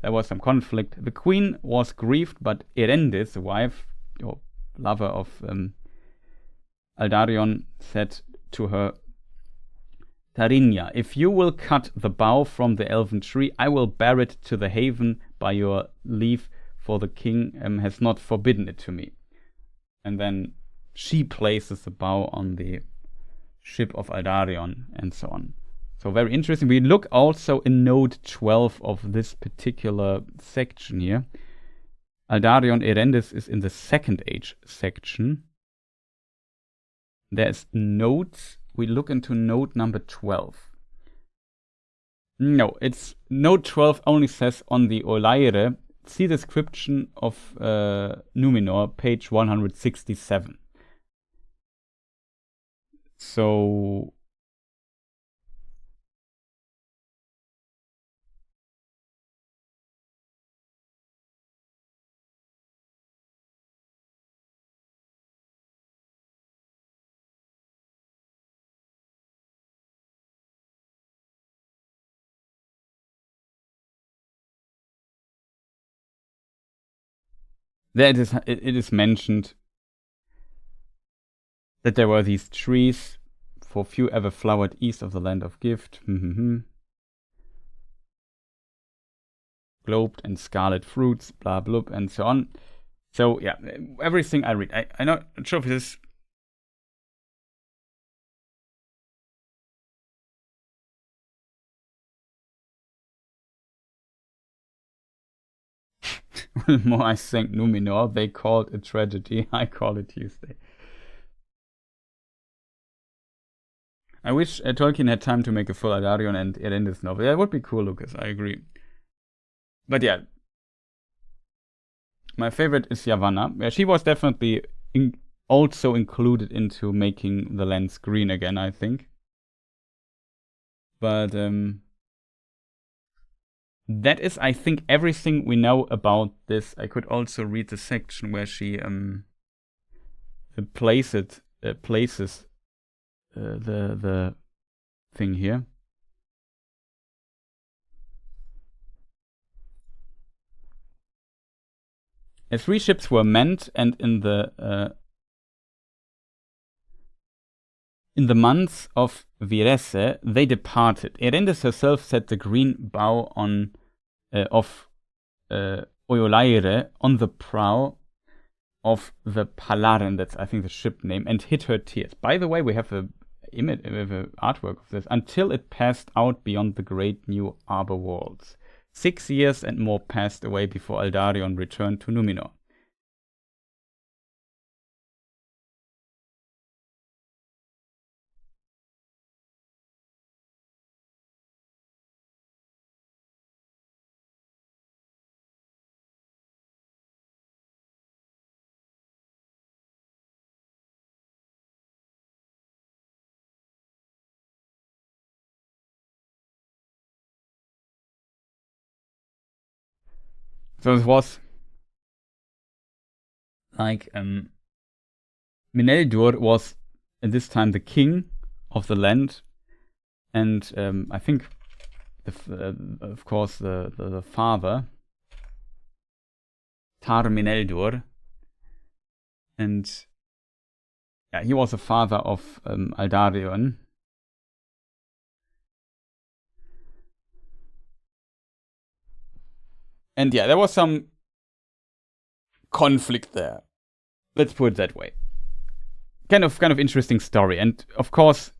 there was some conflict. The queen was grieved, but Erendis, the wife or lover of Aldarion, said to her, "Tarinya, if you will cut the bough from the elven tree, I will bear it to the haven by your leave, for the king has not forbidden it to me." And then she places the bough on the ship of Aldarion and so on. So very interesting. We look also in note 12 of this particular section here. Aldarion Erendis is in the Second Age section. There's notes. We look into note number 12. No, it's note 12 only says on the Olaire, see description of Númenor, page 167. So there it is mentioned that there were these trees, for few ever flowered east of the land of gift. Globed and scarlet fruits, blah blah, and so on. So yeah, everything I read, I'm not sure if this. More, I think Numenor. They called a tragedy. I call it Tuesday. I wish Tolkien had time to make a full Aldarion and Erendis novel. That would be cool, Lucas. I agree. But yeah, my favorite is Yavanna. Yeah, she was definitely also included into making the lands green again, I think. But that is, I think, everything we know about this. I could also read the section where she places the thing here. As 3 ships were manned, and in the months of Virese, they departed. Erendis herself set the green bow on of Oyolaire on the prow of the Palaren, that's I think the ship name, and hid her tears. By the way, we have a image, we have an artwork of this, until it passed out beyond the great new arbor walls. 6 years and more passed away before Aldarion returned to Numenor. So it was like Mineldur was at this time the king of the land, and I think of course the father Tar Mineldur, and yeah, he was the father of Aldarion. And yeah, there was some conflict there. Let's put it that way. Kind of interesting story. And of course,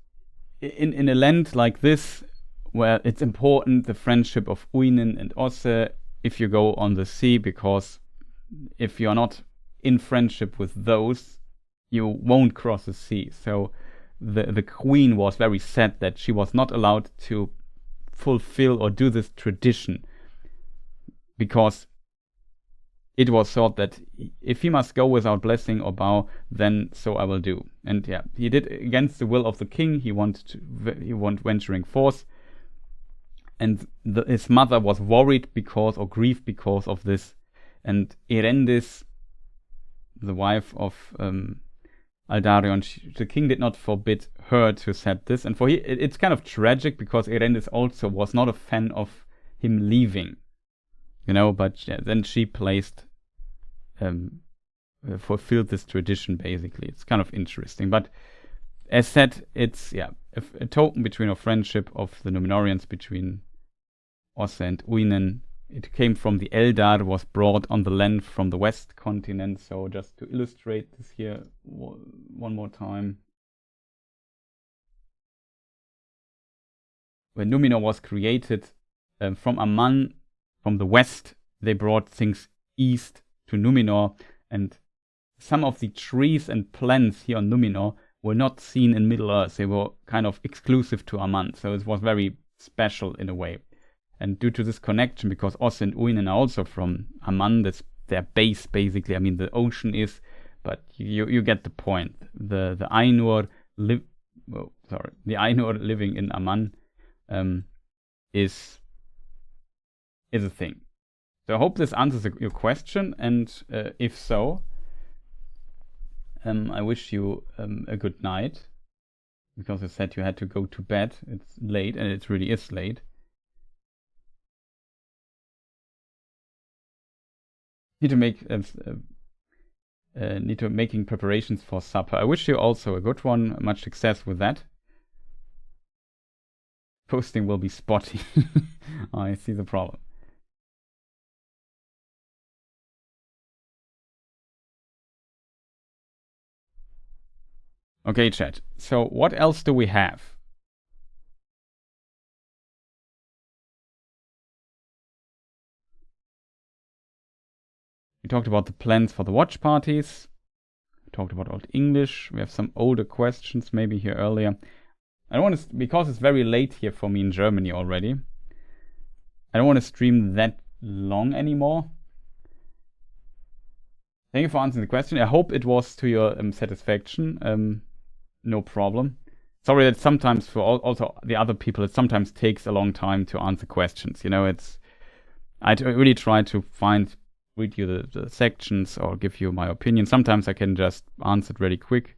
in a land like this, where it's important, the friendship of Uinen and Osse, if you go on the sea, because if you're not in friendship with those, you won't cross the sea. So the queen was very sad that she was not allowed to fulfill or do this tradition, because it was thought that if he must go without blessing or bow, then so I will do. And yeah, he did against the will of the king. He wanted venturing forth, and his mother was worried because, or grieved because of this. And Erendis, the wife of Aldarion, the king did not forbid her to set this. And it's kind of tragic, because Erendis also was not a fan of him leaving. But yeah, then she fulfilled this tradition, basically. It's kind of interesting. But as said, it's a token between a friendship of the Numenorians between Osse and Uinen. It came from the Eldar, was brought on the land from the west continent. So just to illustrate this here one more time. When Numenor was created from Aman, from the west, they brought things east to Numenor, and some of the trees and plants here on Numenor were not seen in Middle-earth. They were kind of exclusive to Aman, so it was very special in a way. And due to this connection, because Osse and Uinen are also from Aman, that's their base, basically. I mean, the ocean is, but you get the point. The Ainur living in Aman is a thing. So I hope this answers your question, and if so, I wish you a good night, because I said you had to go to bed. It's late, and it really is late. Need to make need to making preparations for supper. I wish you also a good one. Much success with that. Posting will be spotty. I see the problem. Okay, chat. So what else do we have? We talked about the plans for the watch parties. We talked about Old English. We have some older questions maybe here earlier. I don't want to, because it's very late here for me in Germany already. I don't want to stream that long anymore. Thank you for answering the question. I hope it was to your satisfaction. No problem. Sorry that sometimes for also the other people, it sometimes takes a long time to answer questions. You know, I really try to read you the sections or give you my opinion. Sometimes I can just answer it really quick.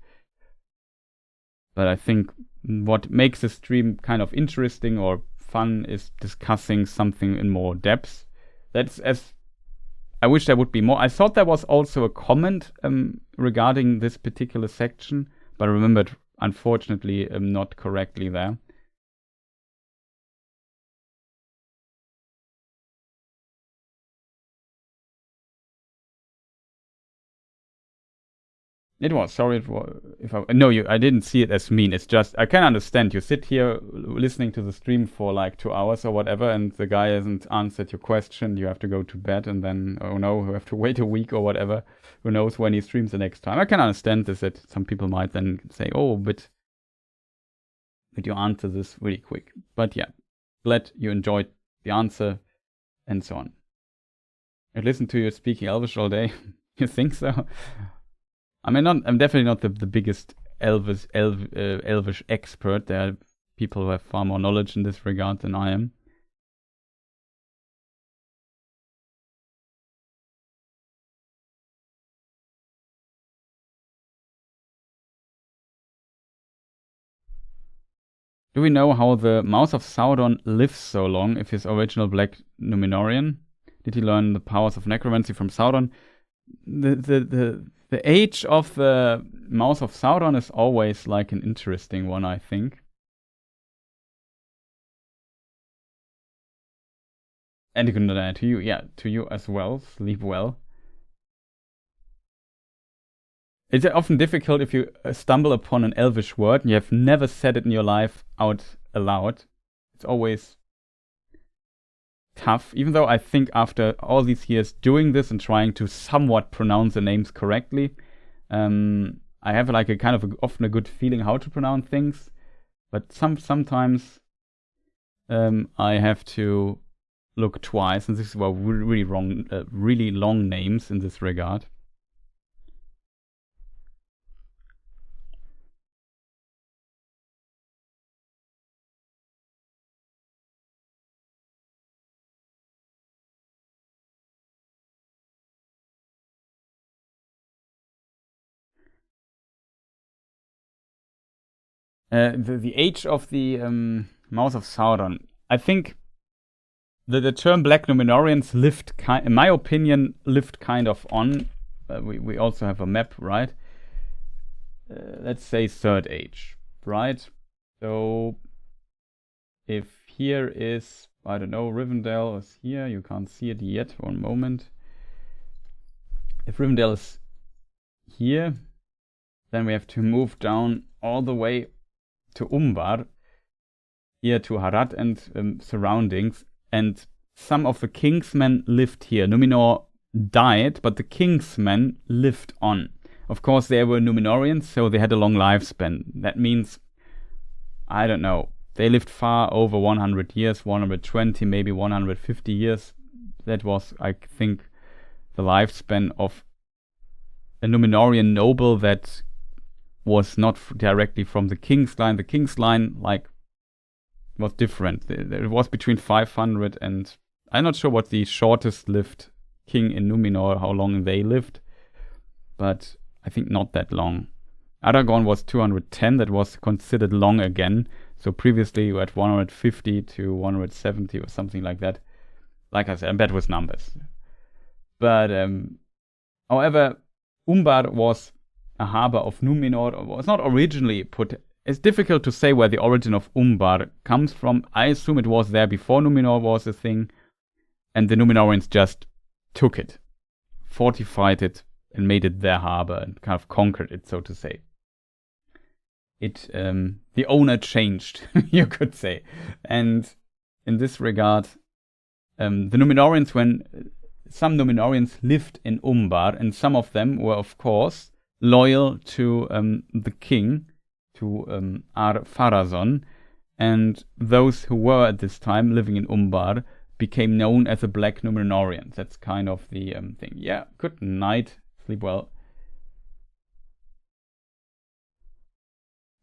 But I think what makes the stream kind of interesting or fun is discussing something in more depth. I wish there would be more. I thought there was also a comment regarding this particular section, but I remembered, unfortunately, not correctly there. It was. Sorry if I didn't see it as mean. It's just, I can understand. You sit here listening to the stream for like 2 hours or whatever, and the guy hasn't answered your question. You have to go to bed, and then, oh no, you have to wait a week or whatever. Who knows when he streams the next time. I can understand this, that some people might then say, oh, but you answer this really quick. But yeah, glad you enjoyed the answer and so on. I listened to you speaking Elvish all day. You think so? I mean, I'm definitely not the biggest Elvish expert. There are people who have far more knowledge in this regard than I am. Do we know how the Mouse of Sauron lives so long if his original Black Numenorean? Did he learn the powers of necromancy from Sauron? The age of the Mouse of Sauron is always like an interesting one, I think. And good night to you, yeah, to you as well. Sleep well. It's often difficult if you stumble upon an Elvish word and you have never said it in your life out aloud. It's always tough, even though I think after all these years doing this and trying to somewhat pronounce the names correctly, I have like a kind of often a good feeling how to pronounce things, but sometimes I have to look twice, and this is really wrong, really long names in this regard. The age of the Mouse of Sauron. I think the term Black Numenoreans lived, in my opinion, lived kind of on. We also have a map, right? Let's say Third Age, right? So if here is, I don't know, Rivendell is here. You can't see it yet. One moment. If Rivendell is here, then we have to move down all the way to Umbar, here to Harad and surroundings, and some of the Kingsmen lived here. Numenor died, but the Kingsmen lived on. Of course, they were Numenorians, so they had a long lifespan. That means, I don't know, they lived far over 100 years, 120, maybe 150 years. That was, I think, the lifespan of a Numenorian noble that was not directly from the King's line. The King's line, like, was different. It was between 500 and... I'm not sure what the shortest lived king in Numenor, how long they lived. But I think not that long. Aragorn was 210. That was considered long again. So previously you had 150 to 170 or something like that. Like I said, I'm bad with numbers. But, however... Umbar was a harbor of Numenor. It was not originally put. It's difficult to say where the origin of Umbar comes from. I assume it was there before Numenor was a thing, and the Numenorians just took it, fortified it, and made it their harbor and kind of conquered it, so to say. The owner changed, you could say. And in this regard, the Numenorians, some Numenorians lived in Umbar, and some of them were, of course, loyal to the king, to Ar-Pharazôn, and those who were at this time living in Umbar became known as the Black Numenorians. That's kind of the thing. Yeah, good night. Sleep well.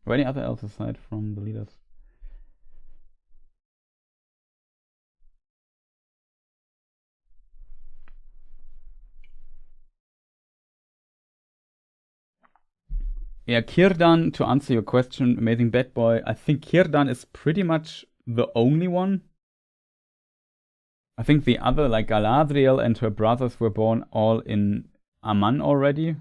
Or any other else aside from the leaders? Yeah, Círdan, to answer your question, Amazing Bad Boy, I think Círdan is pretty much the only one. I think the other, like Galadriel and her brothers, were born all in Aman already.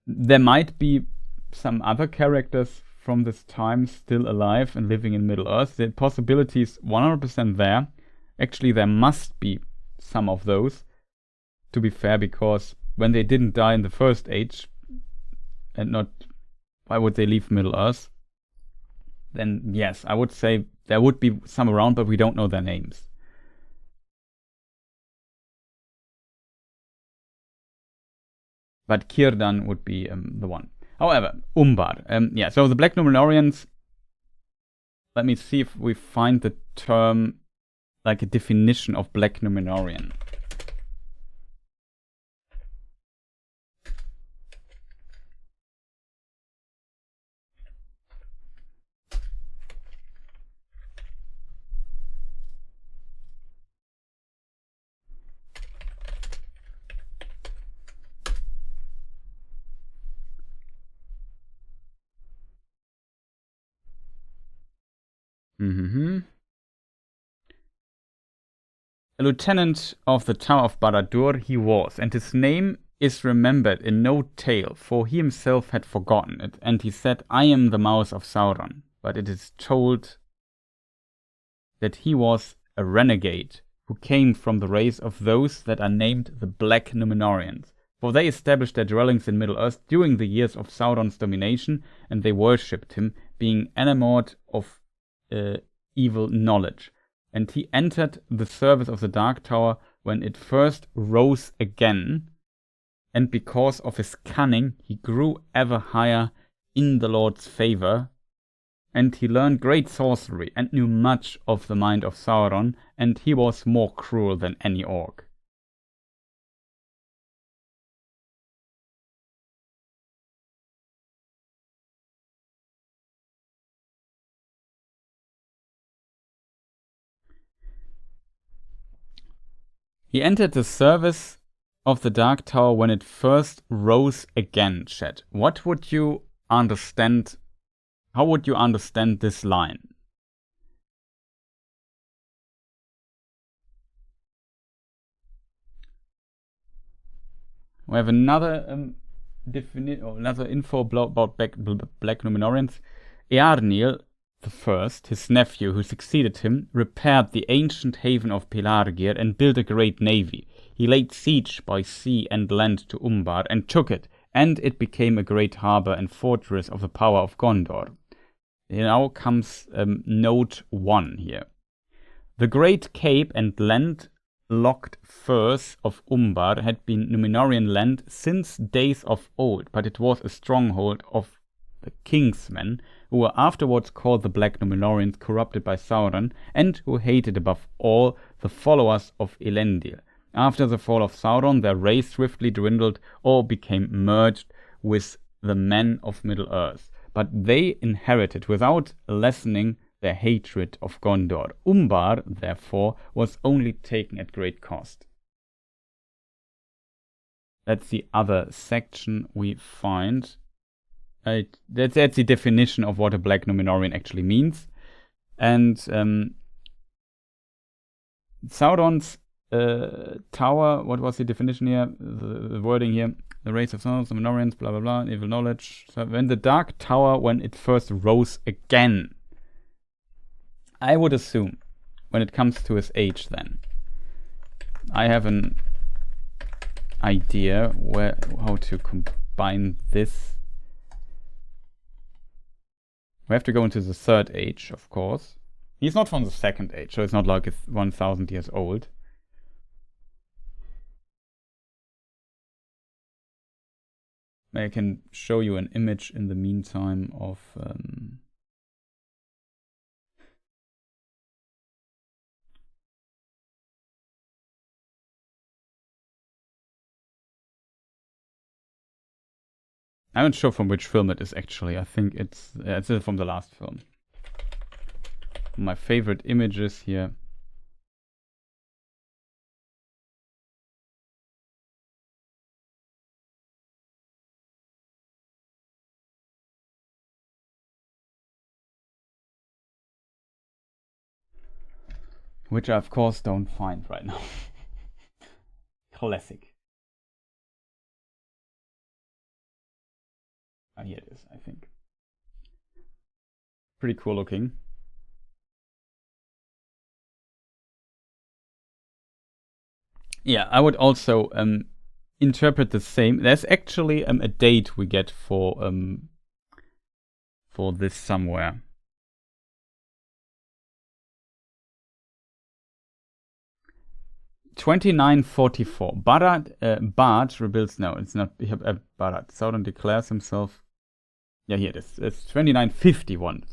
There might be some other characters from this time still alive and living in Middle-earth. The possibility is 100% there. Actually, there must be some of those, to be fair, because when they didn't die in the First Age, and not, why would they leave Middle-earth? Then yes, I would say there would be some around, but we don't know their names. But Círdan would be the one. However, Umbar. Yeah, so the Black Numenorians, let me see if we find the term, like a definition of Black Numenorian. A lieutenant of the Tower of Barad-dûr he was, and his name is remembered in no tale, for he himself had forgotten it, and he said, I am the mouse of Sauron. But it is told that he was a renegade, who came from the race of those that are named the Black Numenorians. For they established their dwellings in Middle-earth during the years of Sauron's domination, and they worshipped him, being enamored of evil knowledge. And he entered the service of the Dark Tower when it first rose again, and because of his cunning he grew ever higher in the Lord's favor, and he learned great sorcery and knew much of the mind of Sauron, and he was more cruel than any orc. He entered the service of the Dark Tower when it first rose again, chat. What would you understand? How would you understand this line? We have another another info about Black Numenorians. Eärnil I, his nephew who succeeded him, repaired the ancient haven of Pelargir and built a great navy. He laid siege by sea and land to Umbar and took it, and it became a great harbor and fortress of the power of Gondor. Now comes note 1 here. The great cape and land-locked firth of Umbar had been Numenorian land since days of old, but it was a stronghold of the kingsmen, who were afterwards called the Black Numenorians, corrupted by Sauron, and who hated above all the followers of Elendil. After the fall of Sauron, their race swiftly dwindled or became merged with the men of Middle-earth, but they inherited without lessening their hatred of Gondor. Umbar, therefore, was only taken at great cost. That's the other section we find. That's the definition of what a Black Numenorian actually means. And Sauron's Tower, what was the definition here? The wording here. The race of sons, the Minorians, blah blah blah, evil knowledge. So when the Dark Tower, when it first rose again. I would assume, when it comes to his age then. I have an idea how to combine this. We have to go into the third age, of course. He's not from the second age, so it's not like it's 1000 years old. I can show you an image in the meantime of I'm not sure from which film it is actually. I think it's from the last film. My favorite images here. Which I of course don't find right now. Classic. Ah, here it is, I think. Pretty cool looking. Yeah, I would also interpret the same. There's actually a date we get for this somewhere. (2944). Bard rebuilds. No, it's not Barad. Sauron declares himself. Yeah, here it is. It's 2951.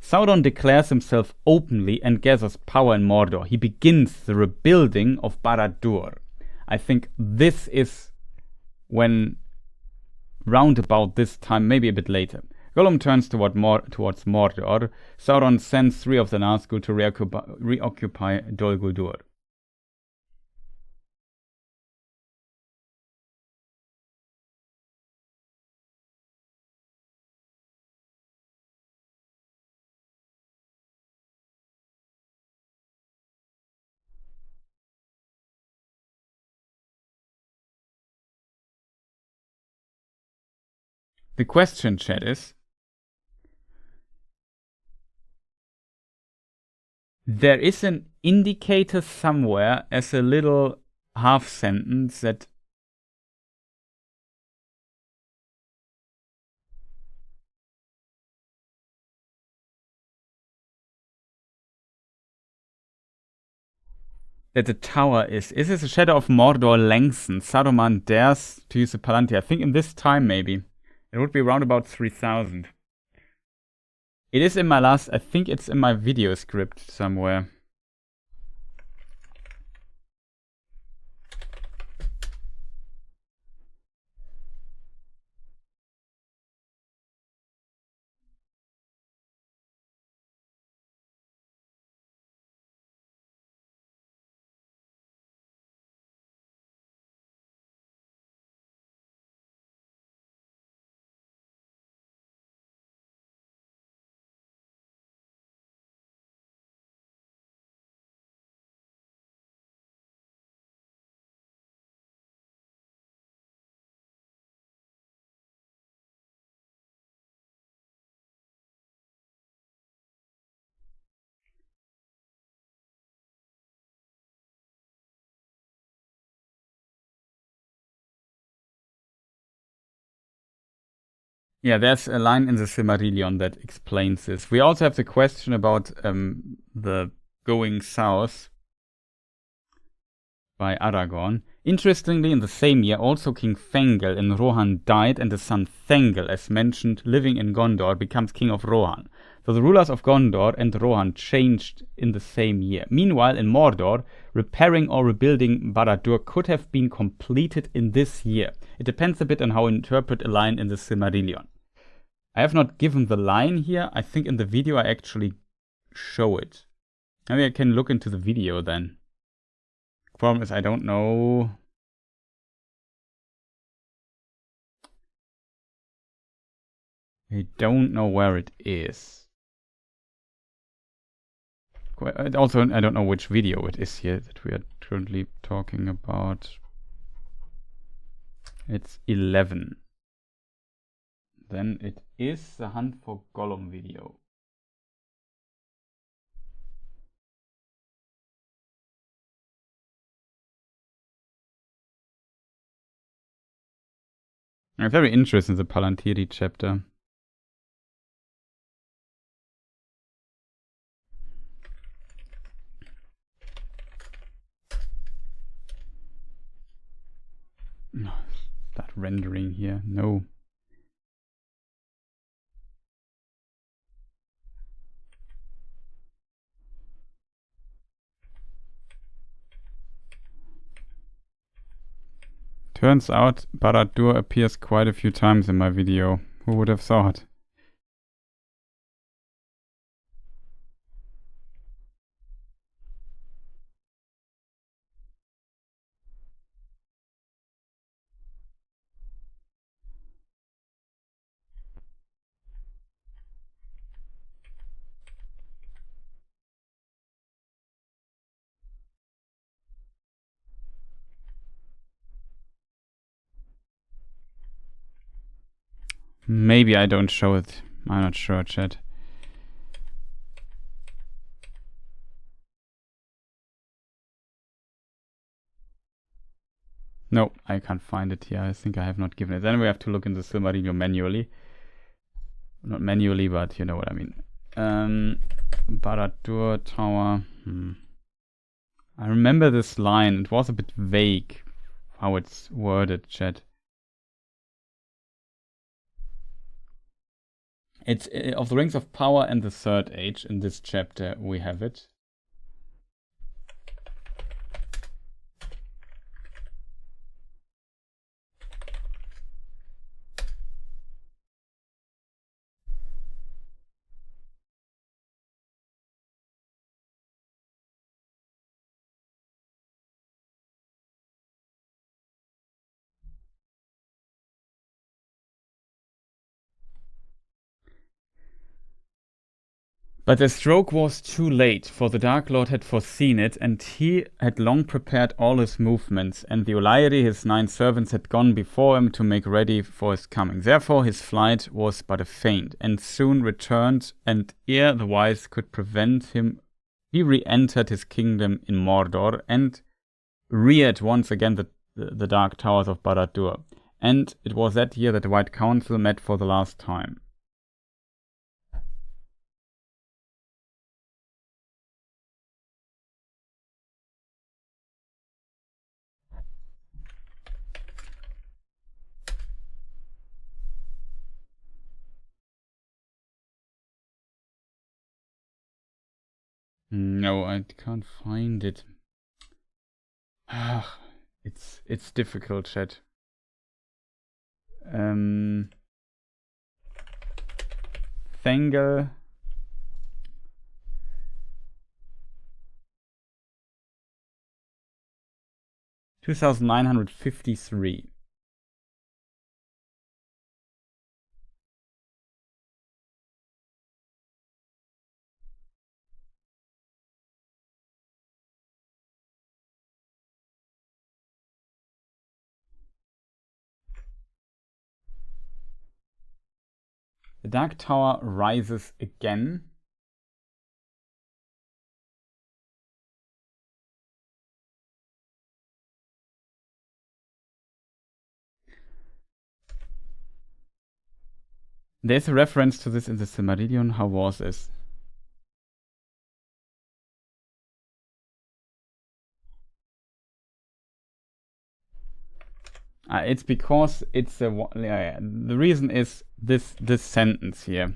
Sauron declares himself openly and gathers power in Mordor. He begins the rebuilding of Barad-dûr. I think this is when, round about this time, maybe a bit later, Gollum turns towards Mordor. Sauron sends 3 of the Nazgûl to reoccupy Dol Guldur. The question, chat, is there is an indicator somewhere as a little half sentence that the tower is this a shadow of Mordor lengthens? Saruman dares to use the Palantir. I think in this time maybe. It would be around about 3000. It is in my I think it's in my video script somewhere. Yeah, there's a line in the Silmarillion that explains this. We also have the question about the going south by Aragorn. Interestingly, in the same year, also King Thengel in Rohan died, and the son Thengel, as mentioned, living in Gondor, becomes king of Rohan. So the rulers of Gondor and Rohan changed in the same year. Meanwhile, in Mordor, repairing or rebuilding Barad-dûr could have been completed in this year. It depends a bit on how you interpret a line in the Silmarillion. I have not given the line here. I think in the video I actually show it. Maybe I can look into the video then. Problem is I don't know. I don't know where it is. Also, I don't know which video it is here that we are currently talking about. It's 11. Then it is the Hunt for Gollum video. I'm very interested in the Palantiri chapter. No, start rendering here. No. Turns out Barad-dûr appears quite a few times in my video. Who would have thought? Maybe I don't show it. I'm not sure, chat. No, I can't find it here. I think I have not given it. Then we have to look in the Silmarillion manually. Not manually, but you know what I mean. Barad-dûr Tower. I remember this line. It was a bit vague how it's worded, chat. It's of the Rings of Power and the Third Age. In this chapter we have it. But the stroke was too late, for the Dark Lord had foreseen it, and he had long prepared all his movements, and the Olayri, his 9 servants, had gone before him to make ready for his coming. Therefore his flight was but a feint, and soon returned, and ere the wise could prevent him, he re-entered his kingdom in Mordor, and reared once again the dark towers of Barad-dûr. And it was that year that the White Council met for the last time. No, I can't find it. It's difficult, chat. Thengel. $2,953. The Dark Tower rises again. There's a reference to this in the Silmarillion. How was this? It's because it's a... the reason is this sentence here.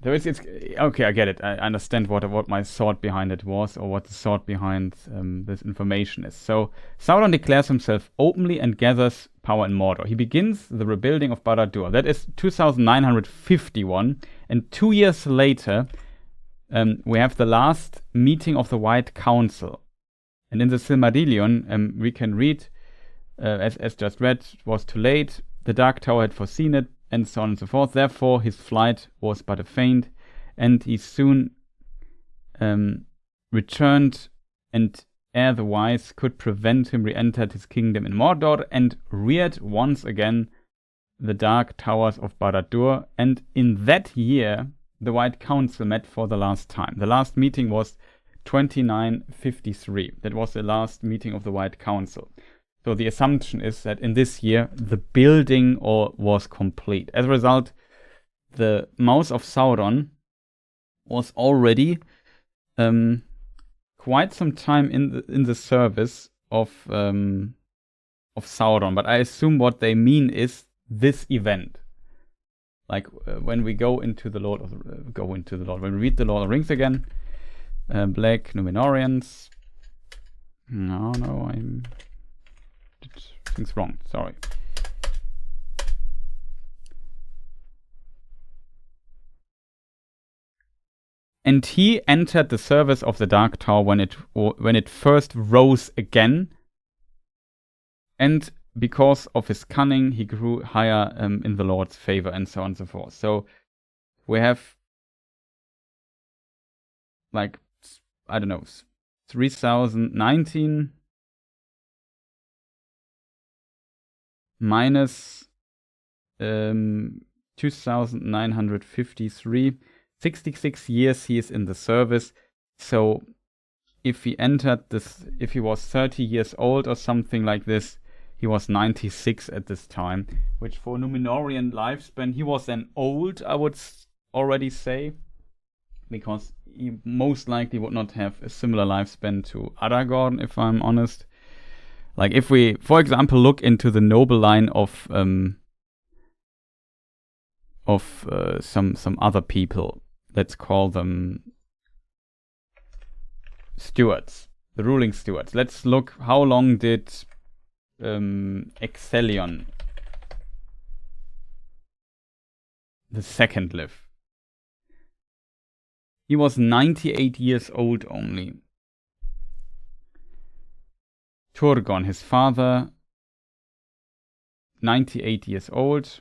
Okay, I get it. I understand what my thought behind it was, or what the thought behind this information is. So, Sauron declares himself openly and gathers power in Mordor. He begins the rebuilding of Barad-dûr. That is 2951. And 2 years later, we have the last meeting of the White Council. And in the Silmarillion, we can read, as just read, it was too late. The Dark Tower had foreseen it, and so on and so forth. Therefore, his flight was but a feint, and he soon returned, and ere the wise could prevent him, re-entered his kingdom in Mordor and reared once again the dark towers of Barad-dûr. And in that year, the White Council met for the last time. The last meeting was 2953. That was the last meeting of the White Council. So the assumption is that in this year, the building was complete. As a result, the Mouth of Sauron was already quite some time in the service of Sauron. But I assume what they mean is this event. Like when we go into the when we read the Lord of the Rings again, Black Numenorians. No, I did things wrong. Sorry. And he entered the service of the Dark Tower when it first rose again, and because of his cunning, he grew higher in the Lord's favor, and so on and so forth. So we have, like, I don't know, 3019 minus 2953. 66 years he is in the service. So if he was 30 years old or something like this, he was 96 at this time, which for Numenorian lifespan, he was then old, I would already say, because he most likely would not have a similar lifespan to Aragorn, if I'm honest. Like if we, for example, look into the noble line of some other people, let's call them stewards, the ruling stewards. Let's look, how long did Exelion the second live? He was 98 years old only. Turgon, his father, 98 years old.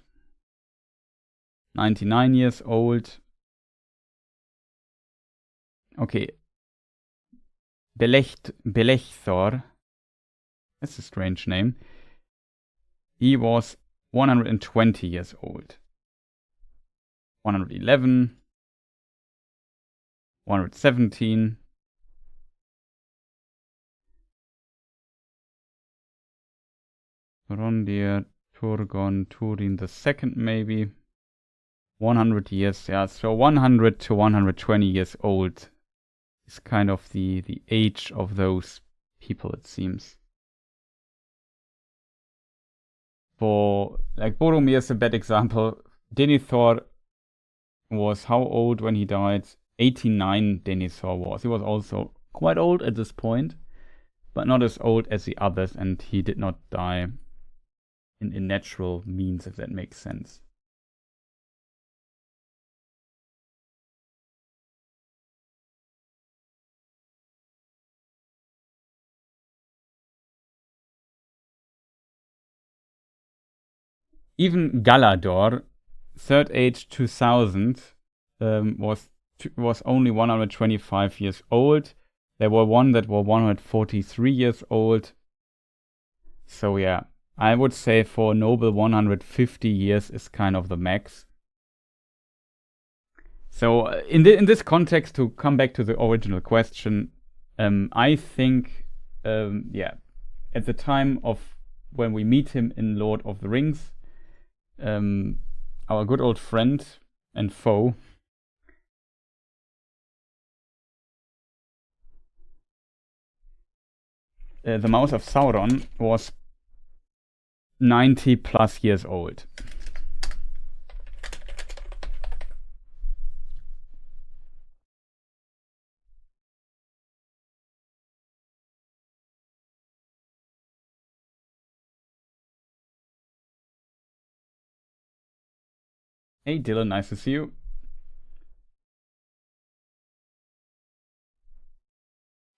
99 years old. Okay. Belechthor. That's a strange name. He was 120 years old. 111. 117. Rondir, Turgon, Turin the second maybe. 100 years, yeah. So 100 to 120 years old is kind of the age of those people, it seems. For, like, Boromir is a bad example. Denethor was how old when he died? 89 Denethor was. He was also quite old at this point, but not as old as the others, and he did not die in natural means, if that makes sense. Even Galador, Third Age 2000, was only 125 years old. There were one that were 143 years old. So yeah, I would say for noble 150 years is kind of the max. So in this context, to come back to the original question, I think, yeah, at the time of when we meet him in Lord of the Rings, our good old friend and foe, the Mouth of Sauron, was 90 plus years old. Hey Dylan, nice to see you.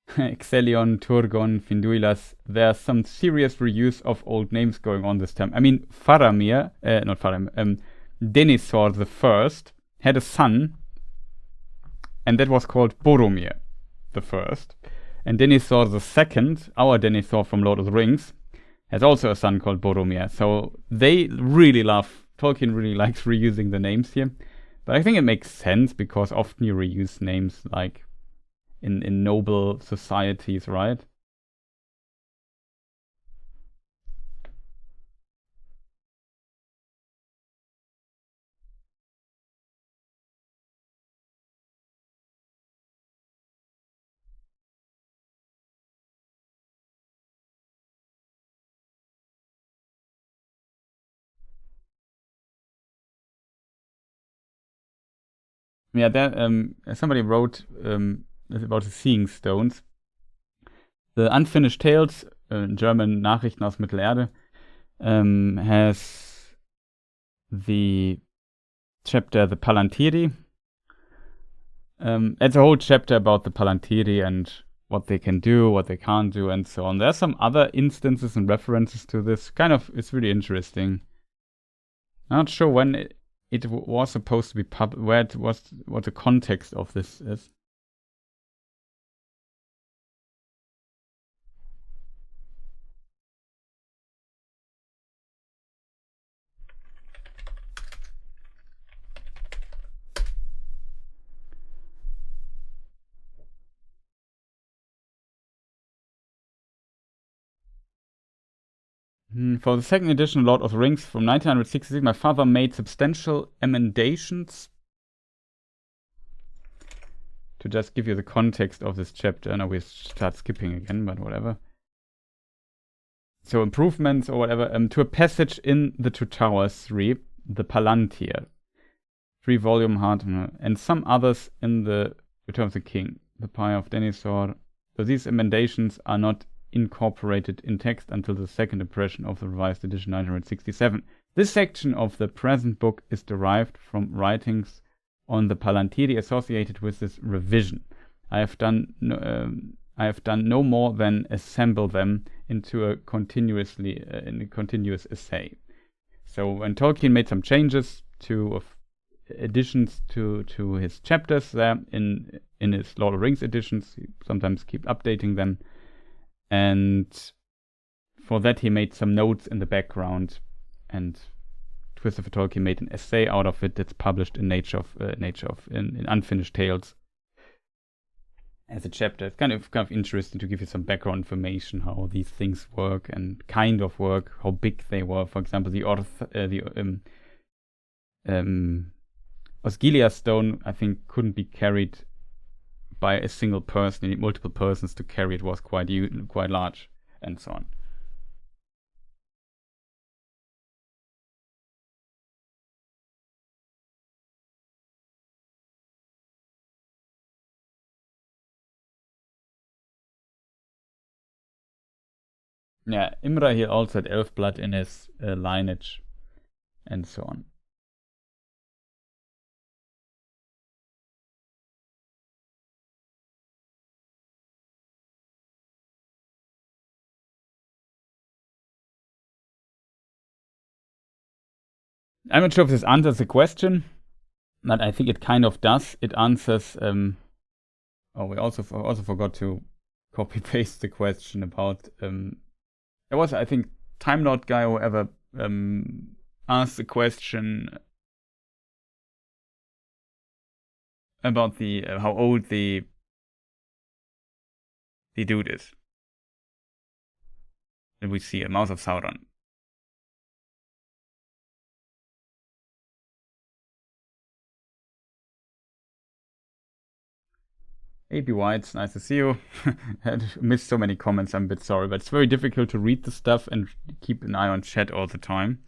Exelion, Turgon, Finduilas. There's some serious reuse of old names going on this time. I mean, Denethor the First had a son, and that was called Boromir. the first. And Denethor the second, our Denethor from Lord of the Rings, has also a son called Boromir. So they really Tolkien really likes reusing the names here. But I think it makes sense because often you reuse names like in noble societies, right? Yeah, somebody wrote about the Seeing Stones. The Unfinished Tales, German Nachrichten aus Mittelerde, has the chapter The Palantiri. It's a whole chapter about the Palantiri and what they can do, what they can't do, and so on. There are some other instances and references to this. It's really interesting. I'm not sure when it was supposed to be what the context of this is. For the second edition of Lord of the Rings from 1966, my father made substantial emendations. To just give you the context of this chapter, now we start skipping again, but whatever. So improvements or whatever, to a passage in The Two Towers 3, The Palantir, 3-volume hardware, and some others in The Return of the King, The Pyre of Denethor. So these emendations are not incorporated in text until the second impression of the revised edition 1967. This section of the present book is derived from writings on the Palantiri associated with this revision. I have done no more than assemble them into a continuous essay. So when Tolkien made some changes to additions to his chapters there in his Lord of the Rings editions, he sometimes keep updating them. And for that, he made some notes in the background, and Christopher Tolkien made an essay out of it that's published in in Unfinished Tales as a chapter. It's kind of interesting to give you some background information how these things work and kind of work, how big they were. For example, the Osgiliath stone, I think, couldn't be carried by a single person. You need multiple persons to carry it. Was quite large, and so on. Yeah, Imra here also had elf blood in his lineage, and so on. I'm not sure if this answers the question, but I think it kind of does. It answers. We also forgot to copy paste the question about. There was, I think, Time Lord guy or whoever asked the question about the how old the dude is. And we see a Mouth of Sauron. ABY, it's nice to see you. I missed so many comments, I'm a bit sorry, but it's very difficult to read the stuff and keep an eye on chat all the time.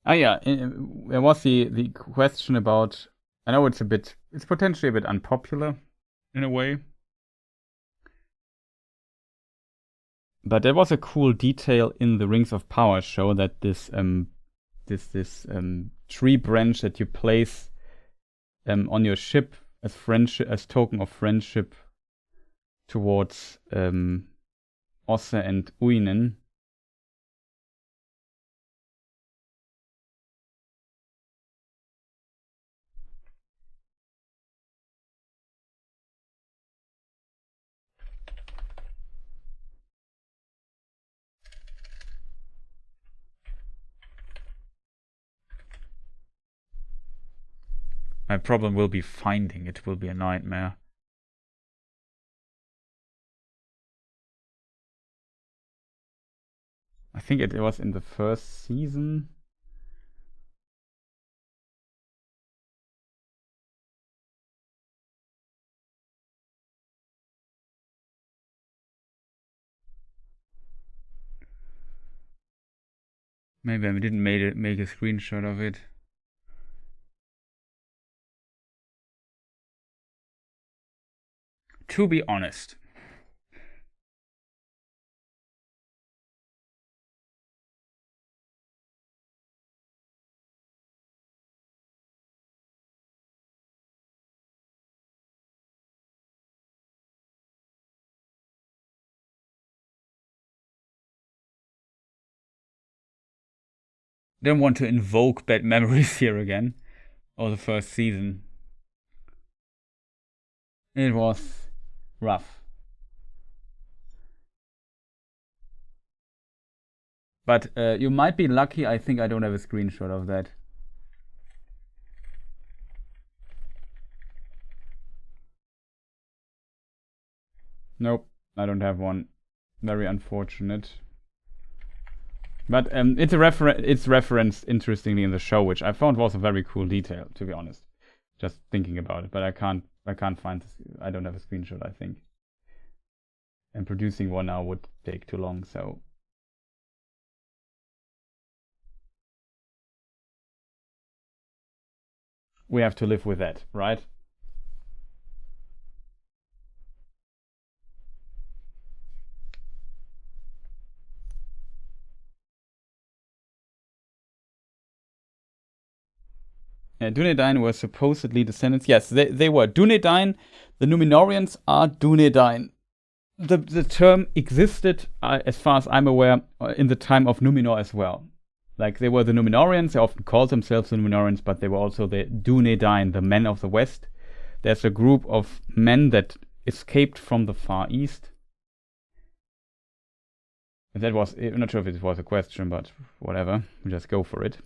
Yeah, there was the question about. I know it's potentially a bit unpopular in a way, but there was a cool detail in the Rings of Power show that this tree branch that you place on your ship as friendship, as token of friendship towards Osse and Uinen. My problem will be finding it. Will be a nightmare. I think it was in the first season. Maybe I didn't make a screenshot of it. To be honest, don't want to invoke bad memories here again. Or the first season. It was rough. But you might be lucky. I think I don't have a screenshot of that. Nope, I don't have one. Very unfortunate. But it's referenced interestingly in the show, which I found was a very cool detail, to be honest. Just thinking about it, but I can't find this. I don't have a screenshot, I think. And producing one now would take too long, so. We have to live with that, right? Dunedain were supposedly descendants. Yes, they were. Dunedain, the Númenóreans are Dunedain. The term existed, as far as I'm aware, in the time of Númenor as well. Like, they were the Númenóreans, they often called themselves the Númenóreans, but they were also the Dunedain, the men of the West. There's a group of men that escaped from the Far East. That was, I'm not sure if it was a question, but whatever, we just go for it.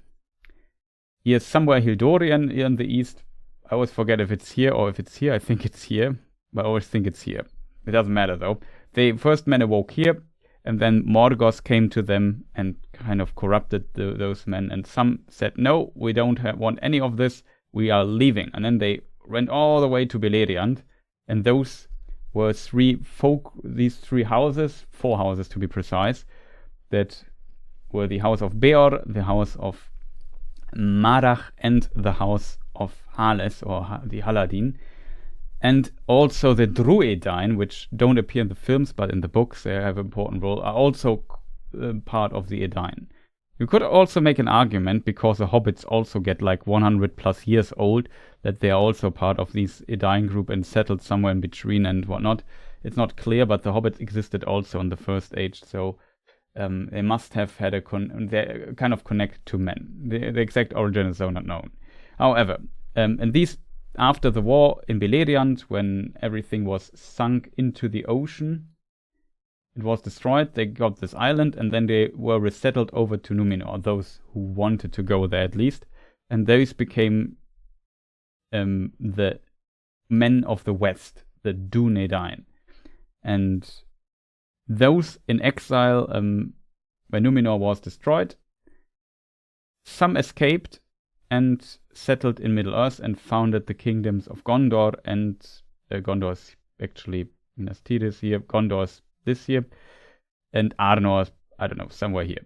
Here's somewhere Hildorian in the east. I always forget if it's here or if it's here. I think it's here, but I always think it's here. It doesn't matter though. The first men awoke here, and then Morgoth came to them and kind of corrupted those men. And some said, no, we don't want any of this. We are leaving. And then they went all the way to Beleriand. And those were these three houses, 4 houses to be precise, that were the house of Beor, the house of Marach, and the house of Hales, or the Haladin, and also the Druedain, which don't appear in the films, but in the books they have an important role, are also part of the Edain. You could also make an argument, because the Hobbits also get like 100 plus years old, that they are also part of this Edain group and settled somewhere in between and whatnot. It's not clear, but the Hobbits existed also in the First Age, so they must have had they're kind of connected to men. The exact origin is so not known. However, and these, after the war in Beleriand, when everything was sunk into the ocean, it was destroyed, they got this island, and then they were resettled over to Númenor, those who wanted to go there at least, and those became the men of the West, the Dunedain. And those in exile, when Númenor was destroyed, some escaped and settled in Middle-earth and founded the kingdoms of Gondor, and Gondor's actually Minas Tirith here, Gondor's this here, and Arnor's, I don't know, somewhere here,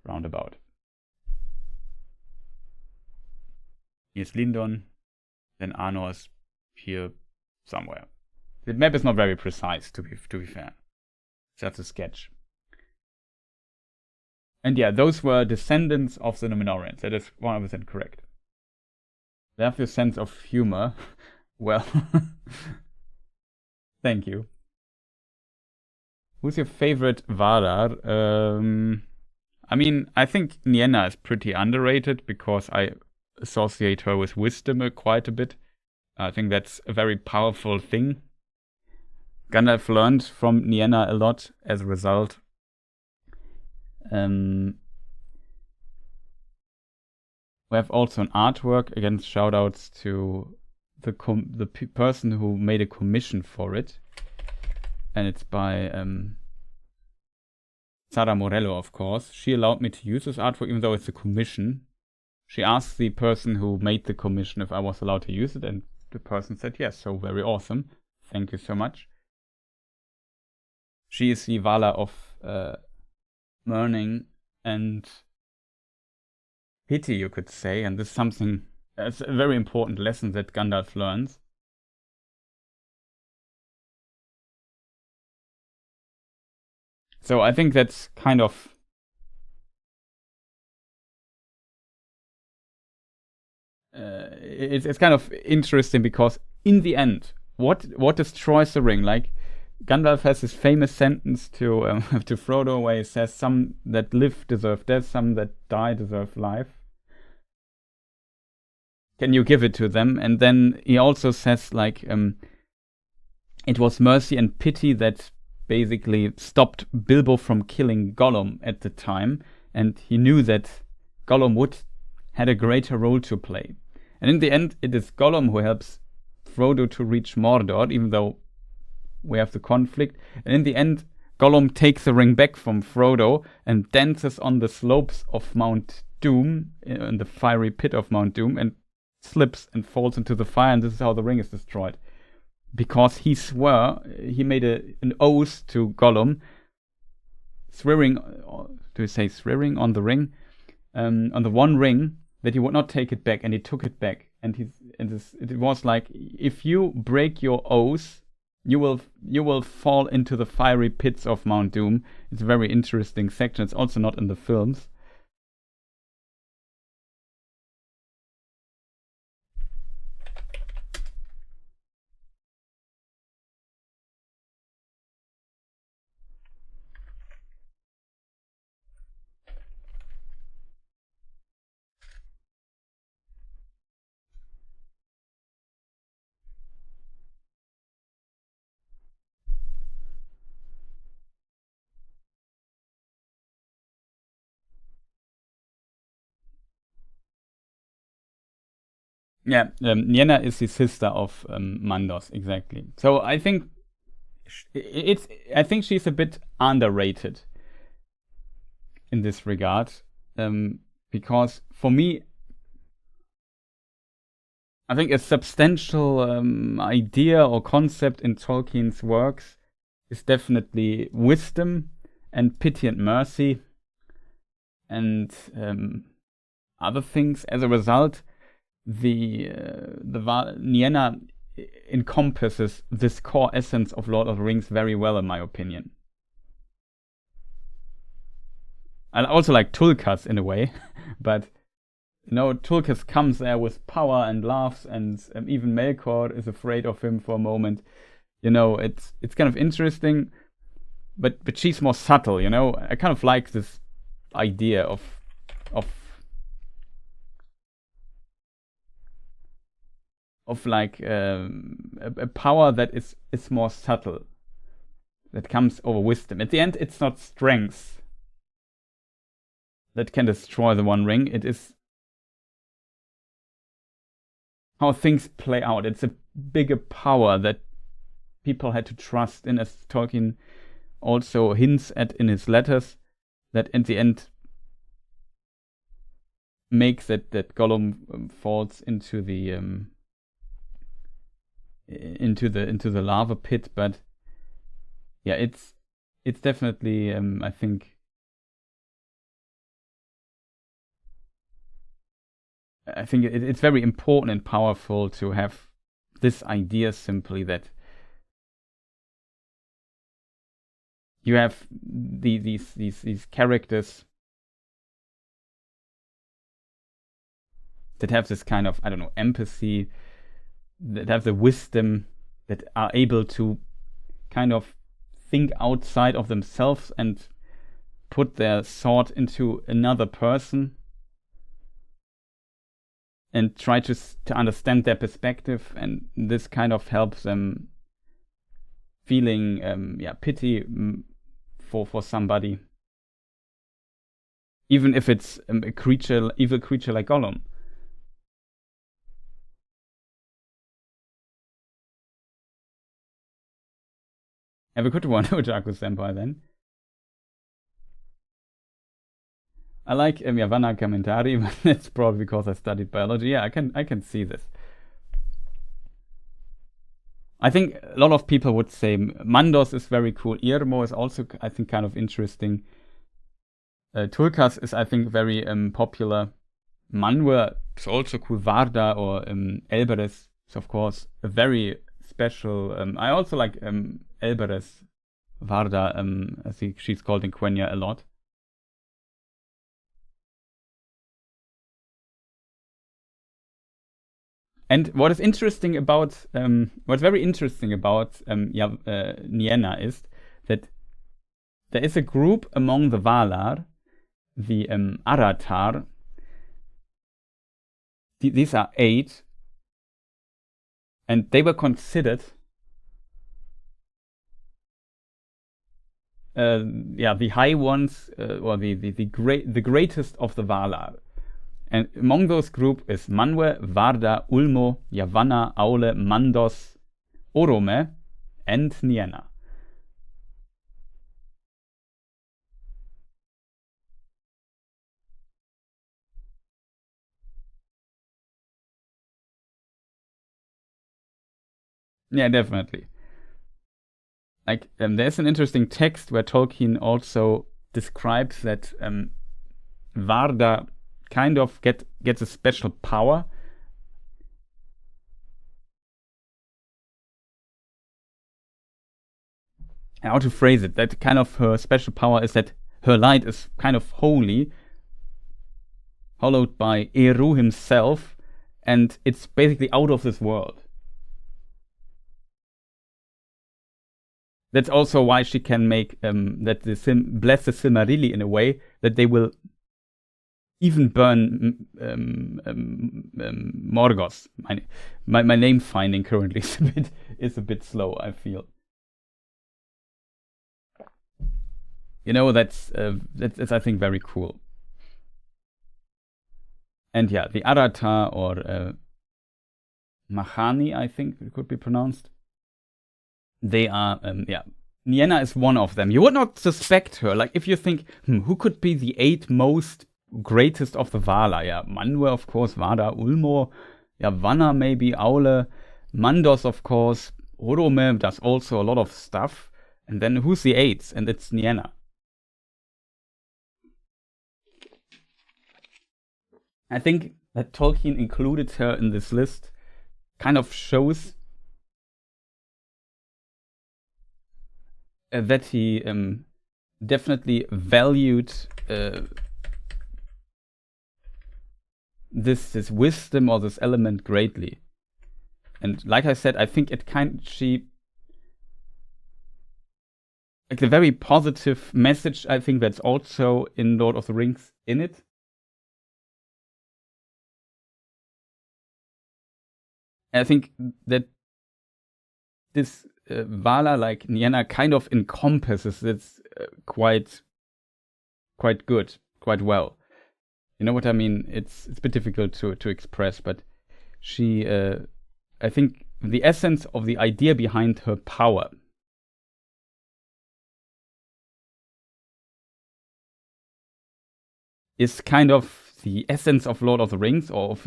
roundabout. Here's Lindon. Then Arnor's here somewhere. The map is not very precise, to be fair. It's just a sketch. And yeah, those were descendants of the Numenoreans. That is 100% correct. They have your sense of humor. Well, thank you. Who's your favorite Valar? I mean, I think Nienna is pretty underrated because I associate her with wisdom quite a bit. I think that's a very powerful thing. Gandalf learned from Nienna a lot as a result. We have also an artwork. Again, shoutouts to the person who made a commission for it. And it's by Sara Morello, of course. She allowed me to use this artwork even though it's a commission. She asked the person who made the commission if I was allowed to use it, and the person said yes, so very awesome. Thank you so much. She is the Vala of Mourning and Pity, you could say, and this is something that's a very important lesson that Gandalf learns. So I think that's kind of it's kind of interesting because in the end, what destroys the ring? Like Gandalf has this famous sentence to Frodo where he says, "Some that live deserve death, some that die deserve life. Can you give it to them?" And then he also says, like, it was mercy and pity that basically stopped Bilbo from killing Gollum at the time, and he knew that Gollum had a greater role to play. And in the end, it is Gollum who helps Frodo to reach Mordor, even though we have the conflict. And in the end, Gollum takes the ring back from Frodo and dances on the slopes of Mount Doom, in the fiery pit of Mount Doom, and slips and falls into the fire, and this is how the ring is destroyed. Because he made an oath to Gollum, swearing, do you say swearing on the ring? On the one ring, that he would not take it back, and he took it back. And it was like, if you break your oath, you will fall into the fiery pits of Mount Doom. It's a very interesting section. It's also not in the films. Yeah, Nienna is the sister of Mandos, exactly. So I think she's a bit underrated in this regard, because for me, I think a substantial idea or concept in Tolkien's works is definitely wisdom and pity and mercy and other things. As a result, the Nienna encompasses this core essence of Lord of the Rings very well, in my opinion. I also like Tulkas in a way, but Tulkas comes there with power and laughs, and even Melkor is afraid of him for a moment. It's kind of interesting, but she's more subtle. I kind of like this idea of like a power that is more subtle, that comes over wisdom. At the end, it's not strength that can destroy the One Ring. It is how things play out. It's a bigger power that people had to trust in, as Tolkien also hints at in his letters, that in the end makes that Gollum falls into the lava pit. But yeah, it's definitely I think I think it's very important and powerful to have this idea simply that you have these characters that have this kind of, I don't know, empathy, that have the wisdom, that are able to kind of think outside of themselves and put their thought into another person and try to understand their perspective, and this kind of helps them feeling pity for somebody, even if it's evil creature like Gollum. Have a good one, Otaku Senpai, then. I like Yavanna commentary, but that's probably because I studied biology. Yeah, I can see this. I think a lot of people would say Mandos is very cool. Irmo is also, I think, kind of interesting. Tulkas is, I think, very popular. Manwë is also cool. Varda or Elbereth is, of course, a very special. I also like Elbereth, Varda. I think she's called in Quenya a lot. And what is interesting about, what's very interesting about Nienna is that there is a group among the Valar, the Aratar. These are 8, and they were considered, the high ones, or the greatest of the Valar. And among those group is Manwë, Varda, Ulmo, Yavanna, Aule, Mandos, Orome, and Nienna. Yeah, definitely. Like, there's an interesting text where Tolkien also describes that Varda kind of gets a special power. How to phrase it? That kind of her special power is that her light is kind of holy, hallowed by Eru himself, and it's basically out of this world. That's also why she can make that bless the Silmarillion in a way that they will even burn Morgoth. My name finding currently is a bit slow, I feel. You know, that's I think very cool. And yeah, the Aratar, or Mahani, I think it could be pronounced. They are, Nienna is one of them. You would not suspect her. Like, if you think, who could be the 8 most greatest of the Valar? Yeah, Manwë, of course, Varda, Ulmo, Yavanna, maybe, Aule, Mandos, of course, Orome does also a lot of stuff. And then who's the 8th? And it's Nienna. I think that Tolkien included her in this list kind of shows that he definitely valued this wisdom or this element greatly. And like I said, I think she like the very positive message, I think that's also in Lord of the Rings in it. I think that this Valar, like Nienna, kind of encompasses it quite good, quite well. You know what I mean? It's a bit difficult to express, but she, I think the essence of the idea behind her power is kind of the essence of Lord of the Rings, or of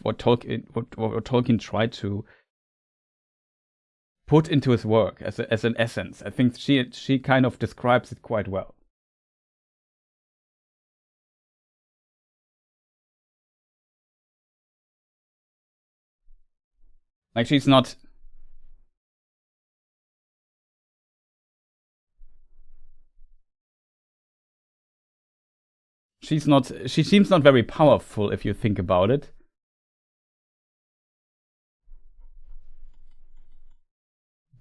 what Tolkien tried to put into his work as an essence. I think she kind of describes it quite well. Like, she's not... She seems not very powerful if you think about it.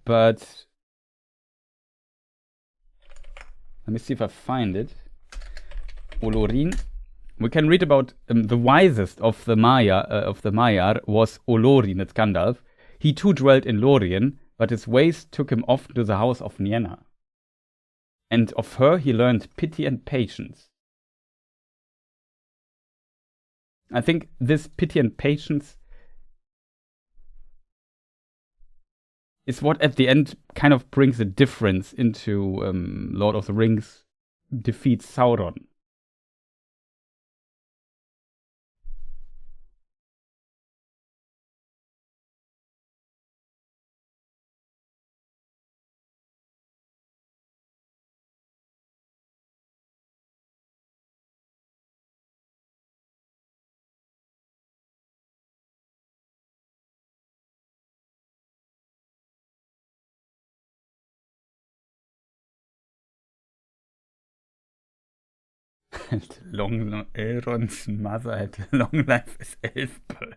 But let me see if I find it. Olorin. We can read about the wisest of the Maiar was Olorin at Gandalf. He too dwelt in Lorien, but his ways took him often to the house of Nienna. And of her he learned pity and patience. I think this pity and patience is what at the end kind of brings a difference into Lord of the Rings defeats Sauron. Elrond's mother had a long life as Elfbird.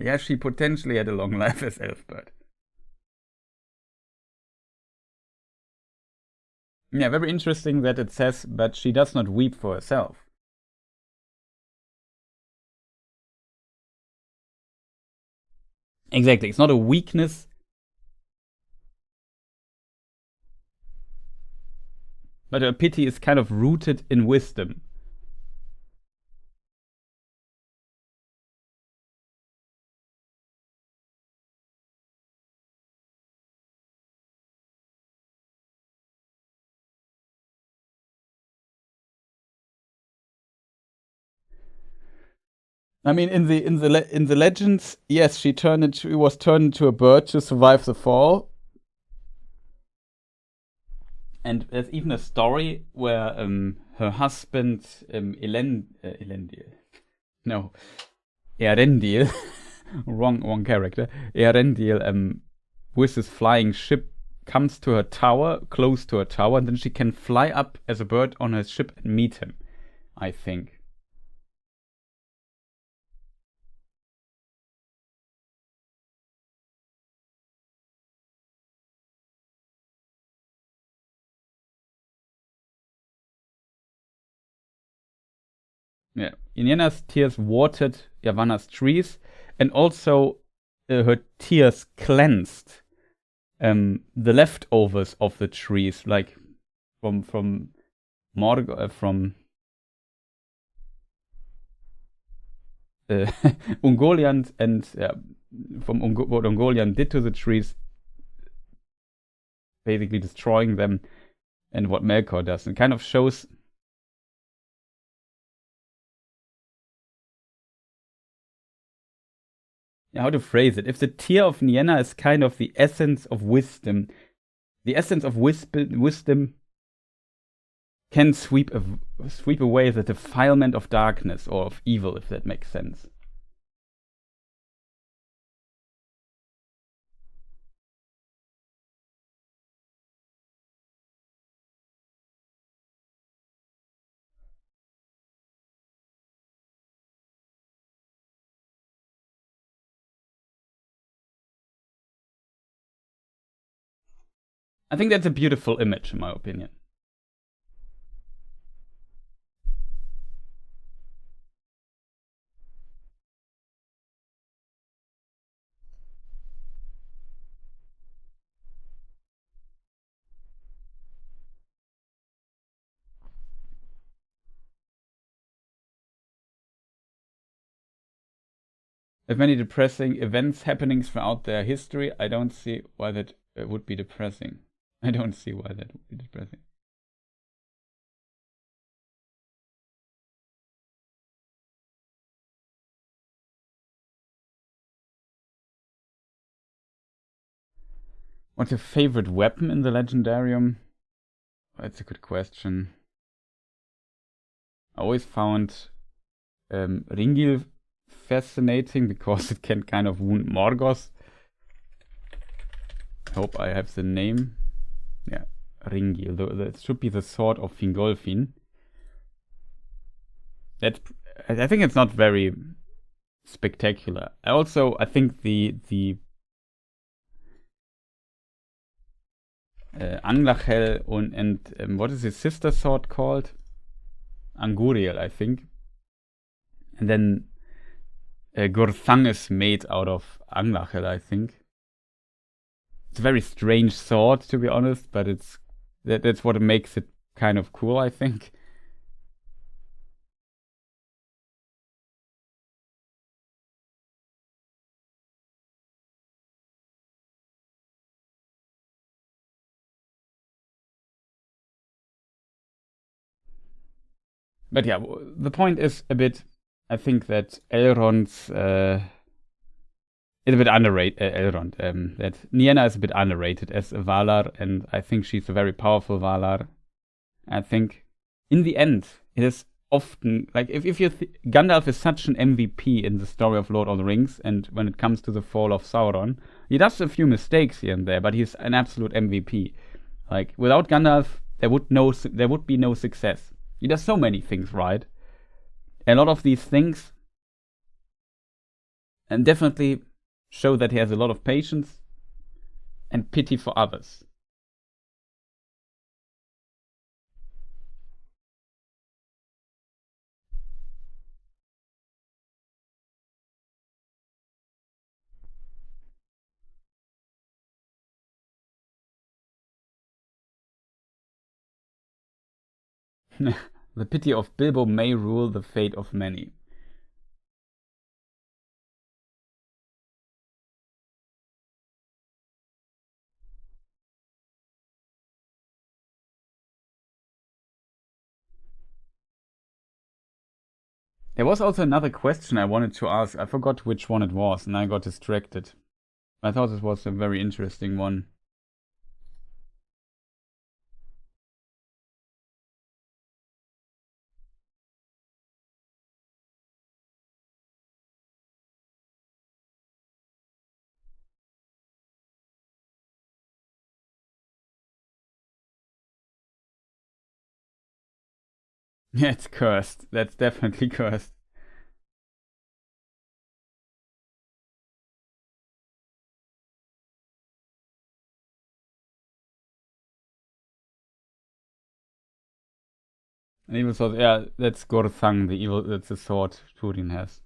Yeah, she potentially had a long life as Elfbird. Yeah, very interesting that it says, but she does not weep for herself. Exactly, it's not a weakness. But her pity is kind of rooted in wisdom. I mean, in the legends, yes, she was turned into a bird to survive the fall. And there's even a story where her husband Elendil, no, Eärendil, wrong character. Eärendil, with his flying ship, comes to her tower, close to her tower, and then she can fly up as a bird on her ship and meet him, I think. Yeah, Iniena's tears watered Yavanna's trees, and also her tears cleansed the leftovers of the trees, like from Morgoth, from Ungoliant, and from what Ungoliant did to the trees, basically destroying them, and what Melkor does, and kind of shows. How to phrase it? If the tear of Nienna is kind of the essence of wisdom, the essence of wisdom can sweep away the defilement of darkness or of evil, if that makes sense. I think that's a beautiful image, in my opinion. With many depressing events happening throughout their history, I don't see why that would be depressing. I don't see why that would be depressing. What's your favorite weapon in the Legendarium? That's a good question. I always found Ringil fascinating because it can kind of wound Morgoth. I hope I have the name. Yeah, Ringil. It should be the sword of Fingolfin. I think it's not very spectacular. I think the Anglachel and what is his sister sword called? Anguriel, I think. And then Gurthang is made out of Anglachel, I think. It's a very strange sword, to be honest, but that's what makes it kind of cool, I think. But yeah, the point is a bit, I think that Elrond's is a bit underrated. That Nienna is a bit underrated as a Valar, and I think she's a very powerful Valar. I think in the end, it is often like if Gandalf is such an MVP in the story of Lord of the Rings, and when it comes to the fall of Sauron, he does a few mistakes here and there, but he's an absolute MVP. Like without Gandalf, there would be no success. He does so many things right. A lot of these things, and definitely show that he has a lot of patience and pity for others. The pity of Bilbo may rule the fate of many. There was also another question I wanted to ask. I forgot which one it was, and I got distracted. I thought this was a very interesting one. Yeah, it's cursed. That's definitely cursed. And even so, yeah, that's Gorthang, that's the sword Turin has.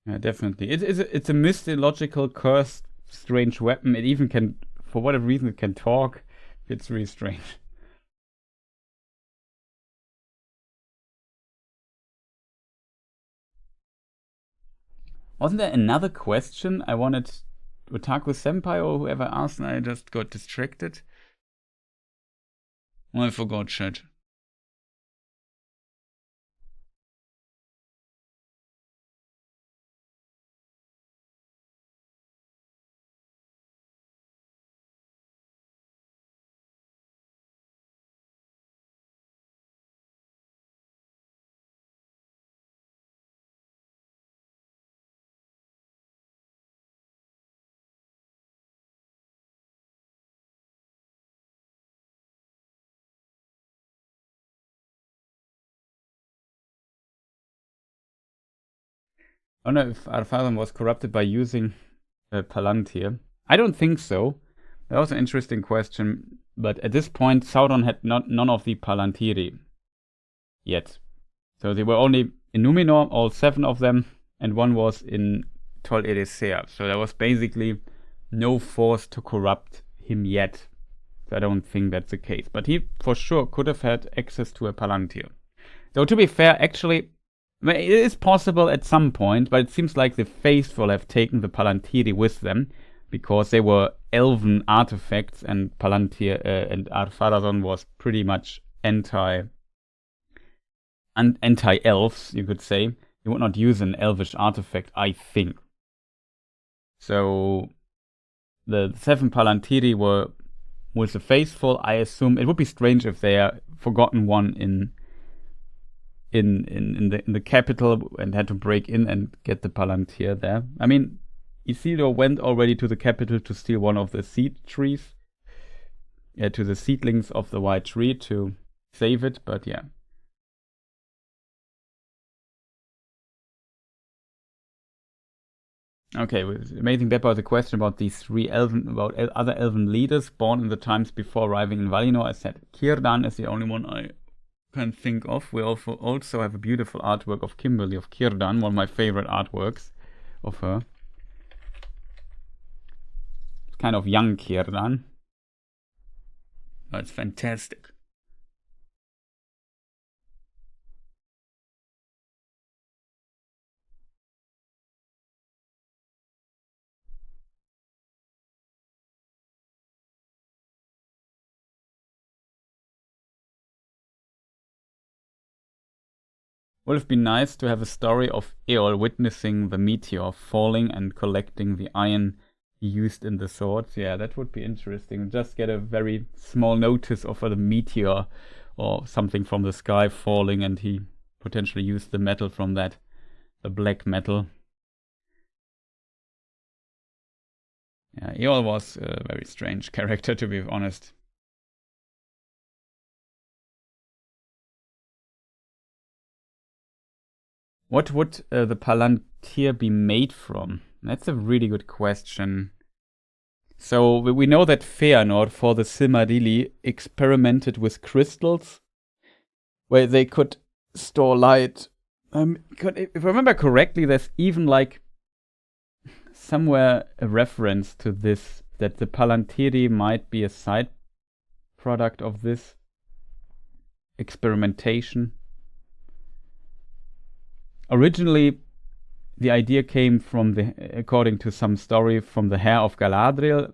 Yeah, definitely. It's a mythological, cursed, strange weapon. It even can, for whatever reason, it can talk. It's really strange. Wasn't there another question I wanted Otaku Senpai or whoever asked and I just got distracted? Oh, I forgot, chat. I don't know if Arthalan was corrupted by using Palantir. I don't think so. That was an interesting question, but at this point, Sauron had none of the Palantiri yet. So they were only in Numenor, all 7 of them, and one was in Tol Eressëa. So there was basically no force to corrupt him yet. So I don't think that's the case. But he, for sure, could have had access to a Palantir. Though to be fair, actually, it is possible at some point, but it seems like the faithful have taken the Palantiri with them, because they were elven artifacts, and Palantir and Ar-Pharazôn was pretty much anti-elves, you could say. You would not use an elvish artifact, I think. So the 7 Palantiri were with the faithful. I assume it would be strange if their forgotten one in in the capital and had to break in and get the Palantir there. I mean, Isildur went already to the capital to steal one of the seed trees, to the seedlings of the white tree to save it, but yeah. Okay, amazing Beppa, the question about these other elven leaders born in the times before arriving in Valinor. I said Círdan is the only one I can think of. We also have a beautiful artwork of Kimberly of Círdan, one of my favorite artworks of her. It's kind of young Círdan. It's fantastic. Would have been nice to have a story of Eol witnessing the meteor falling and collecting the iron he used in the swords. Yeah, that would be interesting. Just get a very small notice of a meteor or something from the sky falling, and he potentially used the metal from that, the black metal. Yeah, Eol was a very strange character, to be honest. What would the Palantir be made from? That's a really good question. So we know that Fëanor for the Silmarillion experimented with crystals where they could store light. If I remember correctly, there's even like somewhere a reference to this, that the Palantiri might be a side product of this experimentation. Originally, the idea came from according to some story, from the hair of Galadriel.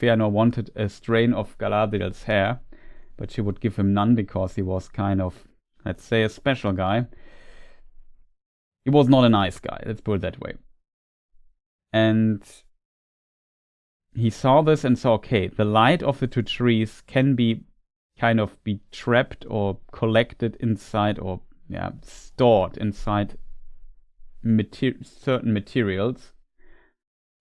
Fëanor wanted a strain of Galadriel's hair, but she would give him none because he was kind of, let's say, a special guy. He was not a nice guy, let's put it that way. And he saw this and saw, okay, the light of the two trees can be kind of be trapped or collected inside, or stored inside certain materials,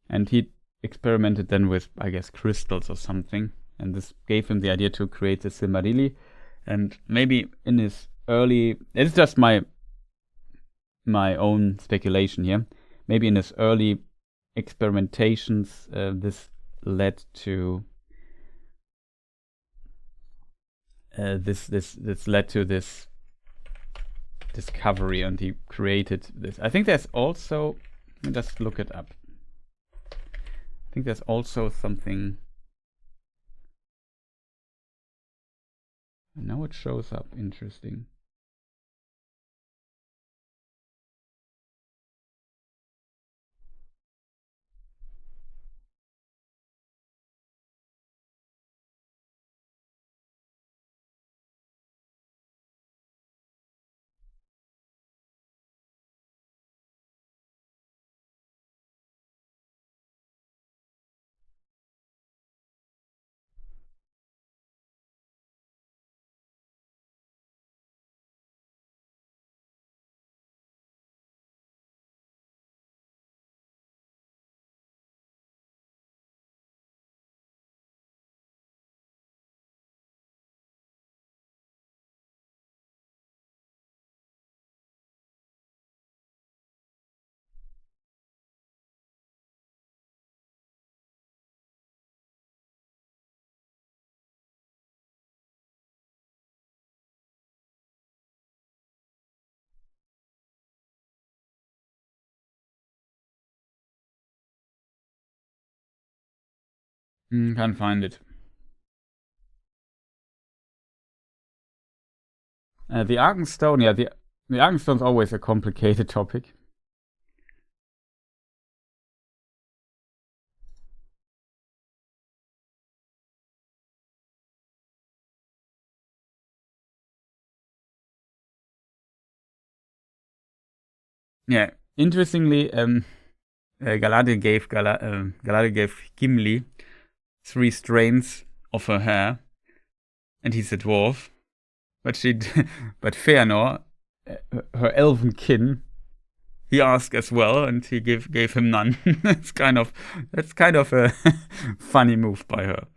and he experimented then with, I guess, crystals or something, and this gave him the idea to create the Silmarillion. And maybe in his early, it's just my own speculation here, maybe in his early experimentations, this led to this led to this discovery, and he created this. I think there's also, let me just look it up. I think there's also something. Now it shows up. Interesting. Can't find it. The Arkenstone, yeah, the Arkenstone's always a complicated topic. Yeah, interestingly, Galadriel gave Gimli 3 strains of her hair, and he's a dwarf. But Fëanor her elven kin, he asked as well, and he gave him none. That's kind of a funny move by her.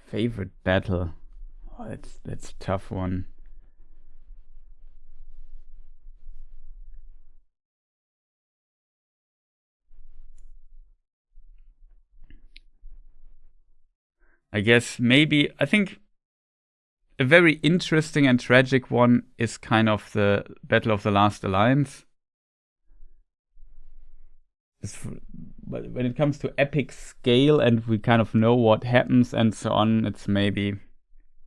Favorite battle? Oh, that's a tough one. I guess maybe, I think a very interesting and tragic one is kind of the Battle of the Last Alliance. But when it comes to epic scale and we kind of know what happens and so on, it's maybe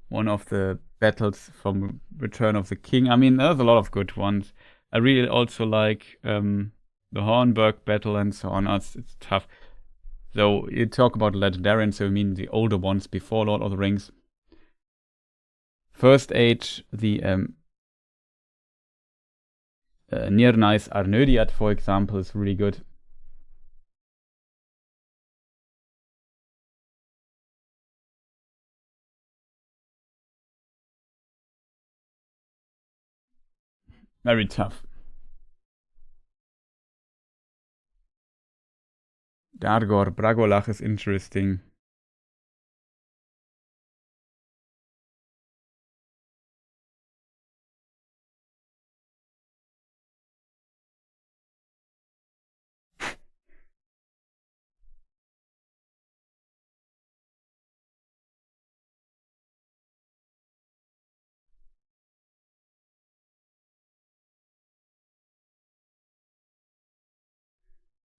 one of the battles from Return of the King. I mean, there's a lot of good ones. I really also like the Hornburg battle and so on. It's tough. Though you talk about legendarian, so you mean the older ones before Lord of the Rings. First Age, the Nirnais Arnödiat, for example, is really good. Very tough. Dargor Bragolach is interesting.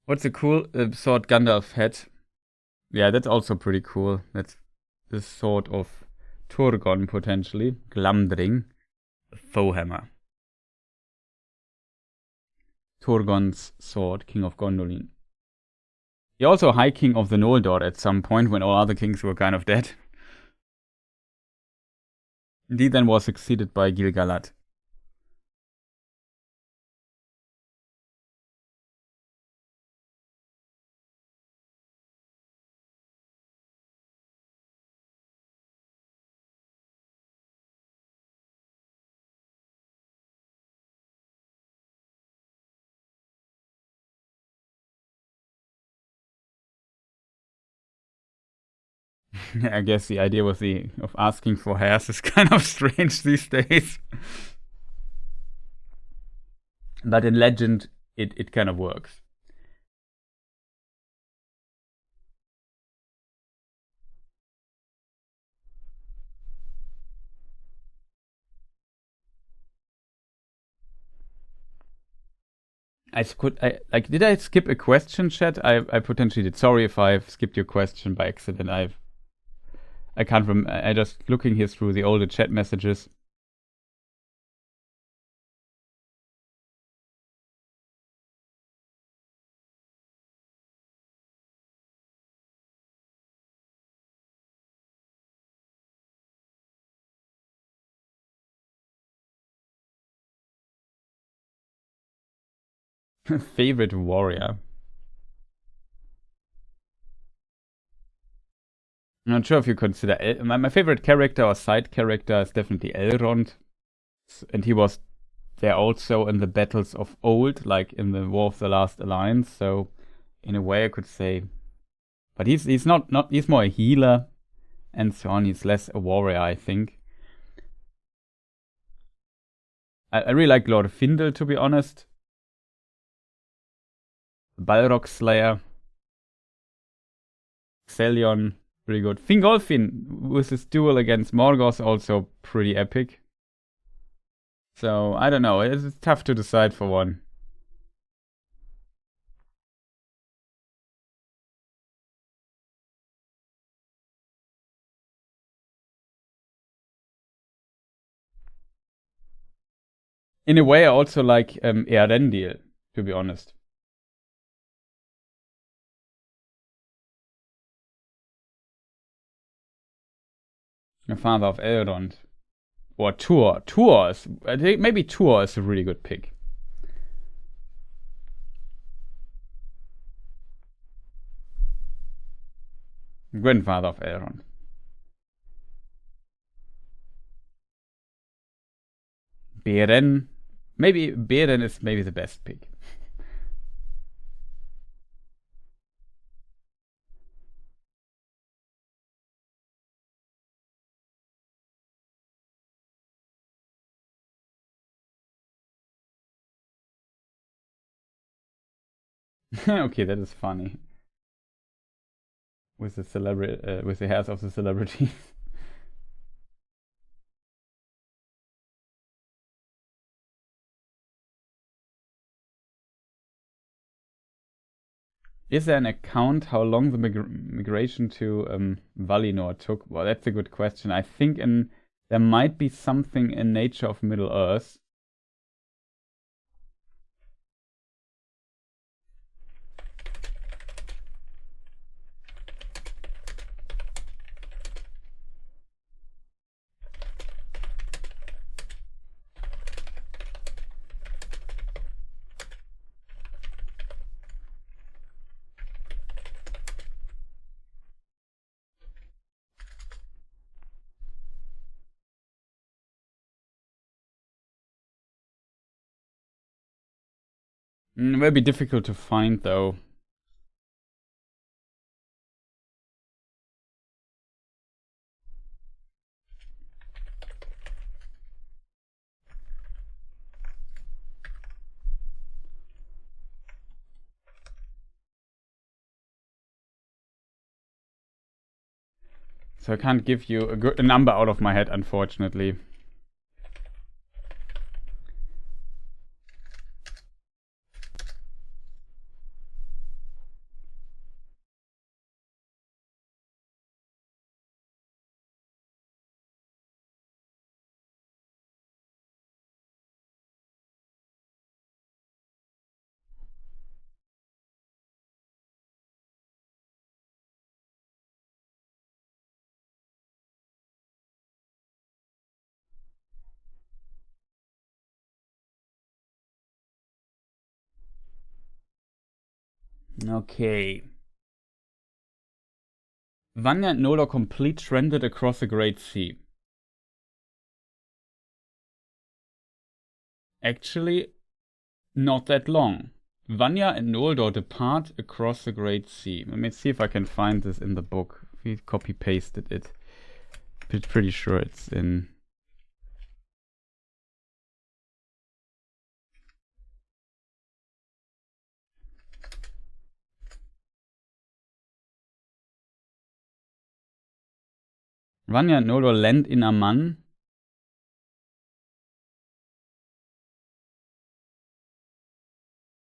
What's a cool sword Gandalf had? Yeah, that's also pretty cool. That's the sword of Turgon, potentially. Glamdring. Foehammer. Turgon's sword, King of Gondolin. He also High King of the Noldor at some point when all other kings were kind of dead. He then was succeeded by Gil-galad. I guess the idea was of asking for hairs is kind of strange these days. But in Legend, it kind of works. Did I skip a question, chat? I potentially did. Sorry if I've skipped your question by accident. I can't remember. I just looking here through the older chat messages. Favorite warrior? I'm not sure if you consider my favorite character or side character is definitely Elrond, and he was there also in the battles of old, like in the War of the Last Alliance. So, in a way, I could say, but he's not he's more a healer, and so on. He's less a warrior, I think. I really like Lord Findel, to be honest. Balrog Slayer, Xelion. Pretty good. Fingolfin with his duel against Morgoth also pretty epic. So, I don't know. It's tough to decide for one. In a way, I also like Eärendil, to be honest. The father of Elrond. Or Tuor. I think maybe Tuor is a really good pick. Grandfather of Elrond. Beren. Maybe Beren is maybe the best pick. Okay, that is funny. With the celebrity, with the hairs of the celebrities. Is there an account how long the migration to Valinor took? Well, that's a good question. I think there might be something in Nature of Middle-earth. Will be difficult to find though. So I can't give you a number out of my head, unfortunately. Okay. Vanya and Nola complete trended across the Great Sea. Actually, not that long. Vanya and Noldor depart across the Great Sea. Let me see if I can find this in the book. We copy-pasted it. Pretty sure it's in... Vanya and Noldor land in Aman.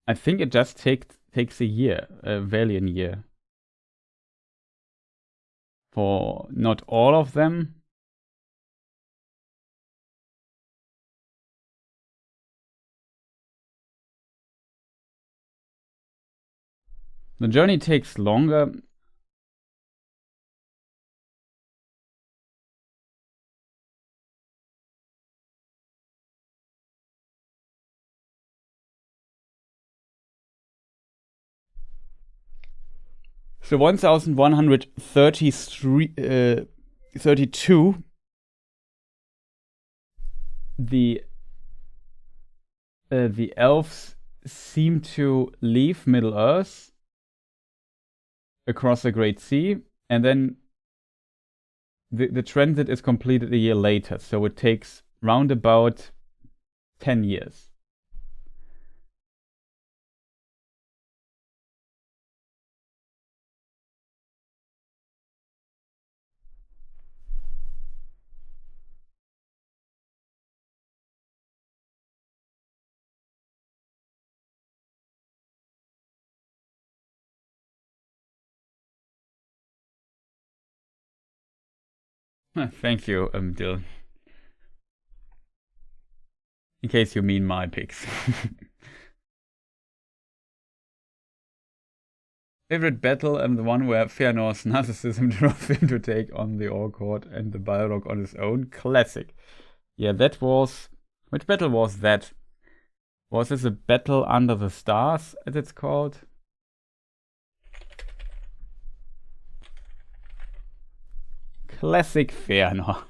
I think it just takes a year, a Valiant year. For not all of them. The journey takes longer. So 1132, the elves seem to leave Middle-earth across the Great Sea, and then the transit is completed a year later, so it takes round about 10 years. Thank you, Dylan. In case you mean my picks. Favorite battle, the one where Fëanor's narcissism drove him to take on the Orc Horde and the Balrog on his own. Classic. Yeah, that was... Which battle was that? Was this a battle under the stars, as it's called? Classic Ferner.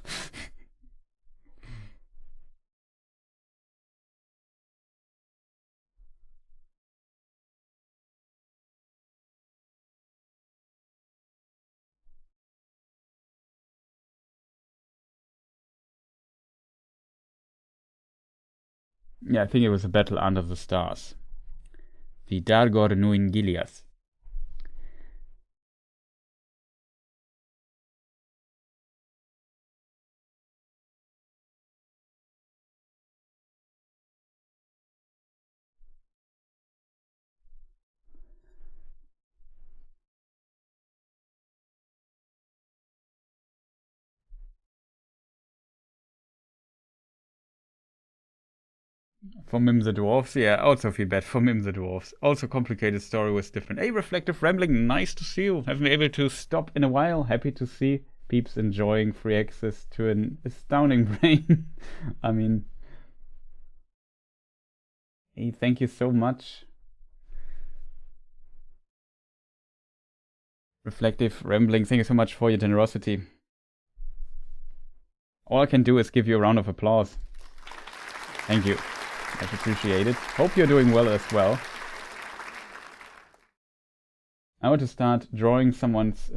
Yeah, I think it was a battle under the stars. The Dargor Nuin Gilias. For Mim the Dwarfs, yeah, also feel bad for Mim the Dwarfs. Also complicated story with different. Hey, Reflective Rambling, nice to see you. Haven't been able to stop in a while. Happy to see peeps enjoying free access to an astounding brain. I mean, hey, thank you so much. Reflective Rambling, thank you so much for your generosity. All I can do is give you a round of applause. Thank you. Much appreciated. Hope you're doing well as well. I want to start drawing someone's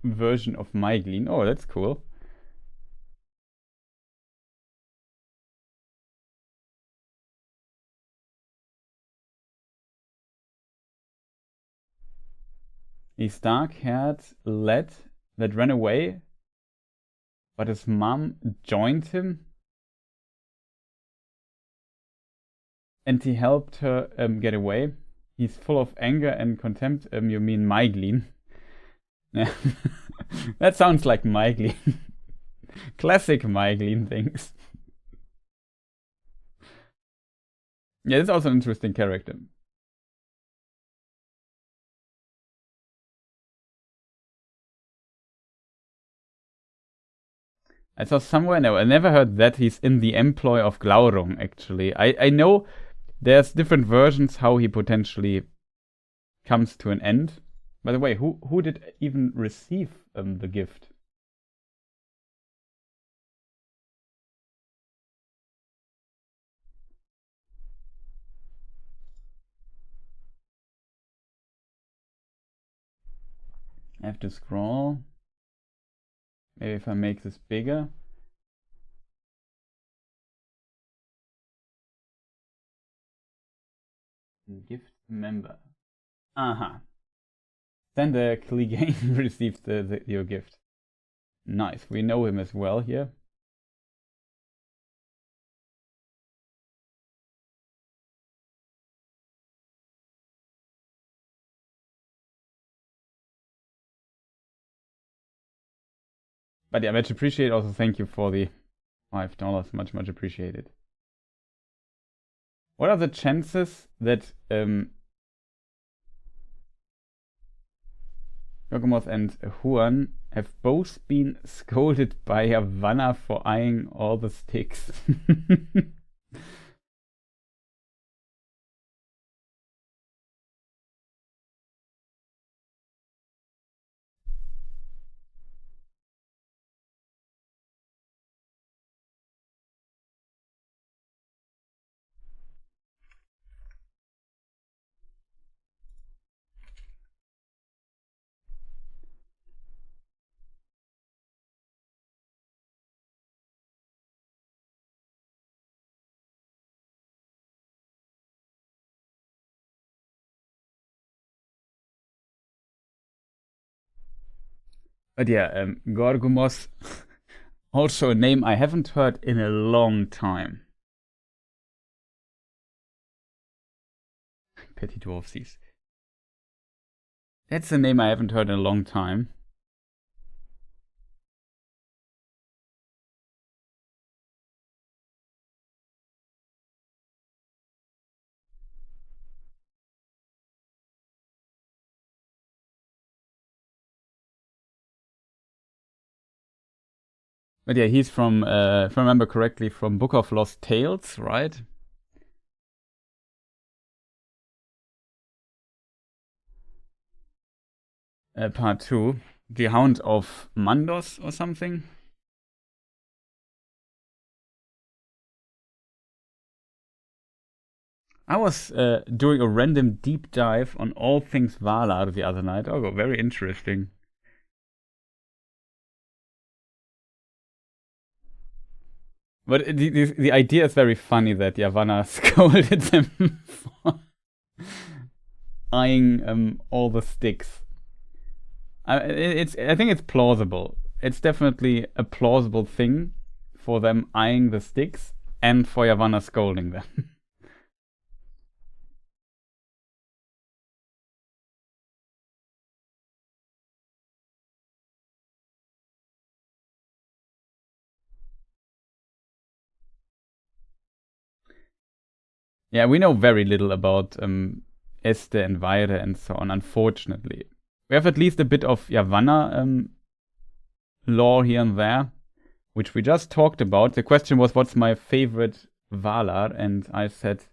version of Maiglin. Oh, that's cool. He's dark-haired lad that ran away, but his mom joined him. And he helped her get away. He's full of anger and contempt. You mean Maiglin? Yeah. That sounds like Maiglin. Classic Maiglin things. Yeah, it's also an interesting character. I saw somewhere, no, I never heard that he's in the employ of Glaurung, actually. I know there's different versions how he potentially comes to an end. By the way, who did even receive the gift? I have to scroll. Maybe if I make this bigger. Gift member. Aha. Then the Clegane received your gift. Nice. We know him as well here. But yeah, much appreciated. Also, thank you for the $5. Much appreciated. What are the chances that Yogomoth and Huan have both been scolded by Havana for eyeing all the sticks? But yeah, Gorgumos, also a name I haven't heard in a long time. Petty Dwarfsies. That's a name I haven't heard in a long time. But yeah, he's from, if I remember correctly, from Book of Lost Tales, right? Part 2. the Hound of Mandos or something. I was doing a random deep dive on all things Valar the other night. Oh, very interesting. But the idea is very funny that Yavanna scolded them for eyeing all the sticks. I think it's plausible. It's definitely a plausible thing for them eyeing the sticks and for Yavanna scolding them. Yeah, we know very little about Este and Vaire and so on, unfortunately. We have at least a bit of Yavanna lore here and there, which we just talked about. The question was, what's my favorite Valar? And I said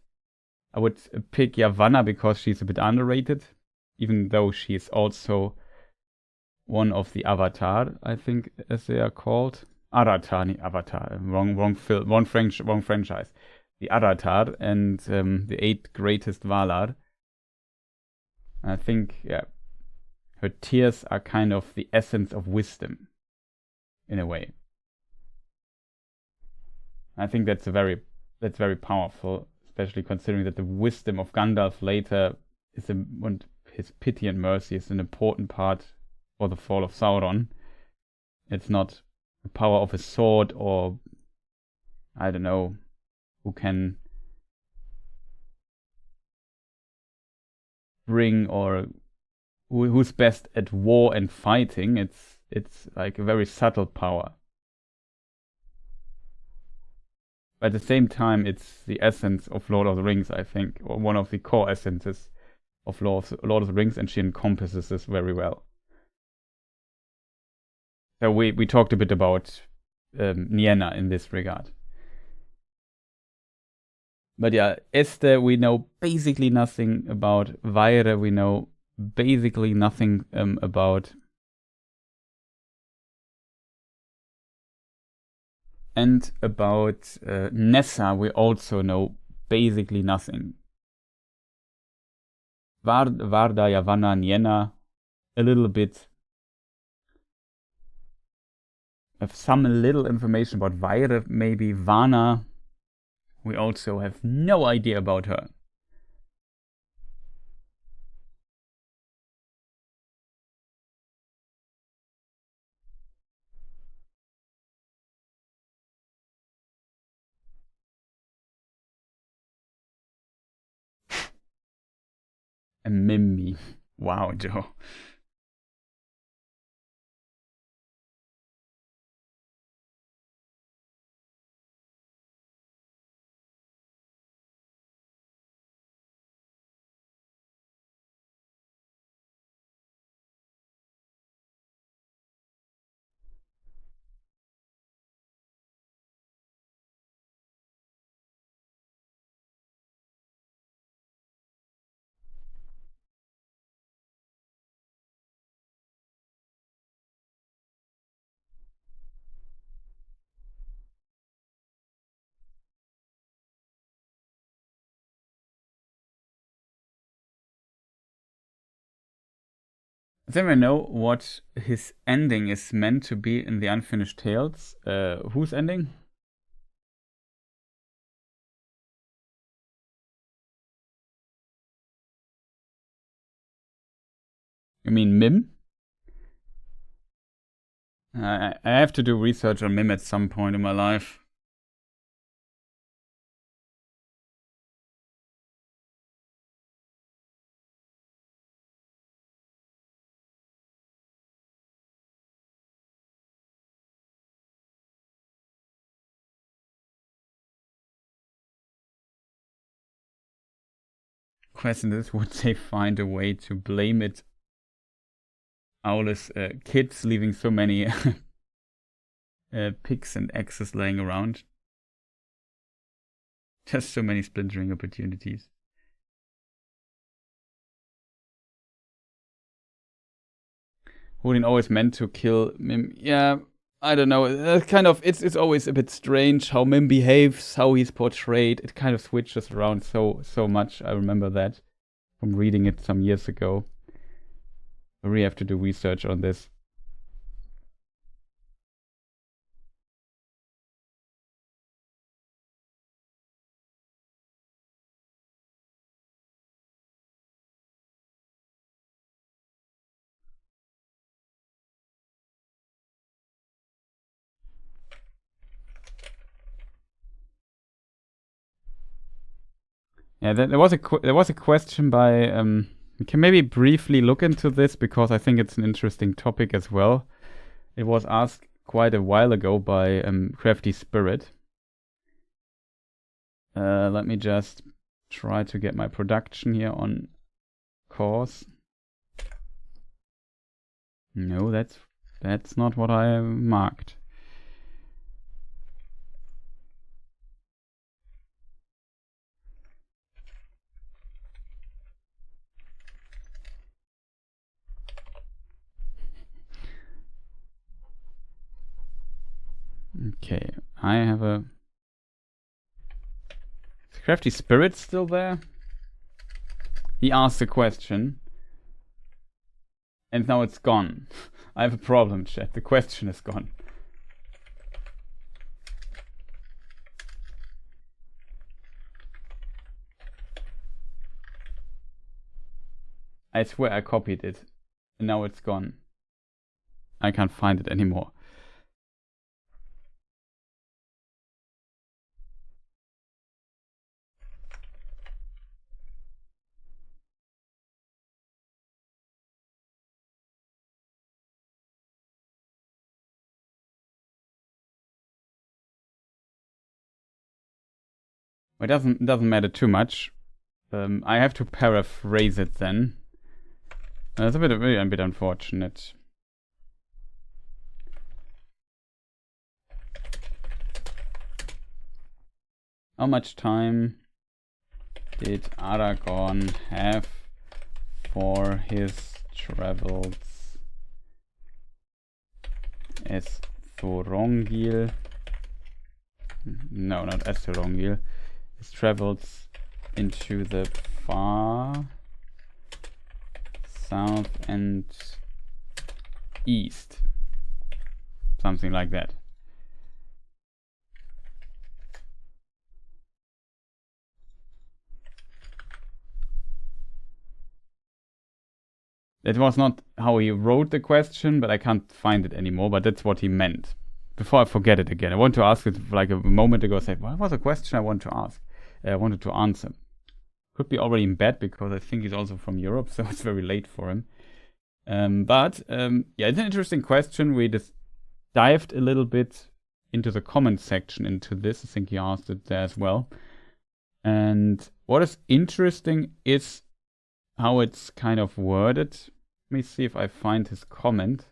I would pick Yavanna because she's a bit underrated, even though she's also one of the Avatar, I think, as they are called. Avatar, wrong franchise. The Aratar and the 8 greatest Valar. I think, yeah, her tears are kind of the essence of wisdom, in a way. I think that's very powerful, especially considering that the wisdom of Gandalf later is his pity and mercy is an important part for the fall of Sauron. It's not the power of a sword or, I don't know, who can bring or who's best at war and fighting. It's like a very subtle power. But at the same time, it's the essence of Lord of the Rings, I think, or one of the core essences of Lord of the Rings, and she encompasses this very well. So we talked a bit about Nienna in this regard. But yeah, Este we know basically nothing about. Vaire we know basically nothing about. And about Nessa we also know basically nothing. Varda, Yavanna, Nienna, a little bit. Have some little information about Vaire, maybe. Vana, we also have no idea about her. A Mimby. Wow, Joe. Does anyone know what his ending is meant to be in the Unfinished Tales? Whose ending? You mean Mim? I have to do research on Mim at some point in my life. Question is, would they find a way to blame it? Owl's kids leaving so many picks and axes laying around. Just so many splintering opportunities. Odin always meant to kill Mim. Yeah, I don't know. It's always a bit strange how Mim behaves, how he's portrayed. It kind of switches around so much. I remember that from reading it some years ago. I really have to do research on this. Yeah, there was a question by we can maybe briefly look into this because I think it's an interesting topic as well. It was asked quite a while ago by Crafty Spirit. Let me just try to get my production here on course. No, that's not what I marked. Okay, I have a... Is Crafty Spirit still there? He asked a question. And now it's gone. I have a problem, chat. The question is gone. I swear I copied it. And now it's gone. I can't find it anymore. It doesn't matter too much. I have to paraphrase it then. That's a bit unfortunate. How much time did Aragorn have for his travels as Thorongil? No, not as Thorongil. His travels into the far south and east. Something like that. It was not how he wrote the question, but I can't find it anymore, but that's what he meant. Before I forget it again, I want to ask it like a moment ago. I said, what was a question I want to ask? I wanted to answer. Could be already in bed because I think he's also from Europe, so it's very late for him. Yeah, it's an interesting question. We just dived a little bit into the comment section into this. I think he asked it there as well. And what is interesting is how it's kind of worded. Let me see if I find his comment.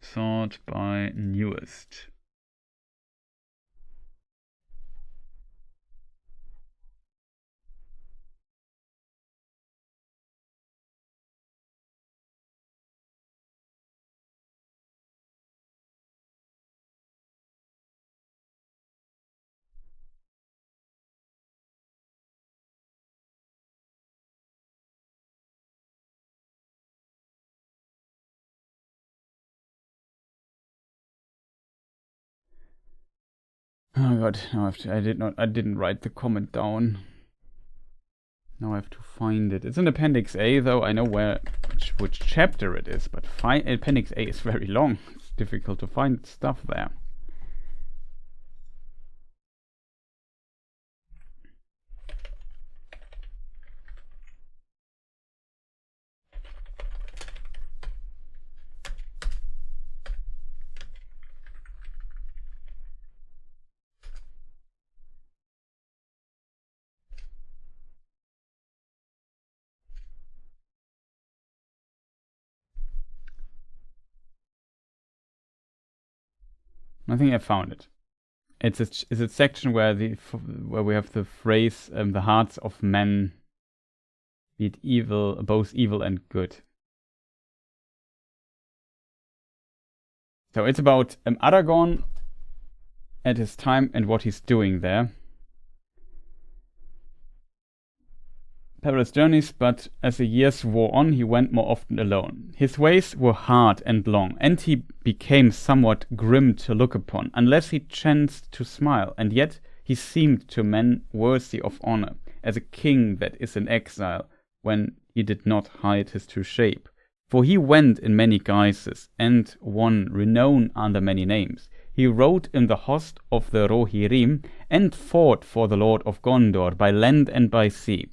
Sort by newest. Oh god, now I didn't write the comment down. Now I have to find it. It's in Appendix A, though. I know which chapter it is, but Appendix A is very long. It's difficult to find stuff there. I think I found it. it's a section where we have the phrase the hearts of men beat evil, both evil and good. So it's about Aragorn at his time and what he's doing there. Perilous journeys, but as the years wore on, he went more often alone. His ways were hard and long, and he became somewhat grim to look upon, unless he chanced to smile, and yet he seemed to men worthy of honor, as a king that is in exile, when he did not hide his true shape. For he went in many guises, and won renown under many names. He rode in the host of the Rohirrim, and fought for the Lord of Gondor by land and by sea.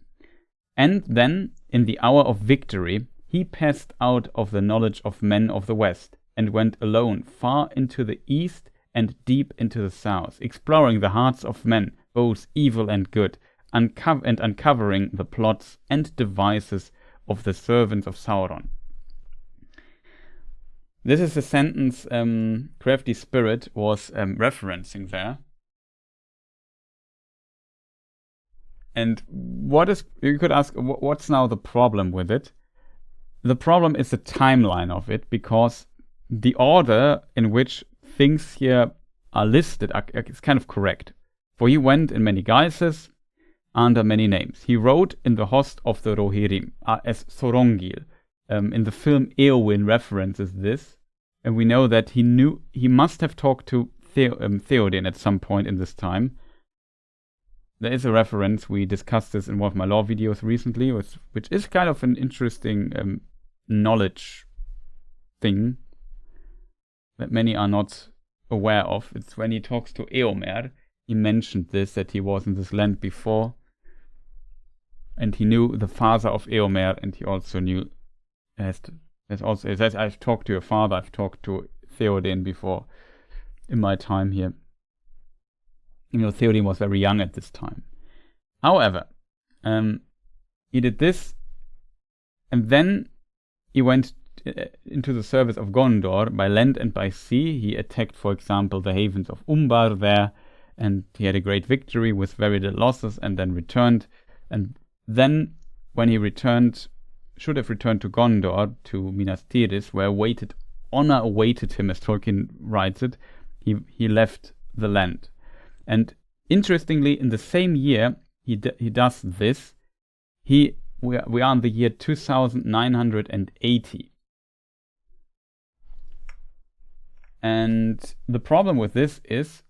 And then, in the hour of victory, he passed out of the knowledge of men of the West, and went alone far into the east and deep into the south, exploring the hearts of men, both evil and good, uncovering the plots and devices of the servants of Sauron. This is the sentence Crafty Spirit was referencing there. And you could ask, what's now the problem with it? The problem is the timeline of it, because the order in which things here are listed is kind of correct. For he went in many guises, under many names. He rode in the host of the Rohirrim, as Thorongil. In the film, Eowyn references this, and we know that he must have talked to Theoden at some point in this time. There is a reference, we discussed this in one of my lore videos recently, which is kind of an interesting knowledge thing that many are not aware of. It's when he talks to Eomer, he mentioned this, that he was in this land before, and he knew the father of Eomer, and he also knew, it says, I've talked to your father, I've talked to Theoden before in my time here. You know, Theoden was very young at this time. However, he did this, and then he went into the service of Gondor by land and by sea. He attacked, for example, the havens of Umbar there, and he had a great victory with very little losses, and then returned. And then, when he returned, should have returned to Gondor, to Minas Tirith, where honor awaited him, as Tolkien writes it. He left the land. And interestingly, in the same year he does this, we are in the year 2980. And the problem with this is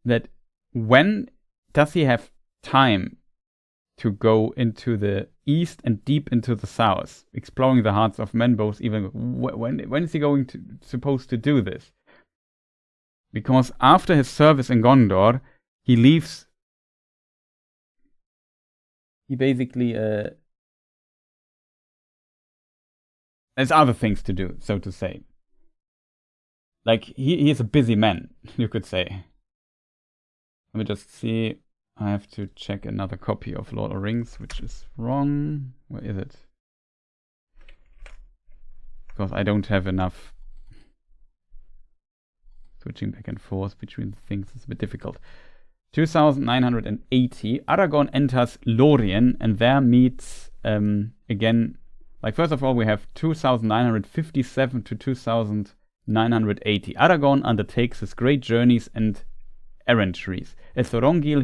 that when does he have time to go into the east and deep into the south, exploring the hearts of men, both even when is he supposed to do this? Because after his service in Gondor, he leaves. He basically there's other things to do, so to say. Like he is a busy man, you could say. Let me just see. I have to check another copy of Lord of the Rings, which is wrong. Where is it? Because I don't have enough. Switching back and forth between the things is a bit difficult. 2980, Aragorn enters Lorien, and there meets, again, like first of all, we have 2957 to 2980. Aragorn undertakes his great journeys and errantries. As Thorongil,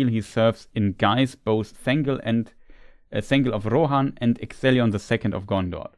he serves in guise both Thengel of Rohan and Ecthelion II of Gondor.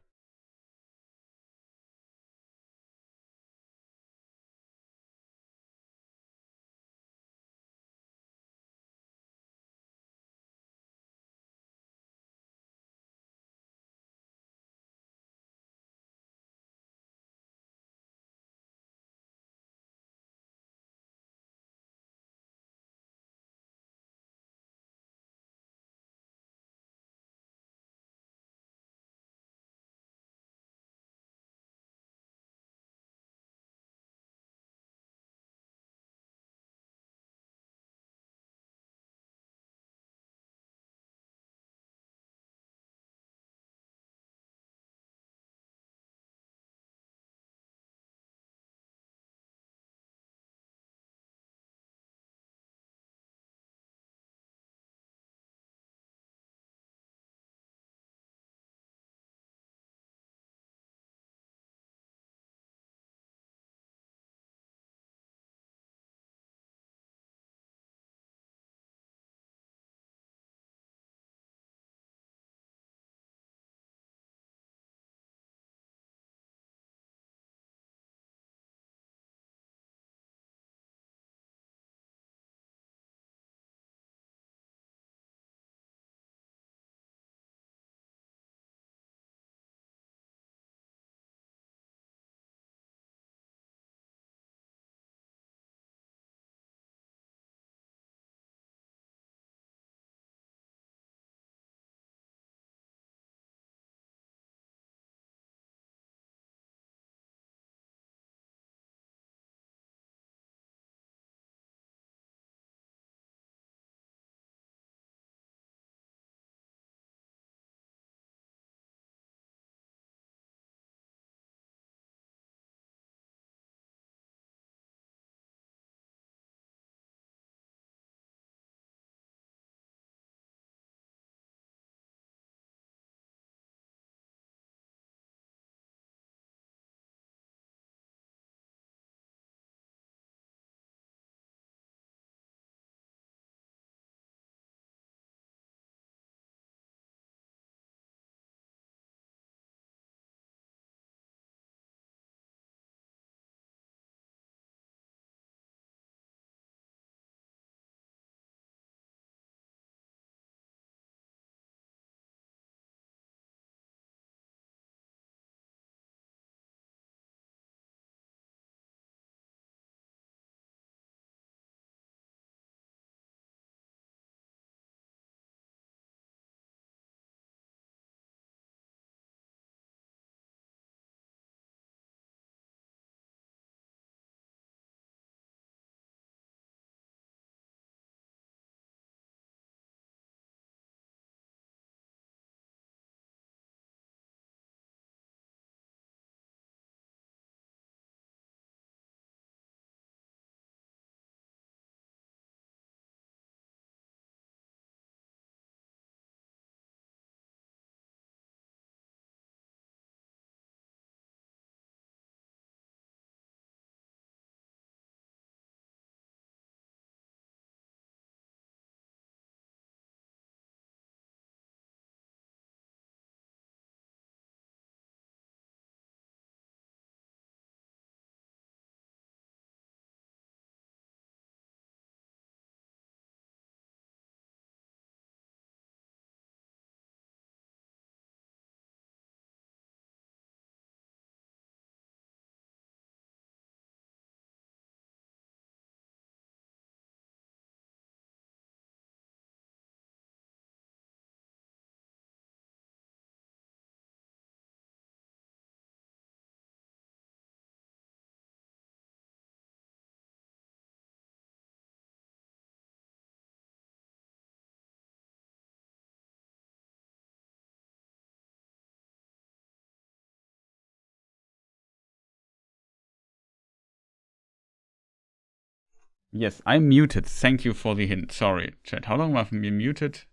Yes, I'm muted. Thank you for the hint. Sorry, chat. How long have I been muted?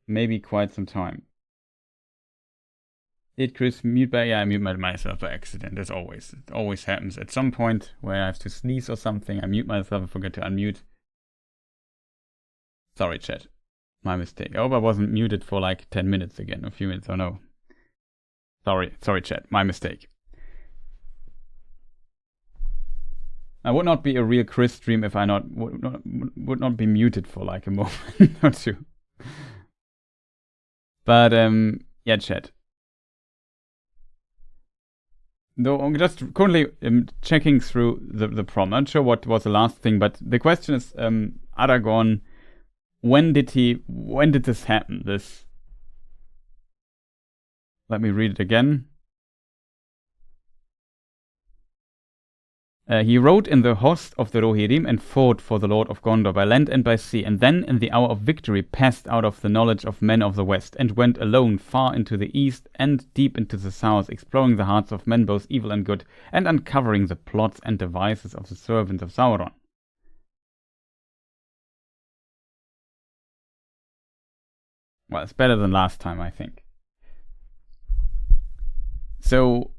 Maybe quite some time. Did Chris mute by? Yeah, I muted myself by accident, as always. It always happens at some point where I have to sneeze or something. I mute myself and forget to unmute. Sorry, chat. My mistake. I hope I wasn't muted for like 10 minutes again. A few minutes, oh no. Sorry, chat. My mistake. I would not be a real Chris stream if I would not be muted for like a moment or two. But yeah, chat. Though I'm just currently checking through the prompt. Not sure what was the last thing, but the question is Aragorn. When did this happen? Let me read it again. He rode in the host of the Rohirrim and fought for the Lord of Gondor by land and by sea, and then in the hour of victory passed out of the knowledge of men of the West, and went alone far into the east and deep into the south, exploring the hearts of men both evil and good, and uncovering the plots and devices of the servants of Sauron. Well, it's better than last time, I think. So,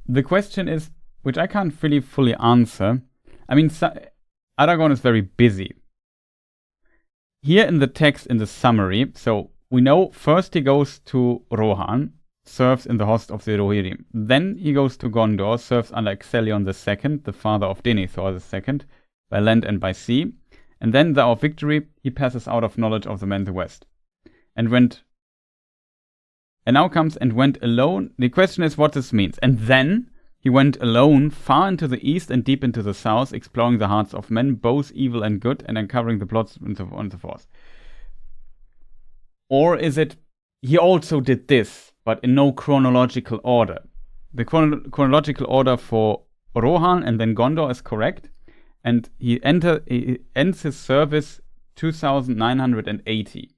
the question is, which I can't really fully answer. I mean, Aragorn is very busy. Here in the text, in the summary, so we know first he goes to Rohan, serves in the host of the Rohirrim. Then he goes to Gondor, serves under Ecthelion II, the father of Denethor II, by land and by sea. And then, the hour of victory, he passes out of knowledge of the men of the West. And now comes and went alone. The question is what this means. And then he went alone far into the east and deep into the south, exploring the hearts of men, both evil and good, and uncovering the plots and so on and so forth. Or is it he also did this, but in no chronological order? The chronological order for Rohan and then Gondor is correct, and he ends his service 2980.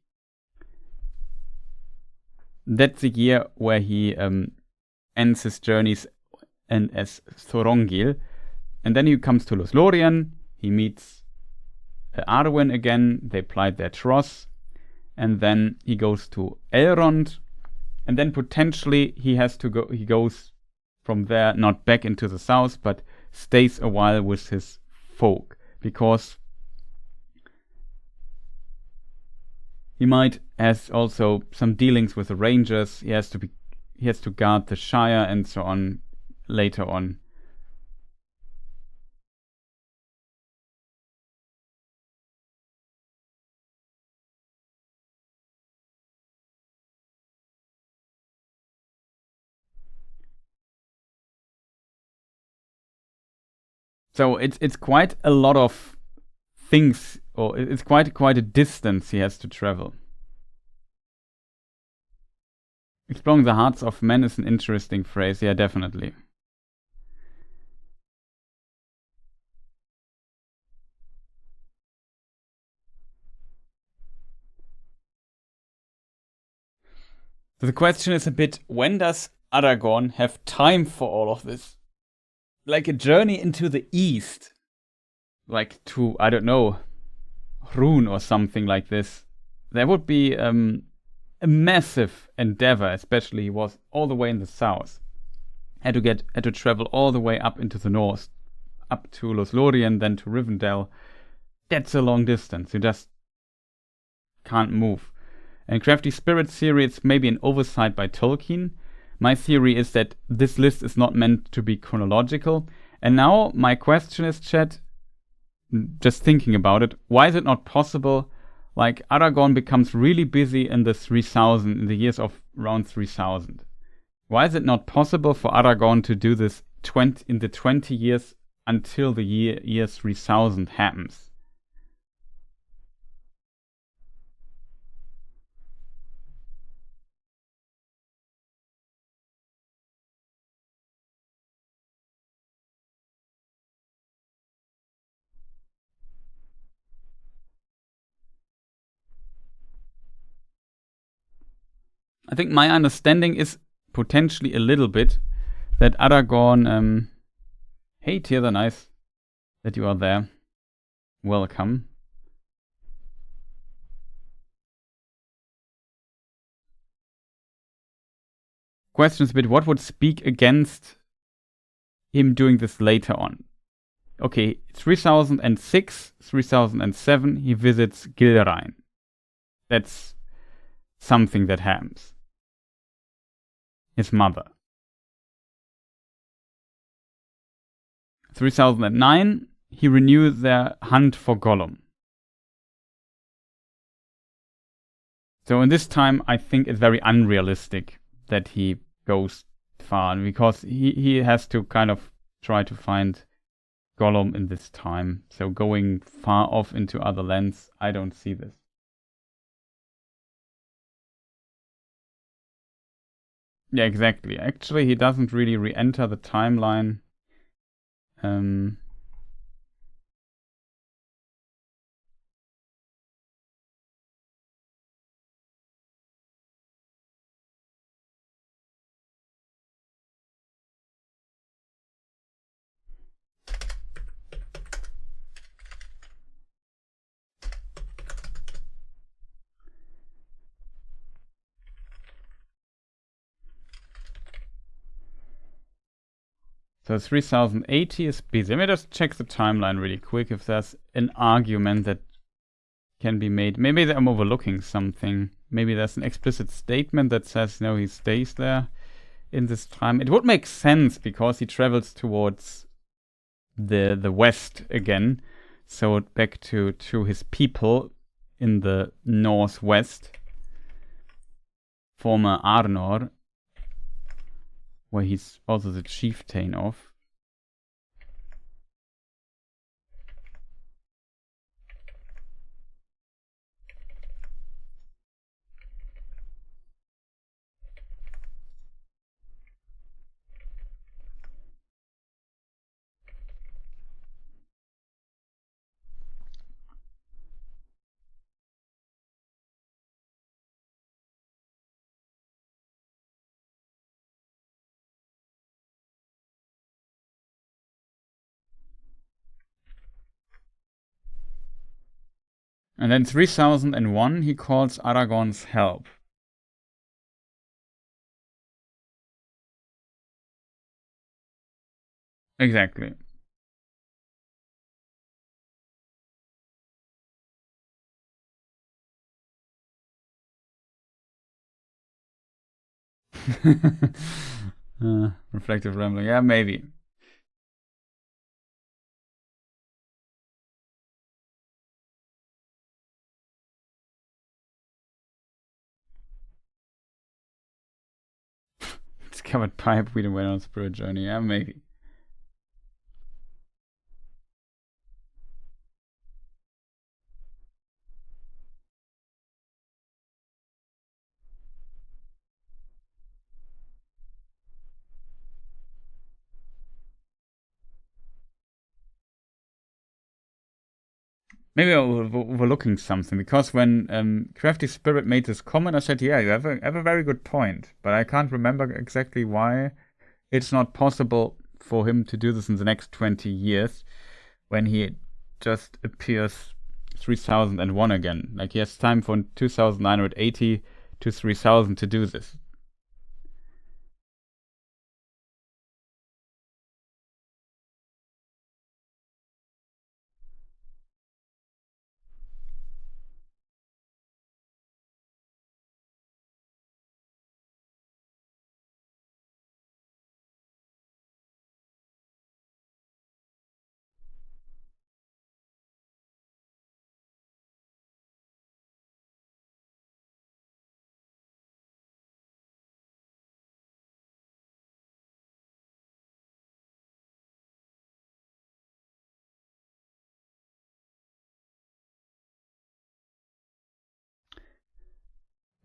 That's the year where he ends his journeys and as Thorongil. And then he comes to Lothlorien, he meets Arwen again, they plight their troth, and then he goes to Elrond, and then potentially he goes from there, not back into the south, but stays a while with his folk, because he might has also some dealings with the Rangers, he has to guard the Shire and so on later on. So it's quite a lot of things, or it's quite a distance he has to travel. Exploring the hearts of men is an interesting phrase, yeah, definitely. So the question is a bit, when does Aragorn have time for all of this? Like a journey into the east, like to, I don't know, Rhûn or something like this. That would be a massive endeavor, especially he was all the way in the south. Had to travel all the way up into the north, up to Lothlorien, then to Rivendell. That's a long distance. You just can't move. And Crafty Spirit's theory, it's maybe an oversight by Tolkien. My theory is that this list is not meant to be chronological. And now my question is, chat, just thinking about it, why is it not possible, like Aragorn becomes really busy in the years of around 3000. Why is it not possible for Aragorn to do this in the 20 years until the year 3000 happens? I think my understanding is potentially a little bit that Aragorn, hey Tirtha, nice that you are there. welcome. Questions a bit, what would speak against him doing this later on? Okay, 3006, 3007, he visits Gilrain. That's something that happens. His mother. 3009, he renews their hunt for Gollum. So in this time, I think it's very unrealistic that he goes far, because he has to kind of try to find Gollum in this time. So going far off into other lands, I don't see this. Yeah, exactly. Actually, he doesn't really re-enter the timeline. So 3080 is busy. Let me just check the timeline really quick if there's an argument that can be made. Maybe I'm overlooking something. Maybe there's an explicit statement that says, no, he stays there in this time. It would make sense because he travels towards the west again. So back to his people in the northwest. Former Arnor, where he's also the chieftain of. And then 3001, he calls Aragorn's help. Exactly. Reflective rambling. Yeah, maybe. Discovered pipe, we didn't went on a spirit journey. Yeah, maybe. Maybe I'm overlooking something, because when Crafty Spirit made this comment, I said, yeah, you have a very good point, but I can't remember exactly why it's not possible for him to do this in the next 20 years when he just appears 3001 again. Like, he has time from 2980 to 3000 to do this.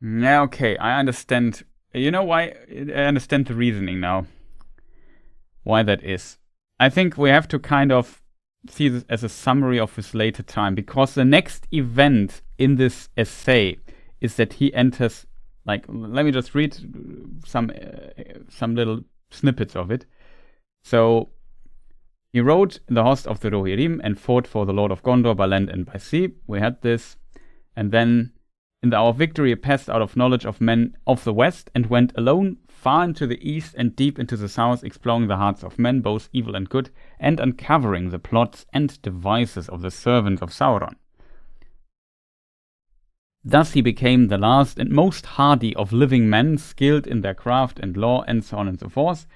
Yeah, okay, I understand. You know why? I understand the reasoning now. Why that is. I think we have to kind of see this as a summary of his later time, because the next event in this essay is that he enters, like, let me just read some little snippets of it. So He rode the host of the Rohirrim and fought for the Lord of Gondor by land and by sea. We had this. And then in the hour of victory, he passed out of knowledge of men of the west and went alone far into the east and deep into the south, exploring the hearts of men, both evil and good, and uncovering the plots and devices of the servants of Sauron. Thus he became the last and most hardy of living men, skilled in their craft and law, and so on and so forth.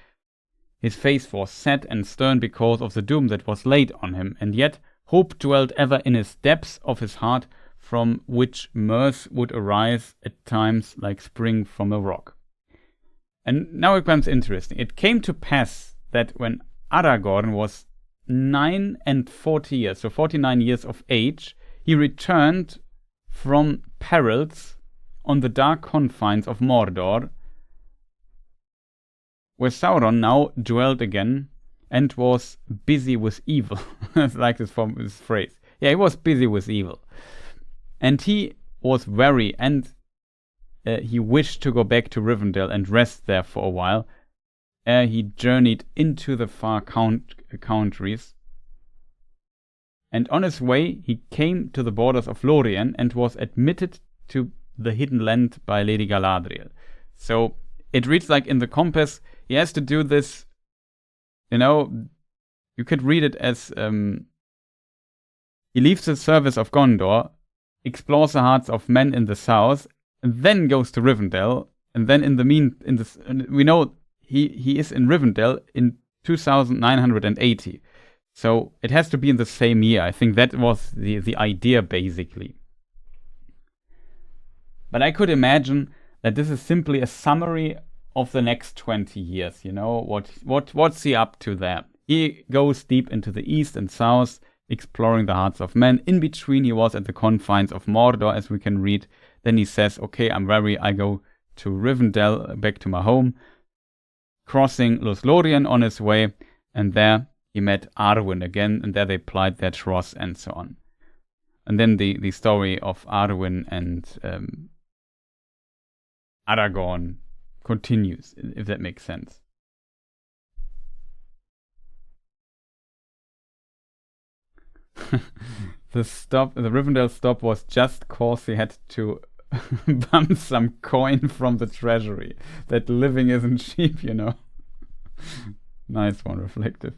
His face was set and stern because of the doom that was laid on him, and yet hope dwelt ever in his depths of his heart, from which mirth would arise at times like spring from a rock. And now it becomes interesting. It came to pass that when Aragorn was 49 years, so 49 years of age, he returned from perils on the dark confines of Mordor, where Sauron now dwelt again and was busy with evil. I like this phrase. Yeah, he was busy with evil. And he was weary, and he wished to go back to Rivendell and rest there for a while, ere he journeyed into the far countries. And on his way, he came to the borders of Lorien and was admitted to the hidden land by Lady Galadriel. So it reads like in the compass, he has to do this, you could read it as he leaves the service of Gondor, explores the hearts of men in the south, and then goes to Rivendell, and then we know he is in Rivendell in 2980. So it has to be in the same year. I think that was the idea, basically. But I could imagine that this is simply a summary of the next 20 years. What's he up to there? He goes deep into the east and south, exploring the hearts of men. In between, he was at the confines of Mordor, as we can read. Then he says, okay, I'm weary, I go to Rivendell, back to my home, crossing Lothlorien on his way, and there he met Arwen again, and there they plied their troth and so on. And then the story of Arwen and Aragorn continues, if that makes sense. The Rivendell stop was just cause he had to bump some coin from the treasury. That living isn't cheap, Nice one, reflective.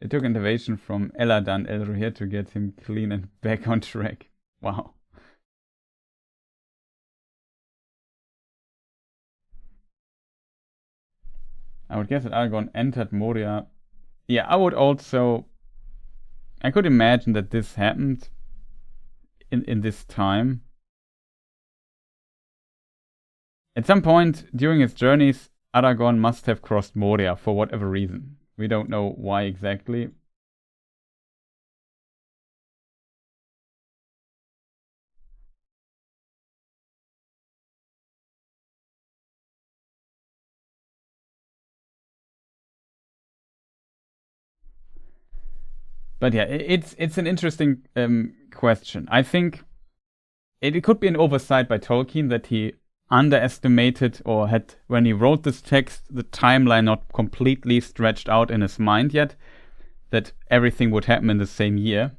It took intervention from Eladan Elrohir to get him clean and back on track. Wow. I would guess that Aragorn entered Moria. Yeah, I could imagine that this happened in this time. At some point during his journeys, Aragorn must have crossed Moria for whatever reason. We don't know why exactly. But yeah, it's an interesting question. I think it could be an oversight by Tolkien that he underestimated, or had, when he wrote this text, the timeline not completely stretched out in his mind yet, that everything would happen in the same year.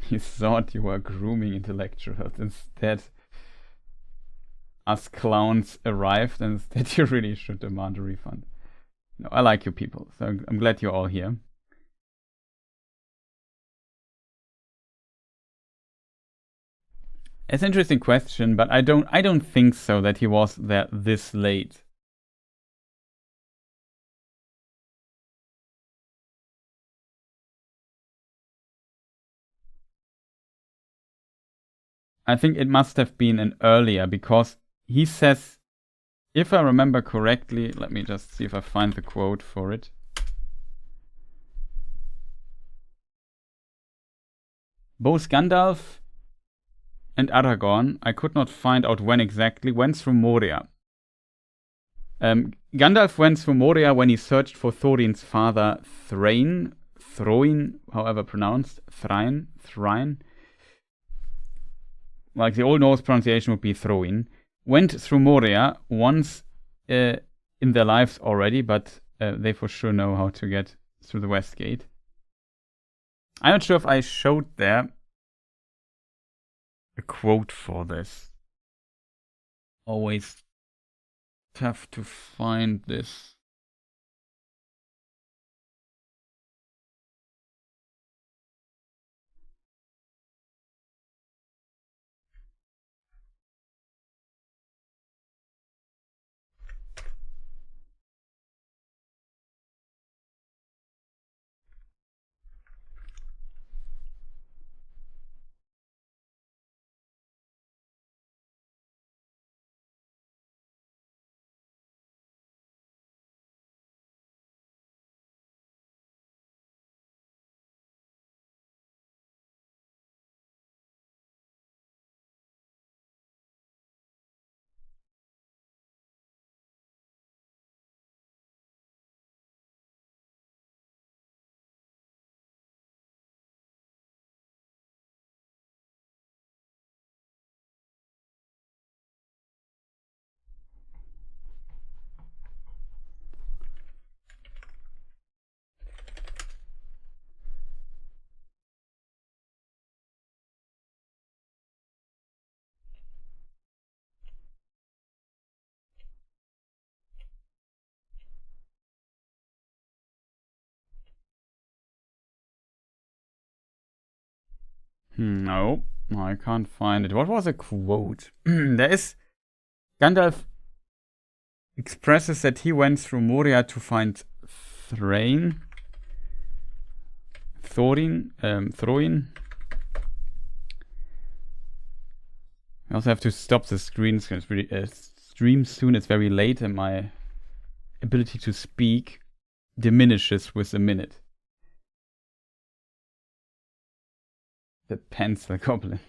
You thought you were grooming intellectuals. Instead, us clowns arrived, and instead you really should demand a refund. No, I like you people, so I'm glad you're all here. It's an interesting question, but I don't think so that he was there this late. I think it must have been an earlier, because he says, if I remember correctly, let me just see if I find the quote for it. Both Gandalf and Aragorn, I could not find out when exactly, went through Moria. Gandalf went through Moria when he searched for Thorin's father, Throin, however pronounced, Thrain. Like the Old Norse pronunciation would be Throin. Went through Moria once in their lives already, but they for sure know how to get through the West Gate. I'm not sure if I showed there a quote for this. Always tough to find this. No, I can't find it. What was a quote? There is... Gandalf expresses that he went through Moria to find Thorin. I also have to stop the screen. It's going to stream soon. It's very late and my ability to speak diminishes with a minute. The pencil goblin.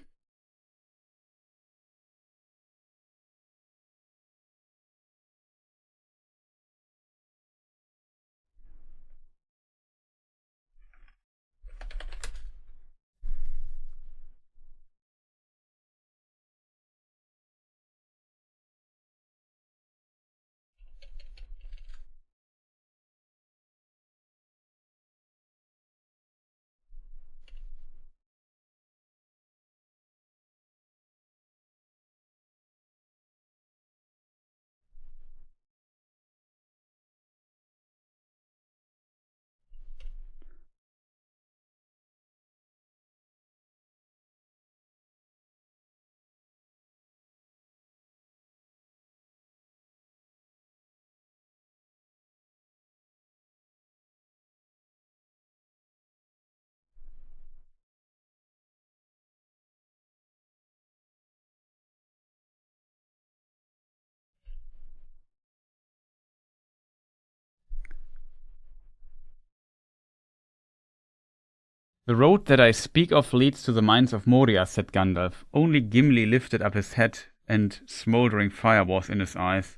The road that I speak of leads to the mines of Moria, said Gandalf. Only Gimli lifted up his head, and smouldering fire was in his eyes.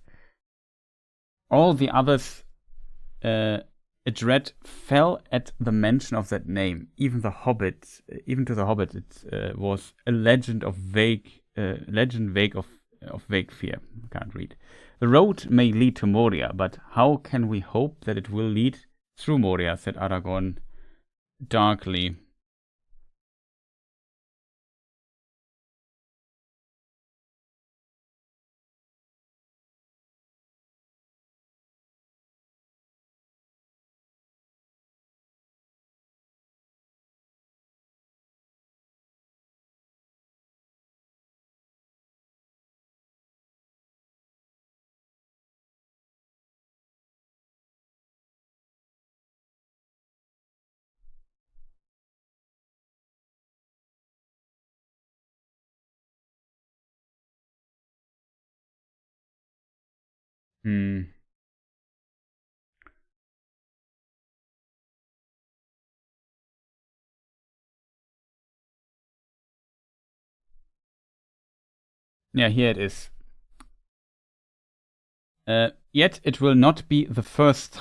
All the others, a dread fell at the mention of that name. Even to the Hobbit, it was a legend of vague fear. Can't read. The road may lead to Moria, but how can we hope that it will lead through Moria? Said Aragorn darkly. Yeah, here it is. Yet it will not be the first...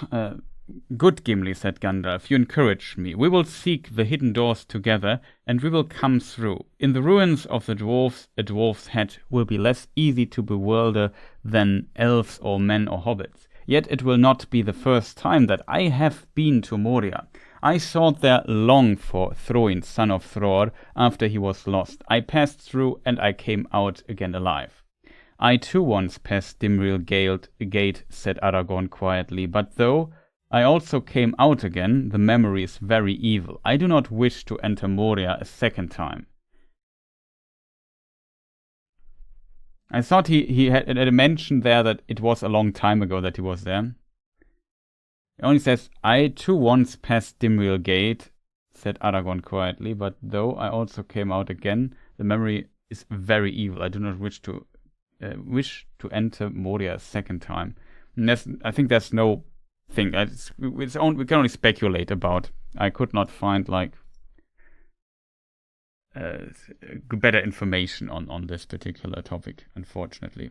Good, Gimli, said Gandalf, you encourage me. We will seek the hidden doors together, and we will come through. In the ruins of the dwarves, a dwarf's head will be less easy to bewilder than elves or men or hobbits. Yet it will not be the first time that I have been to Moria. I sought there long for Thróin, son of Thror, after he was lost. I passed through, and I came out again alive. I too once passed Dimril Gate, said Aragorn quietly, but though I also came out again, the memory is very evil. I do not wish to enter Moria a second time. I thought he had mentioned there that it was a long time ago that he was there. He only says, I too once passed Dimril Gate, said Aragorn quietly, but though I also came out again, the memory is very evil. I do not wish to enter Moria a second time. And I think there's no thing. We can only speculate about. I could not find better information on this particular topic, unfortunately.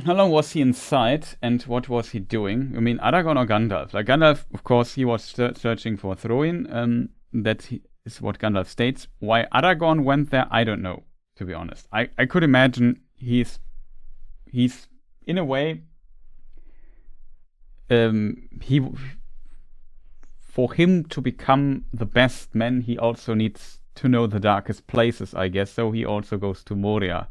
How long was he inside, and what was he doing? I mean, Aragorn or Gandalf? Like Gandalf, of course, he was searching for Thróin. That is what Gandalf states. Why Aragorn went there, I don't know, to be honest. I could imagine he's in a way, for him to become the best man, he also needs to know the darkest places, I guess. So he also goes to Moria.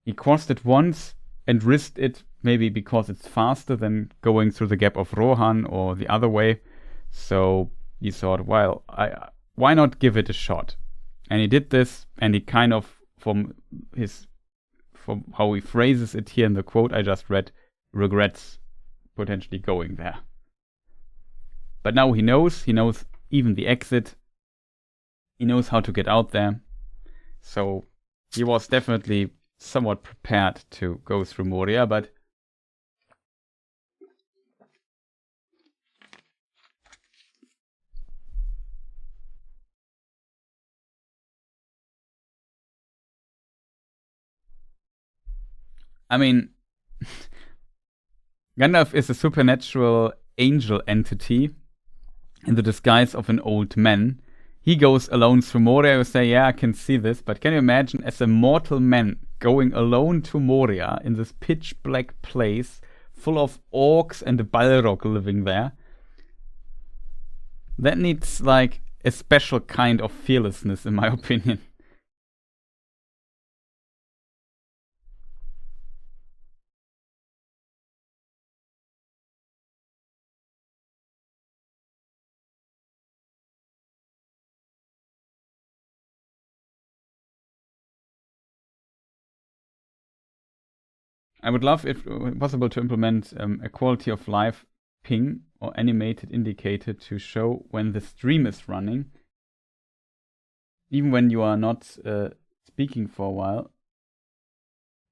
He crossed it once and risked it, maybe because it's faster than going through the Gap of Rohan or the other way. So he thought, well, why not give it a shot? And he did this, and he kind of, from how he phrases it here in the quote I just read, regrets potentially going there. But now he knows even the exit. He knows how to get out there. So he was definitely somewhat prepared to go through Moria, but I mean, Gandalf is a supernatural angel entity in the disguise of an old man. He goes alone through Moria. You say, yeah, I can see this, but can you imagine as a mortal man going alone to Moria in this pitch black place full of orcs and a Balrog living there? That needs like a special kind of fearlessness, in my opinion. I would love, if possible, to implement a quality of life ping or animated indicator to show when the stream is running. Even when you are not speaking for a while,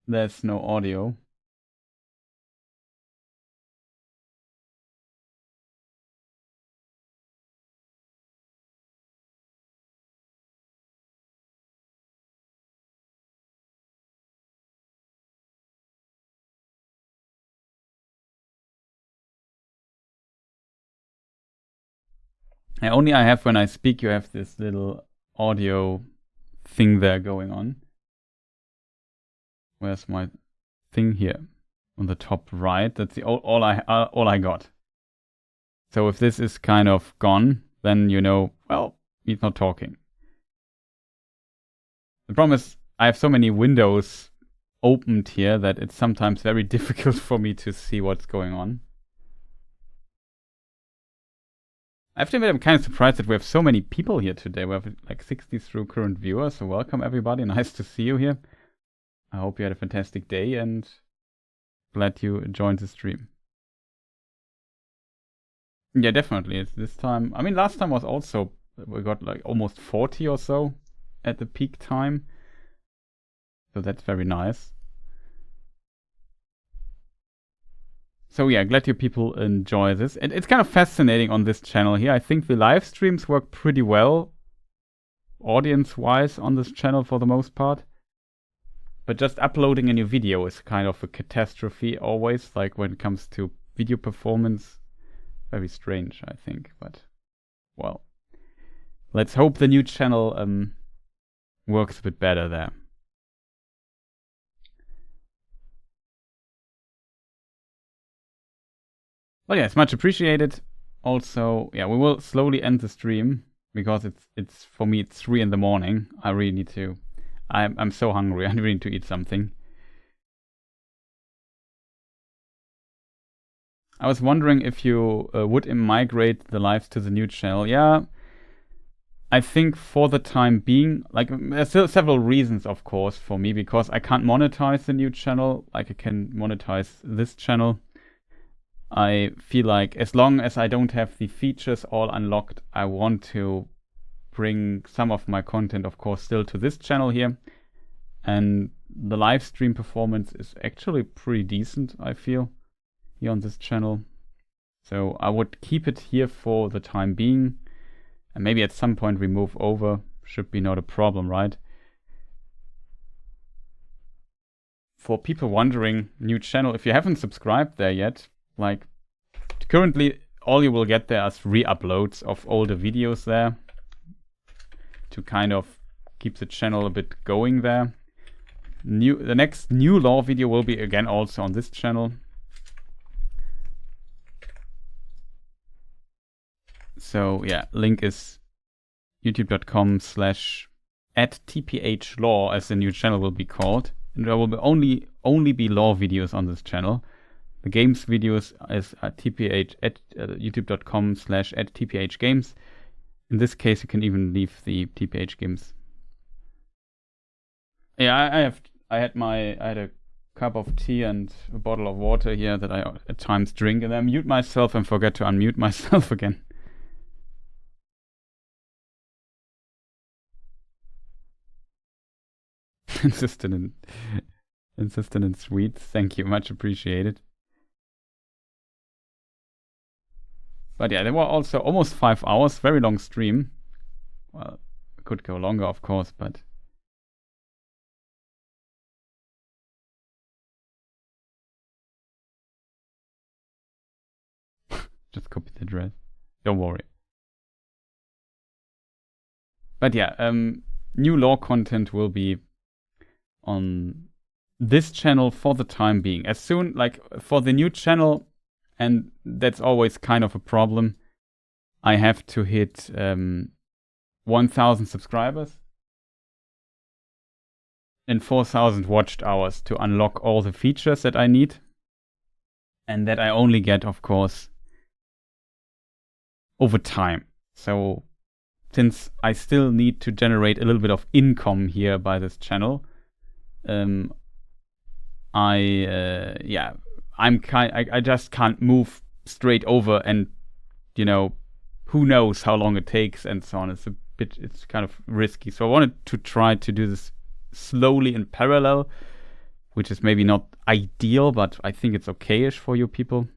there's no audio. Only I have when I speak, you have this little audio thing there going on. Where's my thing here? On the top right. That's the all I got. So if this is kind of gone, then you know, well, he's not talking. The problem is I have so many windows opened here that it's sometimes very difficult for me to see what's going on. I have to admit, I'm kind of surprised that we have so many people here today. We have like 63 current viewers, so welcome everybody. Nice to see you here. I hope you had a fantastic day and glad you joined the stream. Yeah, definitely. It's this time. I mean, last time was also, we got like almost 40 or so at the peak time. So that's very nice. So yeah, glad you people enjoy this. And it's kind of fascinating on this channel here. I think the live streams work pretty well, audience-wise, on this channel for the most part. But just uploading a new video is kind of a catastrophe always, like when it comes to video performance. Very strange, I think. But, well, let's hope the new channel works a bit better there. But yeah, it's much appreciated. Also, yeah, we will slowly end the stream because it's for me it's 3 in the morning. I really need to. I'm so hungry. I really need to eat something. I was wondering if you would migrate the lives to the new channel. Yeah, I think for the time being, like there's still several reasons, of course, for me because I can't monetize the new channel like I can monetize this channel. I feel like as long as I don't have the features all unlocked, I want to bring some of my content, of course, still to this channel here. And the live stream performance is actually pretty decent, I feel, here on this channel. So I would keep it here for the time being. And maybe at some point we move over. Should be not a problem, right? For people wondering, new channel, if you haven't subscribed there yet, like, currently all you will get there is re-uploads of older videos there to kind of keep the channel a bit going there. The next new lore video will be again also on this channel. So yeah, link is youtube.com/@tphlore as the new channel will be called. And there will be only be lore videos on this channel. The games videos is at youtube.com/@tphgames. In this case, you can even leave the tph games. Yeah, I had a cup of tea and a bottle of water here that I at times drink, and I mute myself and forget to unmute myself again. Insistent and sweet. Thank you, much appreciated. But yeah, there were also almost 5 hours, very long stream. Well, it could go longer, of course, but just copy the address. Don't worry. But yeah, new lore content will be on this channel for the time being. As soon, like, for the new channel, and that's always kind of a problem, I have to hit 1,000 subscribers and 4,000 watched hours to unlock all the features that I need. And that I only get, of course, over time. So since I still need to generate a little bit of income here by this channel, I just can't move straight over, and you know, who knows how long it takes and so on. It's kind of risky. So I wanted to try to do this slowly in parallel, which is maybe not ideal, but I think it's okay-ish for you people.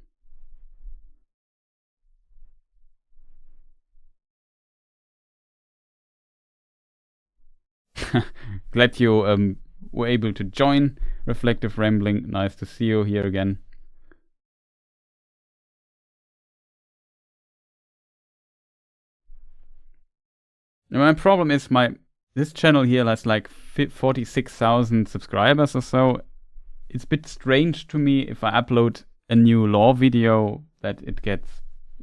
Glad you were able to join Reflective Rambling. Nice to see you here again. Now, my problem is this channel here has like 46,000 subscribers or so. It's a bit strange to me if I upload a new lore video that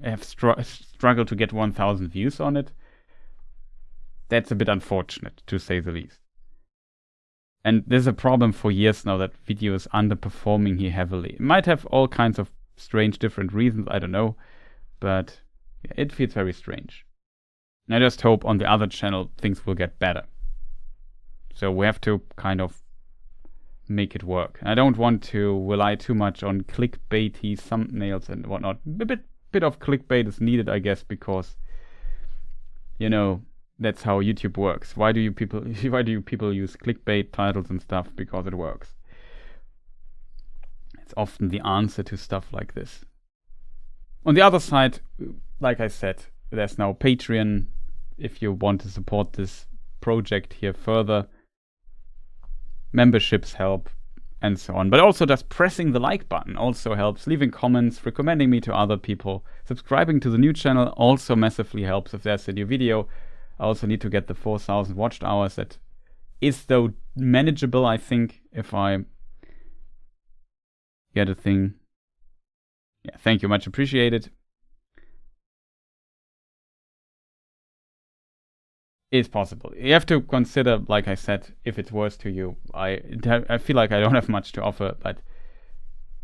I have struggled to get 1,000 views on it. That's a bit unfortunate, to say the least. And there's a problem for years now that video is underperforming here heavily. It might have all kinds of strange different reasons, I don't know, but it feels very strange. And I just hope on the other channel things will get better. So we have to kind of make it work. I don't want to rely too much on clickbaity thumbnails and whatnot. A bit bit of clickbait is needed, I guess, because, you know, that's how YouTube works. Why do you people use clickbait titles and stuff? Because it works. It's often the answer to stuff like this. On the other side, like I said, there's now Patreon if you want to support this project here further. Memberships help, and so on. But also just pressing the like button also helps. Leaving comments, recommending me to other people, subscribing to the new channel also massively helps if there's a new video. I also need to get the 4,000 watched hours. That is though manageable, I think, if I get a thing. Yeah, thank you, much appreciated. It's possible. You have to consider, like I said, if it's worth to you. I feel like I don't have much to offer, but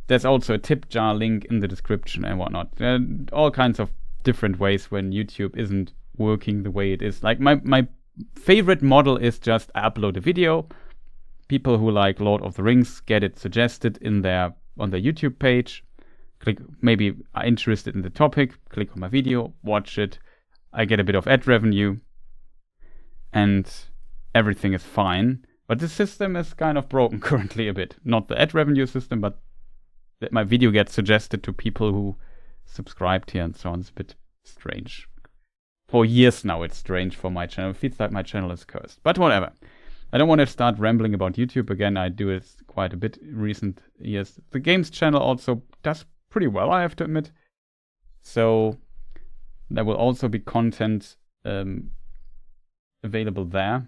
there's also a tip jar link in the description and whatnot. There are all kinds of different ways when YouTube isn't working the way it is. Like my favorite model is just I upload a video. People who like Lord of the Rings get it suggested on their YouTube page. Click, maybe are interested in the topic, click on my video, watch it. I get a bit of ad revenue. And everything is fine. But the system is kind of broken currently a bit. Not the ad revenue system, but that my video gets suggested to people who subscribed here and so on. It's a bit strange. For years now it's strange for my channel. It feels like my channel is cursed. But whatever. I don't want to start rambling about YouTube again. I do it quite a bit in recent years. The games channel also does pretty well, I have to admit. So there will also be content available there.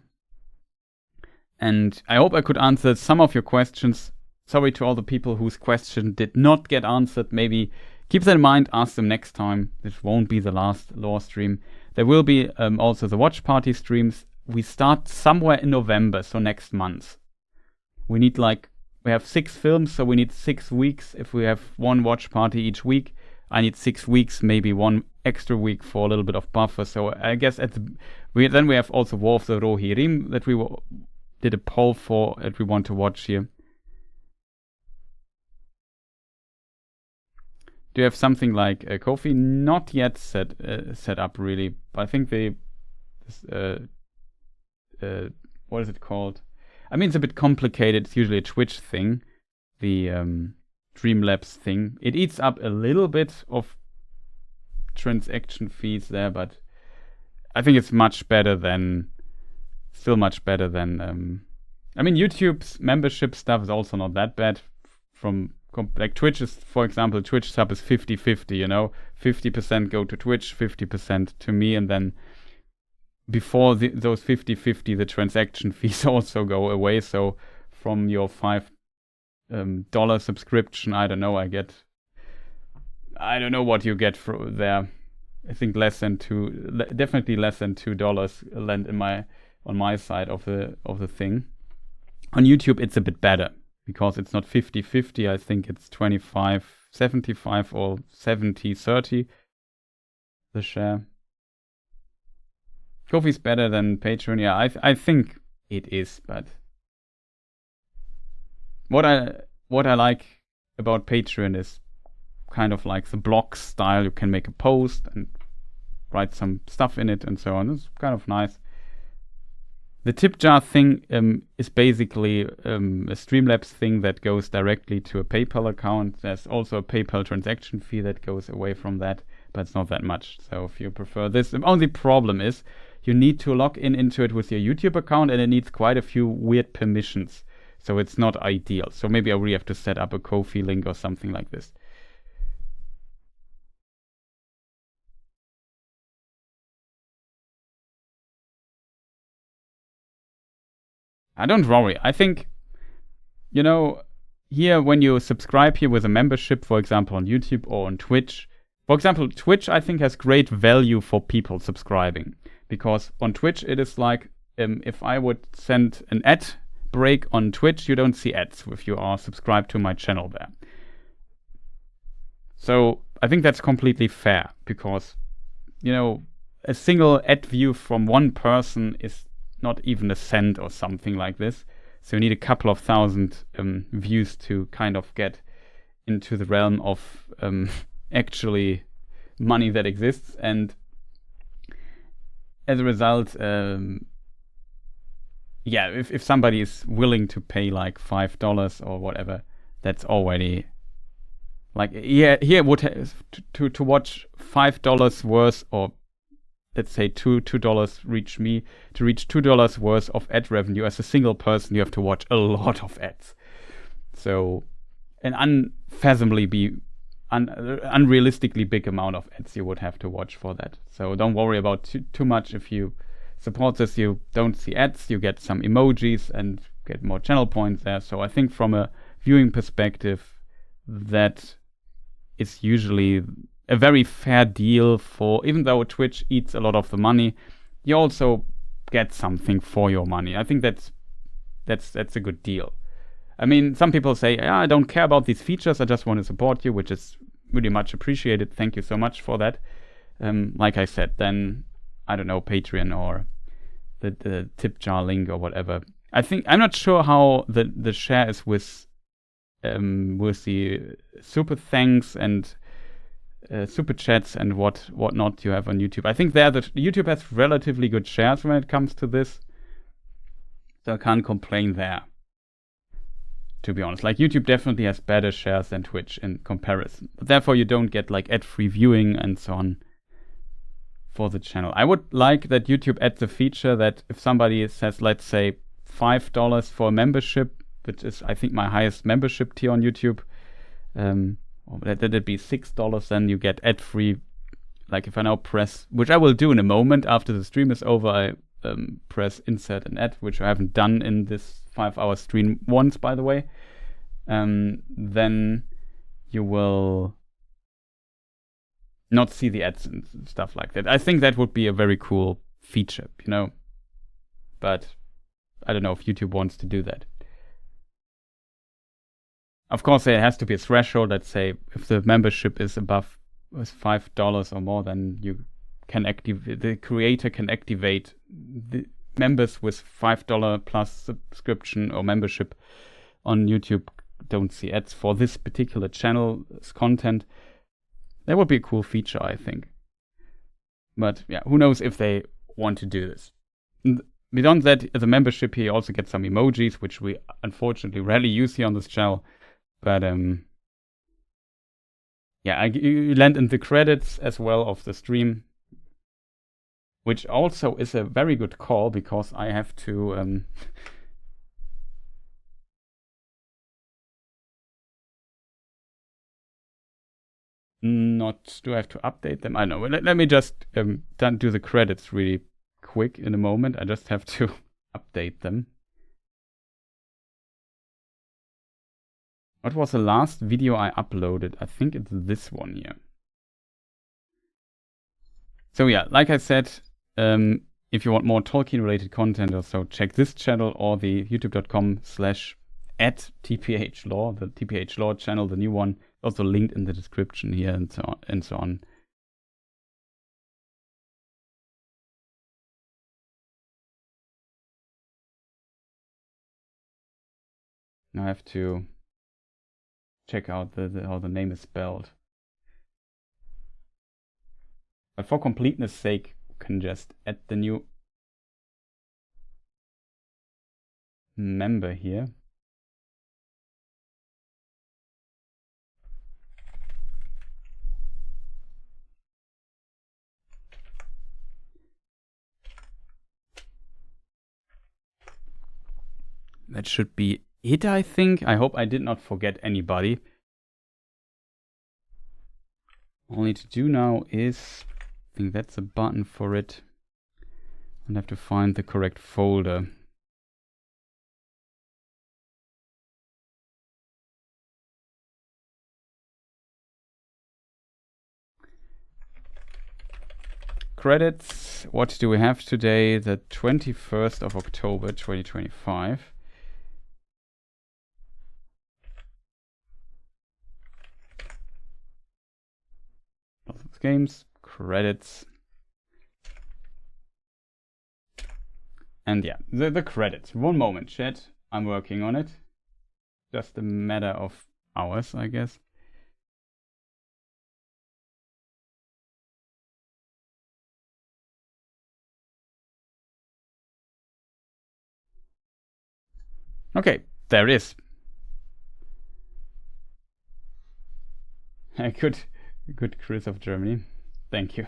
And I hope I could answer some of your questions. Sorry to all the people whose question did not get answered. Maybe keep that in mind, ask them next time. This won't be the last lore stream. There will be also the watch party streams. We start somewhere in November, so next month. We have 6 films, so we need 6 weeks. If we have 1 watch party each week, I need 6 weeks, maybe 1 extra week for a little bit of buffer. So I guess then we have also War of the Rohirrim that we did a poll for that we want to watch here. Do you have something like a Ko-fi? Not yet set up really, but I think what is it called? I mean, it's a bit complicated. It's usually a Twitch thing, the Streamlabs thing. It eats up a little bit of transaction fees there, but I think it's still much better than I mean, YouTube's membership stuff is also not that bad. Like Twitch is, for example, Twitch sub is 50-50, you know, 50% go to Twitch, 50% to me, and then before those 50-50, the transaction fees also go away. So from your $5 subscription, I don't know what you get for there. I think definitely less than $2 land on my side of the thing. On YouTube, it's a bit better because it's not 50-50. I think it's 25-75 or 70-30 the share. Ko-fi's better than Patreon. Yeah, I think it is, but what I like about Patreon is kind of like the blog style. You can make a post and write some stuff in it and so on. It's kind of nice. The tip jar thing is basically a Streamlabs thing that goes directly to a PayPal account. There's also a PayPal transaction fee that goes away from that, but it's not that much. So if you prefer this, the only problem is you need to log into it with your YouTube account, and it needs quite a few weird permissions. So it's not ideal. So maybe I really have to set up a Ko-fi link or something like this. Don't worry. I think, you know, here when you subscribe here with a membership, for example, on YouTube or on Twitch. For example, Twitch, I think, has great value for people subscribing. Because on Twitch, it is like if I would send an ad break on Twitch, you don't see ads if you are subscribed to my channel there. So I think that's completely fair because, you know, a single ad view from one person is not even a cent or something like this. So you need a couple of thousand views to kind of get into the realm of actually money that exists, and as a result, yeah, if somebody is willing to pay like $5 or whatever, that's already like here would have to watch $5 worth, or let's say $2 reach me. To reach $2 worth of ad revenue as a single person, you have to watch a lot of ads. So an unrealistically big amount of ads you would have to watch for that. So don't worry about too much. If you support this, you don't see ads, you get some emojis and get more channel points there. So I think from a viewing perspective, that is usually a very fair deal. For even though Twitch eats a lot of the money, you also get something for your money. I think that's a good deal. I mean, some people say, I don't care about these features, I just want to support you, which is really much appreciated. Thank you so much for that. Like I said, then I don't know, Patreon or the tip jar link or whatever. I'm not sure how the share is with the super thanks and super chats and whatnot you have on YouTube. I think YouTube has relatively good shares when it comes to this, so I can't complain there, to be honest. Like, YouTube definitely has better shares than Twitch in comparison, but therefore you don't get like ad-free viewing and so on for the channel. I would like that YouTube adds a feature that if somebody says, let's say $5 for a membership, which is I think my highest membership tier on YouTube, or that'd be $6, then you get ad-free. Like if I now press, which I will do in a moment after the stream is over, I press insert an ad, which I haven't done in this 5-hour stream once, by the way, then you will not see the ads and stuff like that. I think that would be a very cool feature, but I don't know if YouTube wants to do that. Of course, there has to be a threshold. Let's say if the membership is above $5 or more, then you can the creator can activate the members with $5 plus subscription or membership on YouTube don't see ads for this particular channel's content. That would be a cool feature, I think. But yeah, who knows if they want to do this. Beyond that, the membership here, you also get some emojis, which we unfortunately rarely use here on this channel. But yeah, you land in the credits as well of the stream, which also is a very good call, because I have to do I have to update them? I don't know. Let me just do the credits really quick in a moment. I just have to update them. What was the last video I uploaded? I think it's this one here. So yeah, like I said, if you want more Tolkien related content or so, check this channel or the youtube.com/@tphlaw, the tphlaw channel, the new one, also linked in the description here, and so on and so on. Now I have to check out how the name is spelled. But for completeness sake, we can just add the new member here. That should be it, I think. I hope I did not forget anybody. All I need to do now is, I think that's a button for it. I'll have to find the correct folder. Credits. What do we have today? The 21st of October 2025. Games, credits, and yeah, the credits. One moment, chat. I'm working on it. Just a matter of hours, I guess. Okay, there is. Good Chris of Germany. Thank you.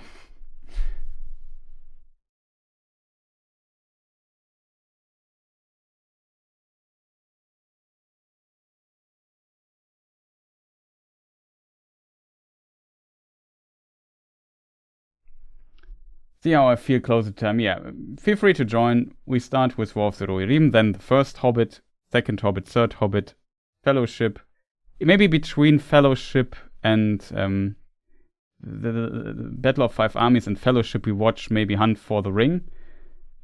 See how I feel closer to time. Yeah, feel free to join. We start with War of the Rohirrim, then the first Hobbit, second Hobbit, third Hobbit, Fellowship. Maybe between Fellowship and the Battle of Five Armies and Fellowship, we watch maybe Hunt for the Ring,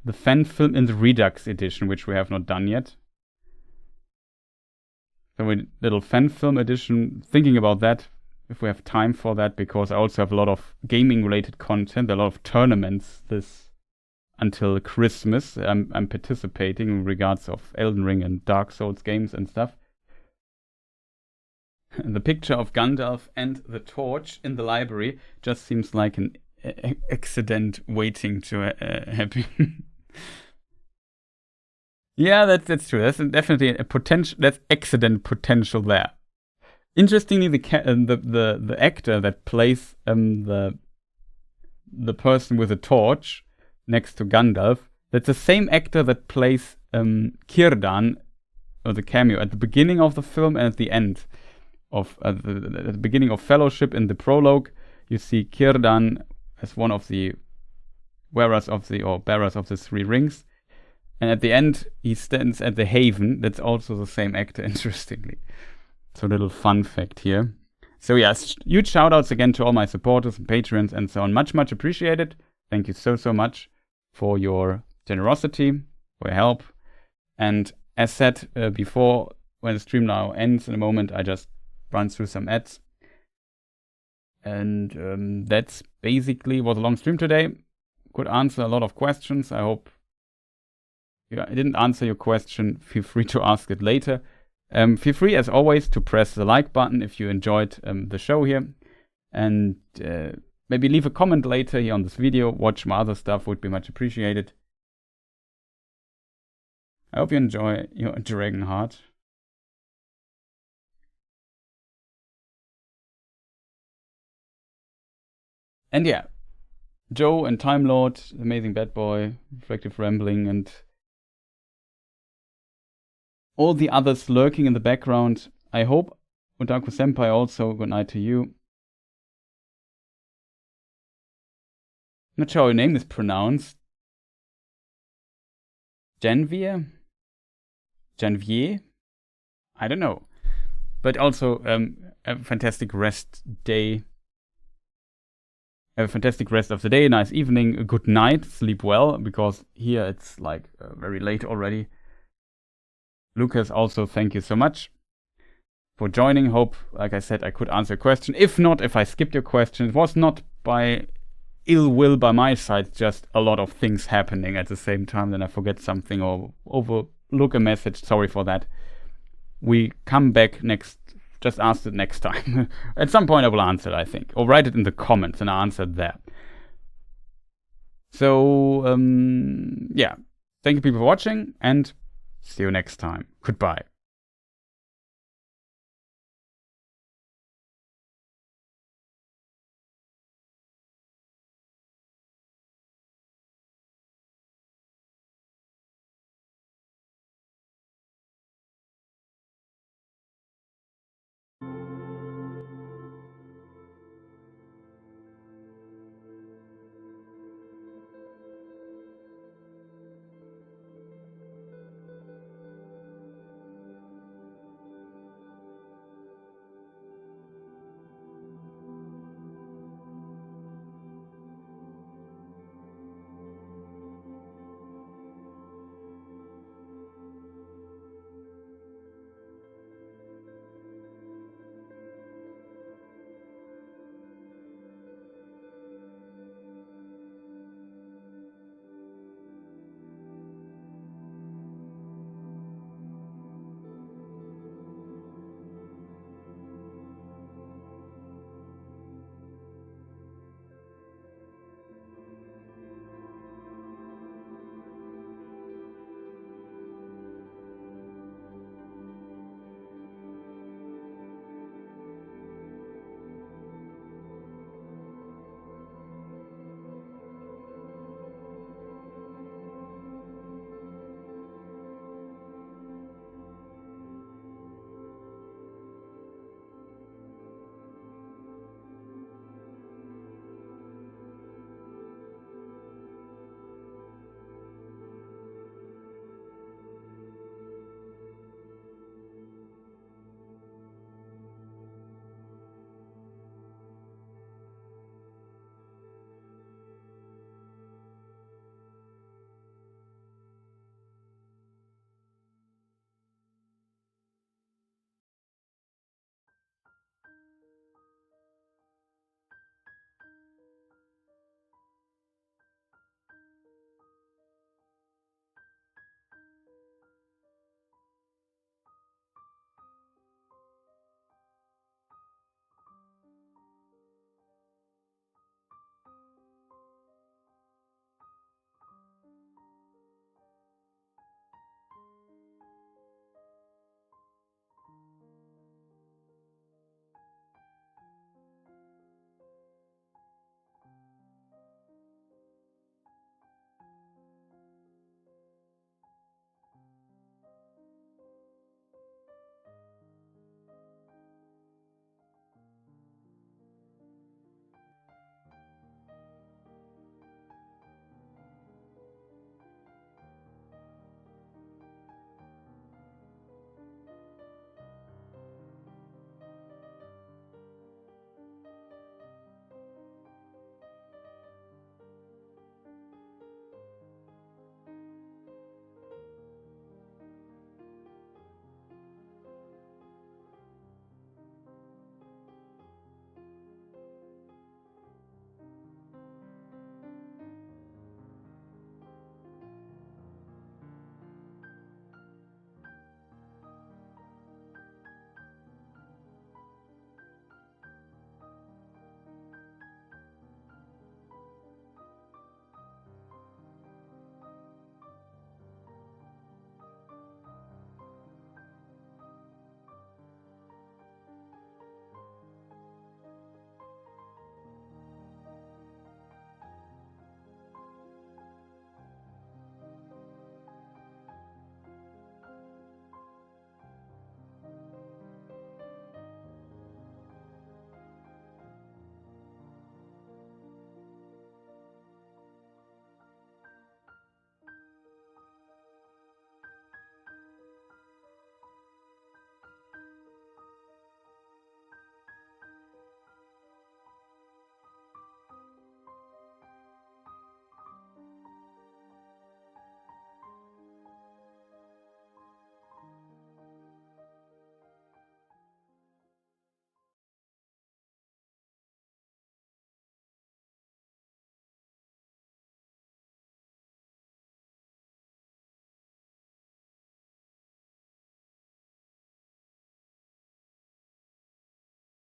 the fan film in the Redux edition, which we have not done yet. So a little fan film edition, thinking about that, if we have time for that, because I also have a lot of gaming-related content, a lot of tournaments until Christmas. I'm participating in regards of Elden Ring and Dark Souls games and stuff. The picture of Gandalf and the torch in the library just seems like an accident waiting to happen. Yeah, that's true. That's definitely a potential. That's accident potential there. Interestingly, the actor that plays the person with a torch next to Gandalf, that's the same actor that plays Círdan, or the cameo at the beginning of the film and at the end of at the beginning of Fellowship. In the prologue, you see Círdan as one of the bearers of the three rings, and at the end he stands at the Haven. That's also the same actor, interestingly. So a little fun fact here. So yes, huge shout outs again to all my supporters and patrons and so on. Much appreciated. Thank you so much for your generosity, for your help. And as said before, when the stream now ends in a moment, I just run through some ads. And that's basically was a long stream today. Could answer a lot of questions. I hope I didn't answer your question. Feel free to ask it later. Feel free, as always, to press the like button if you enjoyed the show here. And maybe leave a comment later here on this video. Watch my other stuff, would be much appreciated. I hope you enjoy your Dragon Heart. And yeah, Joe and Time Lord, Amazing Bad Boy, Reflective Rambling, and all the others lurking in the background. I hope Otaku Senpai also. Good night to you. Not sure how your name is pronounced. Janvier? I don't know. But also a fantastic rest day. Have a fantastic rest of the day, nice evening, a good night, sleep well, because here it's like very late already. Lucas, also thank you so much for joining. Hope, like I said, I could answer a question. If not, if I skipped your question, it was not by ill will by my side, just a lot of things happening at the same time. Then I forget something or overlook a message. Sorry for that. We come back next. Just ask it next time. At some point I will answer it, I think. Or write it in the comments and I'll answer it there. So, yeah. Thank you people for watching and see you next time. Goodbye.